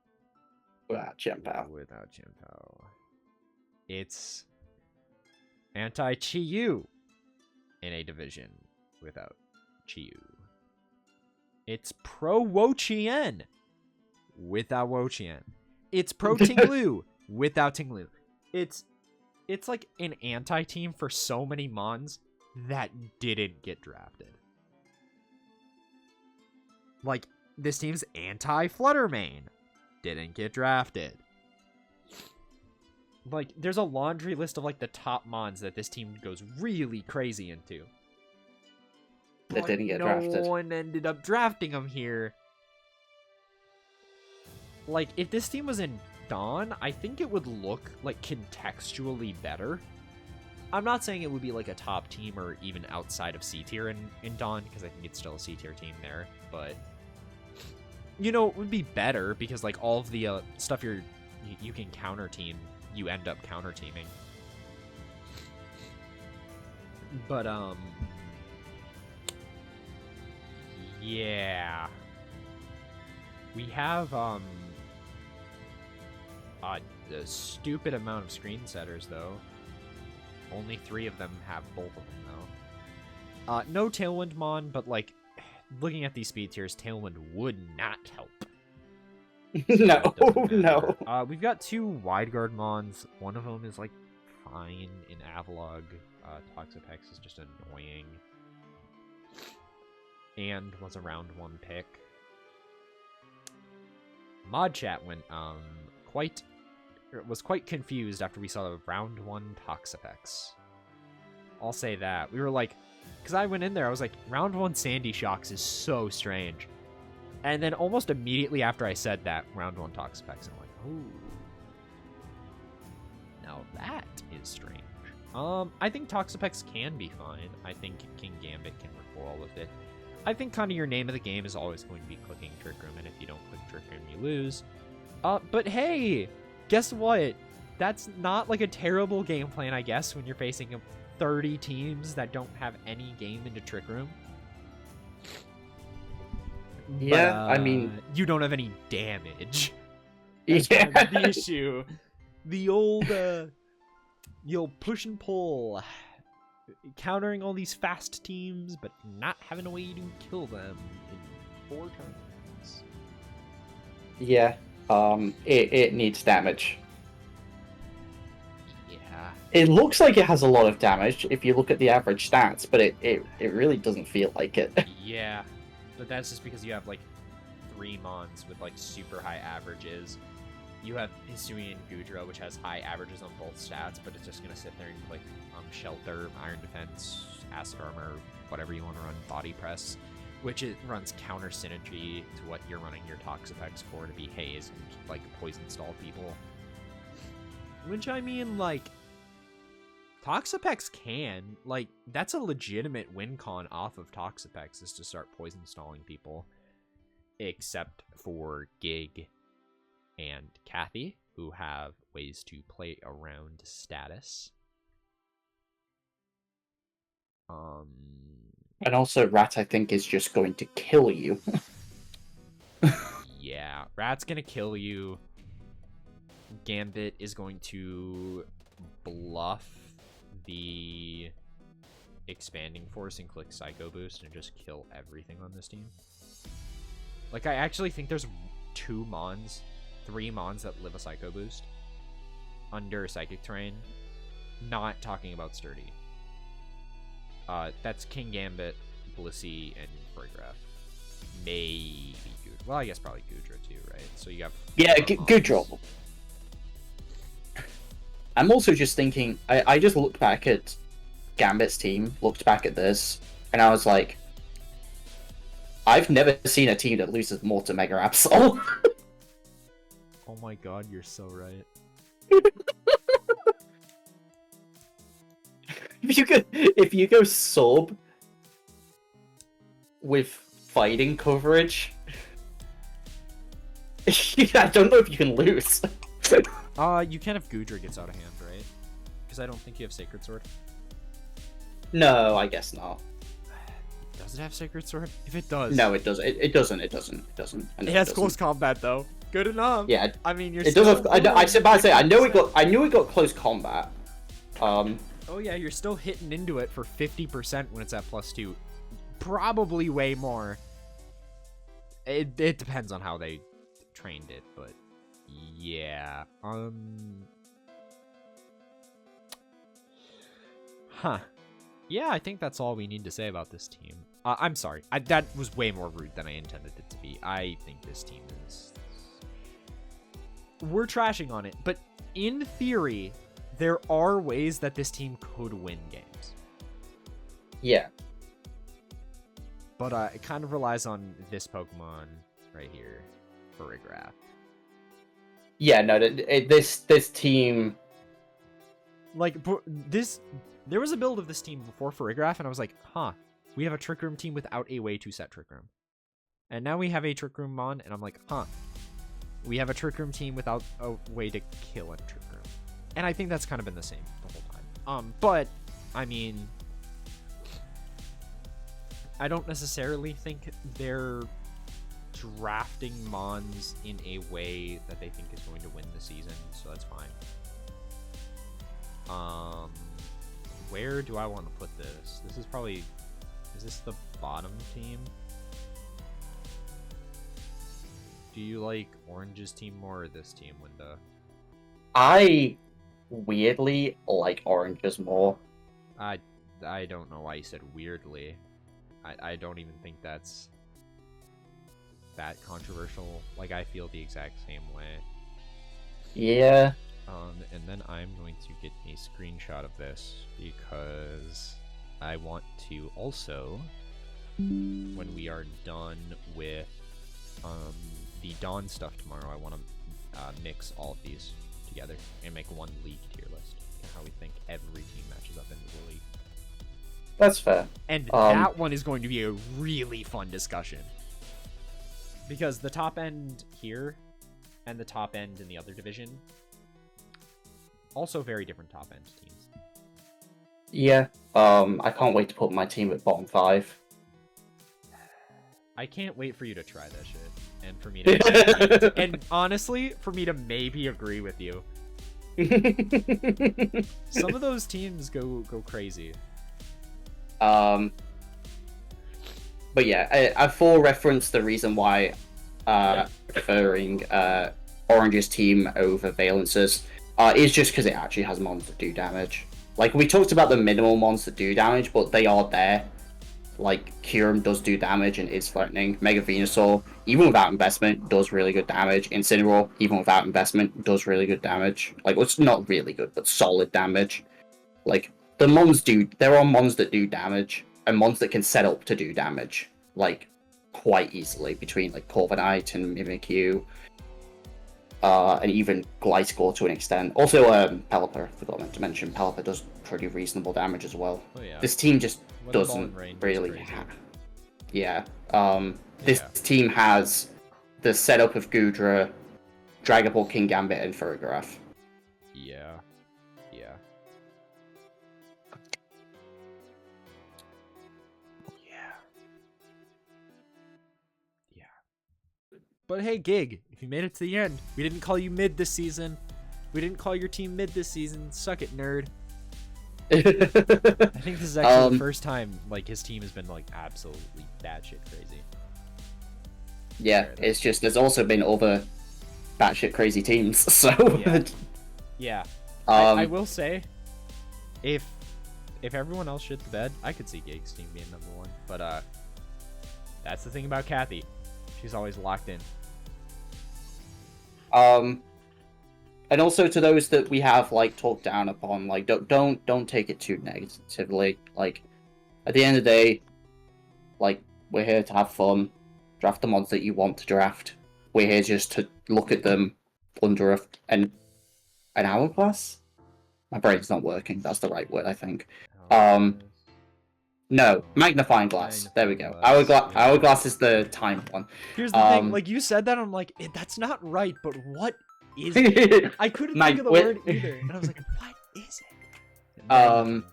Without Qianpao. It's anti-Chiyu in a division without Chiyu. It's pro-Wo-Chien without Wo-Chien. It's pro-Tinglu without Tinglu. It's like an anti-team for so many Mons that didn't get drafted. Like, this team's anti-Fluttermane didn't get drafted. Like, there's a laundry list of, like, the top Mons that this team goes really crazy into. That didn't get drafted. No one ended up drafting them here. Like, if this team was in Dawn, I think it would look, like, contextually better. I'm not saying it would be, like, a top team or even outside of C tier in Dawn, because I think it's still a C tier team there, but... You know, it would be better, because, like, all of the stuff you can counter-team, you end up counter-teaming. But, yeah. We have, a stupid amount of screen setters, though. Only 3 of them have both of them, though. No Tailwind Mon, but, like, looking at these speed tiers, Tailwind would not help. No. We've got 2 Wide Guard Mons. One of them is, like, fine in Avalog. Toxapex is just annoying. And was a round 1 pick. Mod Chat was quite confused after we saw the round 1 Toxapex. I'll say that. We were like, because I went in there, I was like, round 1 Sandy Shocks is so strange. And then almost immediately after I said that, round 1 Toxapex, I'm like, ooh. Now that is strange. I think Toxapex can be fine. I think King Gambit can work well with it. I think kind of your name of the game is always going to be clicking Trick Room, and if you don't click Trick Room, you lose. But hey, guess what? That's not like a terrible game plan, I guess, when you're facing 30 teams that don't have any game into Trick Room. Yeah, but, I mean... You don't have any damage. That's kind of the issue. The old push and pull. Countering all these fast teams, but not having a way to kill them in 4 turns. Yeah. it needs damage. Yeah. It looks like it has a lot of damage if you look at the average stats, but it really doesn't feel like it. Yeah, but that's just because you have like 3 Mons with like super high averages. You have Hisui and Gudra, which has high averages on both stats, but it's just gonna sit there and click Shelter, Iron Defense, Acid Armor, whatever you want to run, Body Press, which it runs counter synergy to what you're running your Toxapex for to be Haze and like Poison Stall people. Which I mean, like, Toxapex can, like, that's a legitimate win con off of Toxapex is to start Poison Stalling people. Except for Gig and Kathy, who have ways to play around status. And also, Rat, I think, is just going to kill you. Yeah, Rat's gonna kill you. Gambit is going to bluff the Expanding Force and click Psycho Boost and just kill everything on this team. Like, I actually think there's 3 Mons that live a Psycho Boost under Psychic Terrain. Not talking about Sturdy. That's King Gambit, Blissey, and Choreograph. Maybe Gudra. Well, I guess probably Gudra too, right? So you have... Yeah, Gudra. I'm also just thinking, I just looked back at Gambit's team, looked back at this, and I was like, I've never seen a team that loses more to Mega Absol. Oh my god, you're so right. If you go sub with fighting coverage, I don't know if you can lose. You can if Gudra gets out of hand, right? Because I don't think you have Sacred Sword. No, I guess not. Does it have Sacred Sword? If it does... No, it doesn't. It doesn't. It doesn't. It has close combat, though. Good enough. Yeah. I mean, you're it still... does have, I said, but I knew it got close combat. Oh yeah, you're still hitting into it for 50% when it's at +2. Probably way more. It depends on how they trained it, but yeah. Huh. Yeah, I think that's all we need to say about this team. I'm sorry. That was way more rude than I intended it to be. I think this team is... We're trashing on it, but in theory, there are ways that this team could win games. Yeah. But it kind of relies on this Pokemon right here, Choreograph. Yeah, no, this team... Like, there was a build of this team before Choreograph, and I was like, huh, we have a Trick Room team without a way to set Trick Room. And now we have a Trick Room Mon, and I'm like, huh, we have a Trick Room team without a way to kill a Trick Room. And I think that's kind of been the same the whole time. But, I mean, I don't necessarily think they're drafting Mons in a way that they think is going to win the season, so that's fine. Where do I want to put this? This is probably... Is this the bottom team? Do you like Orange's team more or this team, Linda? I weirdly like Orange's more. I don't know why you said weirdly. I don't even think that's that controversial. Like, I feel the exact same way. Yeah. And then I'm going to get a screenshot of this because I want to also, when we are done with the Dawn stuff tomorrow, I want to mix all of these together and make one league tier list and how we think every team matches up into the league. That's fair. And that one is going to be a really fun discussion. Because the top end here and the top end in the other division, also very different top end teams. Yeah. I can't wait to put my team at bottom 5. I can't wait for you to try that shit. And for me to and honestly, for me to maybe agree with you. Some of those teams go crazy. But yeah, I for reference the reason why preferring Orange's team over Valence's is just because it actually has mons that do damage. Like, we talked about the minimal mons that do damage, but they are there. Like, Kyurem does do damage and is threatening. Mega Venusaur, even without investment, does really good damage. Incineroar, even without investment, does really good damage. Like, well, it's not really good, but solid damage. Like, the mons there are mons that do damage, and mons that can set up to do damage, like, quite easily, between, like, Corviknight and Mimikyu, and even Gliscor to an extent. Also, Pelipper, I forgot to mention, Pelipper does pretty reasonable damage as well. Oh, yeah. This team just Weather Ball doesn't and Rain is really crazy. Yeah. This team has the setup of Goodra, Dragon Ball, King Gambit, and Ferrograph. Yeah. Yeah. Yeah. But hey, Gig, if you made it to the end, we didn't call you mid this season. We didn't call your team mid this season. Suck it, nerd. I think this is actually the first time like his team has been like absolutely batshit crazy. Yeah, it's just there's also been other batshit crazy teams, so yeah. I will say, if everyone else shit the bed, I could see Gig's team being number one. But that's the thing about Kathy. She's always locked in. And also to those that we have like talked down upon, like don't take it too negatively. Like, at the end of the day, like, we're here to have fun, draft the mods that you want to draft. We're here just to look at them under an hourglass. My brain's not working. That's the right word, I think. No, magnifying glass. There we go. Hourglass is the time one. Here's the thing. Like, you said that, I'm like, that's not right. But what is it? I couldn't think of the word either, and I was like, what is it?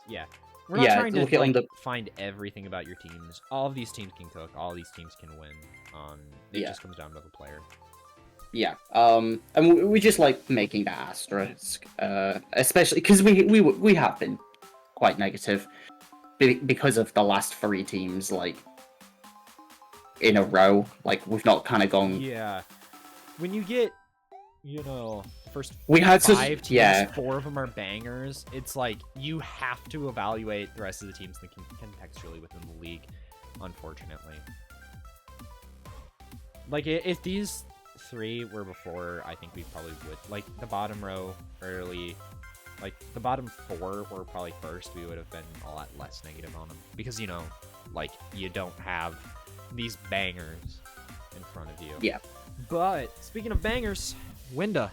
Yeah. We're not trying to like, find everything about your teams. All of these teams can cook. All of these teams can win. It just comes down to the player. Yeah. And we just like making that asterisk, especially because we have been quite negative because of the last 3 teams, like, in a row. Like, we've not kind of gone. Yeah. When you get, first we had 5 teams, 4 of them are bangers. It's like you have to evaluate the rest of the teams that can contextually within the league, unfortunately. Like, if these 3 were before, I think we probably would. Like, the bottom row early, like, the bottom 4 were probably first, we would have been a lot less negative on them. Because, like, you don't have these bangers in front of you. Yeah. But, speaking of bangers, Winda,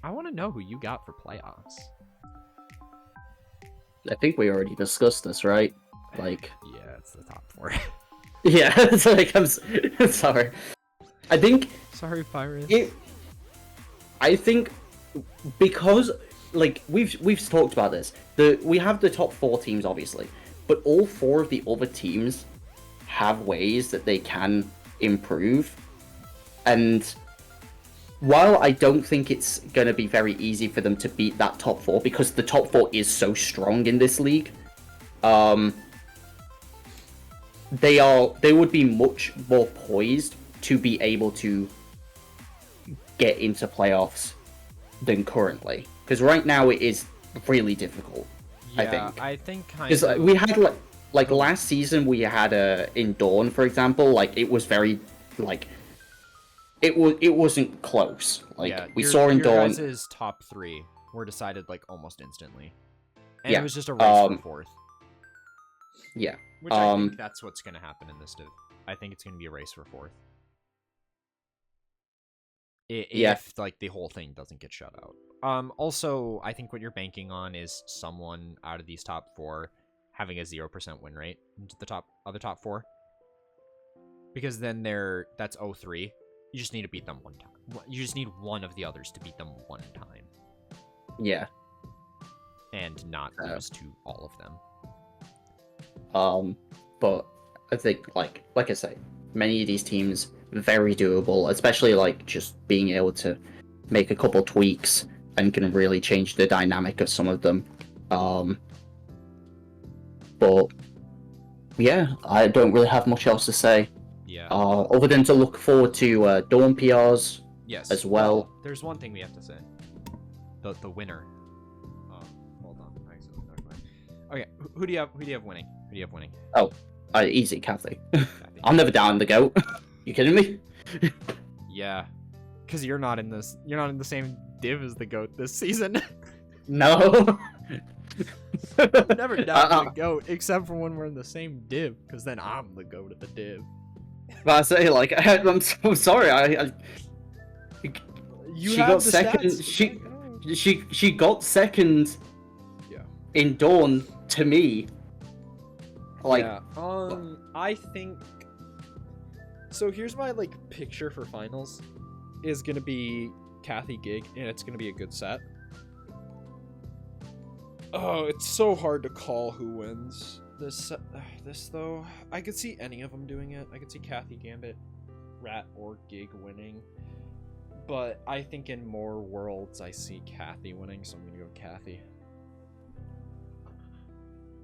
I want to know who you got for playoffs. I think we already discussed this, right? Like, yeah, it's the top 4. Yeah, it's like, I'm sorry. I think. Sorry, Pirates. I think because, like, we've talked about this. We have the top 4 teams, obviously, but all 4 of the other teams have ways that they can improve. And while I don't think it's going to be very easy for them to beat that top 4, because the top 4 is so strong in this league, they would be much more poised to be able to get into playoffs than currently. Because right now it is really difficult, yeah, I think. I think Because we had, like last season, we had in Dawn, for example, like, it was very, like, it wasn't close. Like, yeah, we saw in Dawn. Guys' top 3 were decided, like, almost instantly. And Yeah, it was just a race for 4th. Yeah. Which I think that's what's going to happen in this div. I think it's going to be a race for 4th. If, like, the whole thing doesn't get shut out. Also, I think what you're banking on is someone out of these top 4 having a 0% win rate into the other top 4. Because then that's 0-3. You just need to beat them one time. You just need one of the others to beat them one time. Yeah. And not lose to all of them. But I think, like I say, many of these teams very doable, especially, like, just being able to make a couple tweaks and can really change the dynamic of some of them. But yeah, I don't really have much else to say. Yeah. Other than to look forward to Dawn PRs Yes. as well. There's one thing we have to say. The winner. Hold on. Okay. Who do you have winning? Who do you have winning? Oh, easy, Kathy. Kathy. I'm never down the goat. You kidding me? Yeah. Because you're not in the same div as the goat this season. No. I'm never down the goat, except for when we're in the same div, because then I'm the goat of the div. But I say, like, I'm sorry. You she have got the second. stats. She got second. Yeah. In Dawn to me. Like. Yeah. I think. So here's my picture for finals. Is gonna be Kathy Gig, and it's gonna be a good set. Oh, it's so hard to call who wins this though. I could see any of them doing it. I could see Kathy, Gambit, Rat, or Gig winning. But I think in more worlds I see Kathy winning, so I'm gonna go Kathy.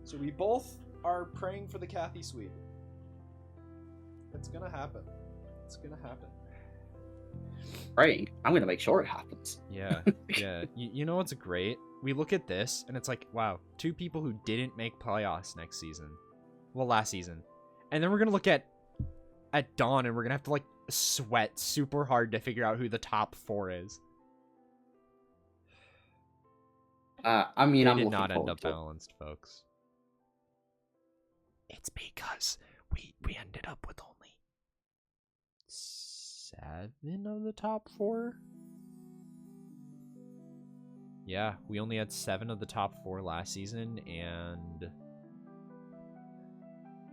So we both are praying for the Kathy sweep. It's gonna happen. It's gonna happen. Praying. I'm gonna make sure it happens. Yeah, yeah. You know what's great? We look at this and it's like, wow, 2 people who didn't make playoffs next season. Well, last season. And then we're gonna look at Dawn and we're gonna have to sweat super hard to figure out who the top 4 is. I mean, They did not end up balanced, folks. It's because we ended up with only 7 of the top 4. Yeah, we only had 7 of the top 4 last season, and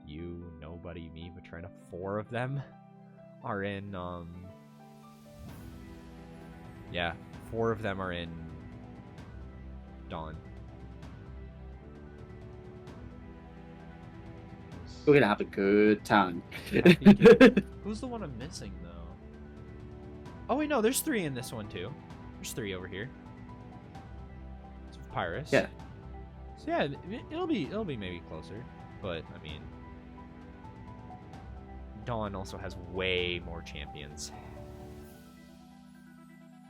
you, nobody, me, but trying to 4 of them are in, yeah, 4 of them are in Dawn. We're gonna have a good time. Who's the one I'm missing, though? Oh, wait, no, there's 3 in this one, too. There's 3 over here. Pyrus. Yeah. So yeah, it'll be maybe closer, but I mean, Dawn also has way more champions.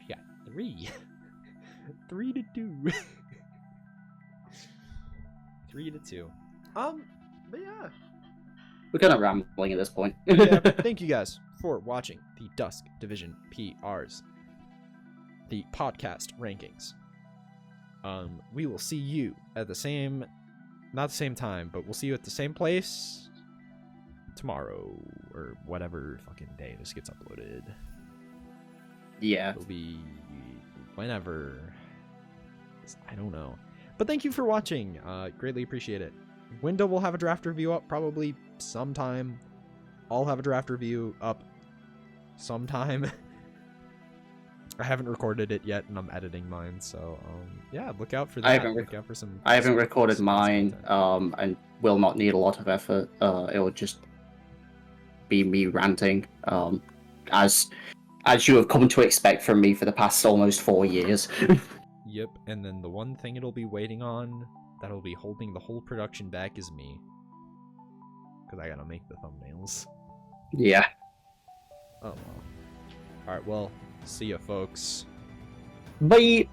Yeah, 3. 3-2. 3-2. But yeah. We're kind of rambling at this point. Yeah. Thank you guys for watching the Dusk Division PRs, the podcast rankings. We will see you at the same, not the same time, but we'll see you at the same place tomorrow or whatever fucking day this gets uploaded. Yeah. It'll be whenever. I don't know. But thank you for watching. Greatly appreciate it. Window will have a draft review up probably sometime. I'll have a draft review up sometime. I haven't recorded it yet, and I'm editing mine, so yeah, look out for that. Look out for some. I haven't recorded mine, and will not need a lot of effort. It'll just be me ranting, as you have come to expect from me for the past almost 4 years. Yep, and then the one thing it'll be waiting on, that'll be holding the whole production back, is me, because I gotta make the thumbnails. Yeah. Oh well. All right, well. See ya, folks. Bye.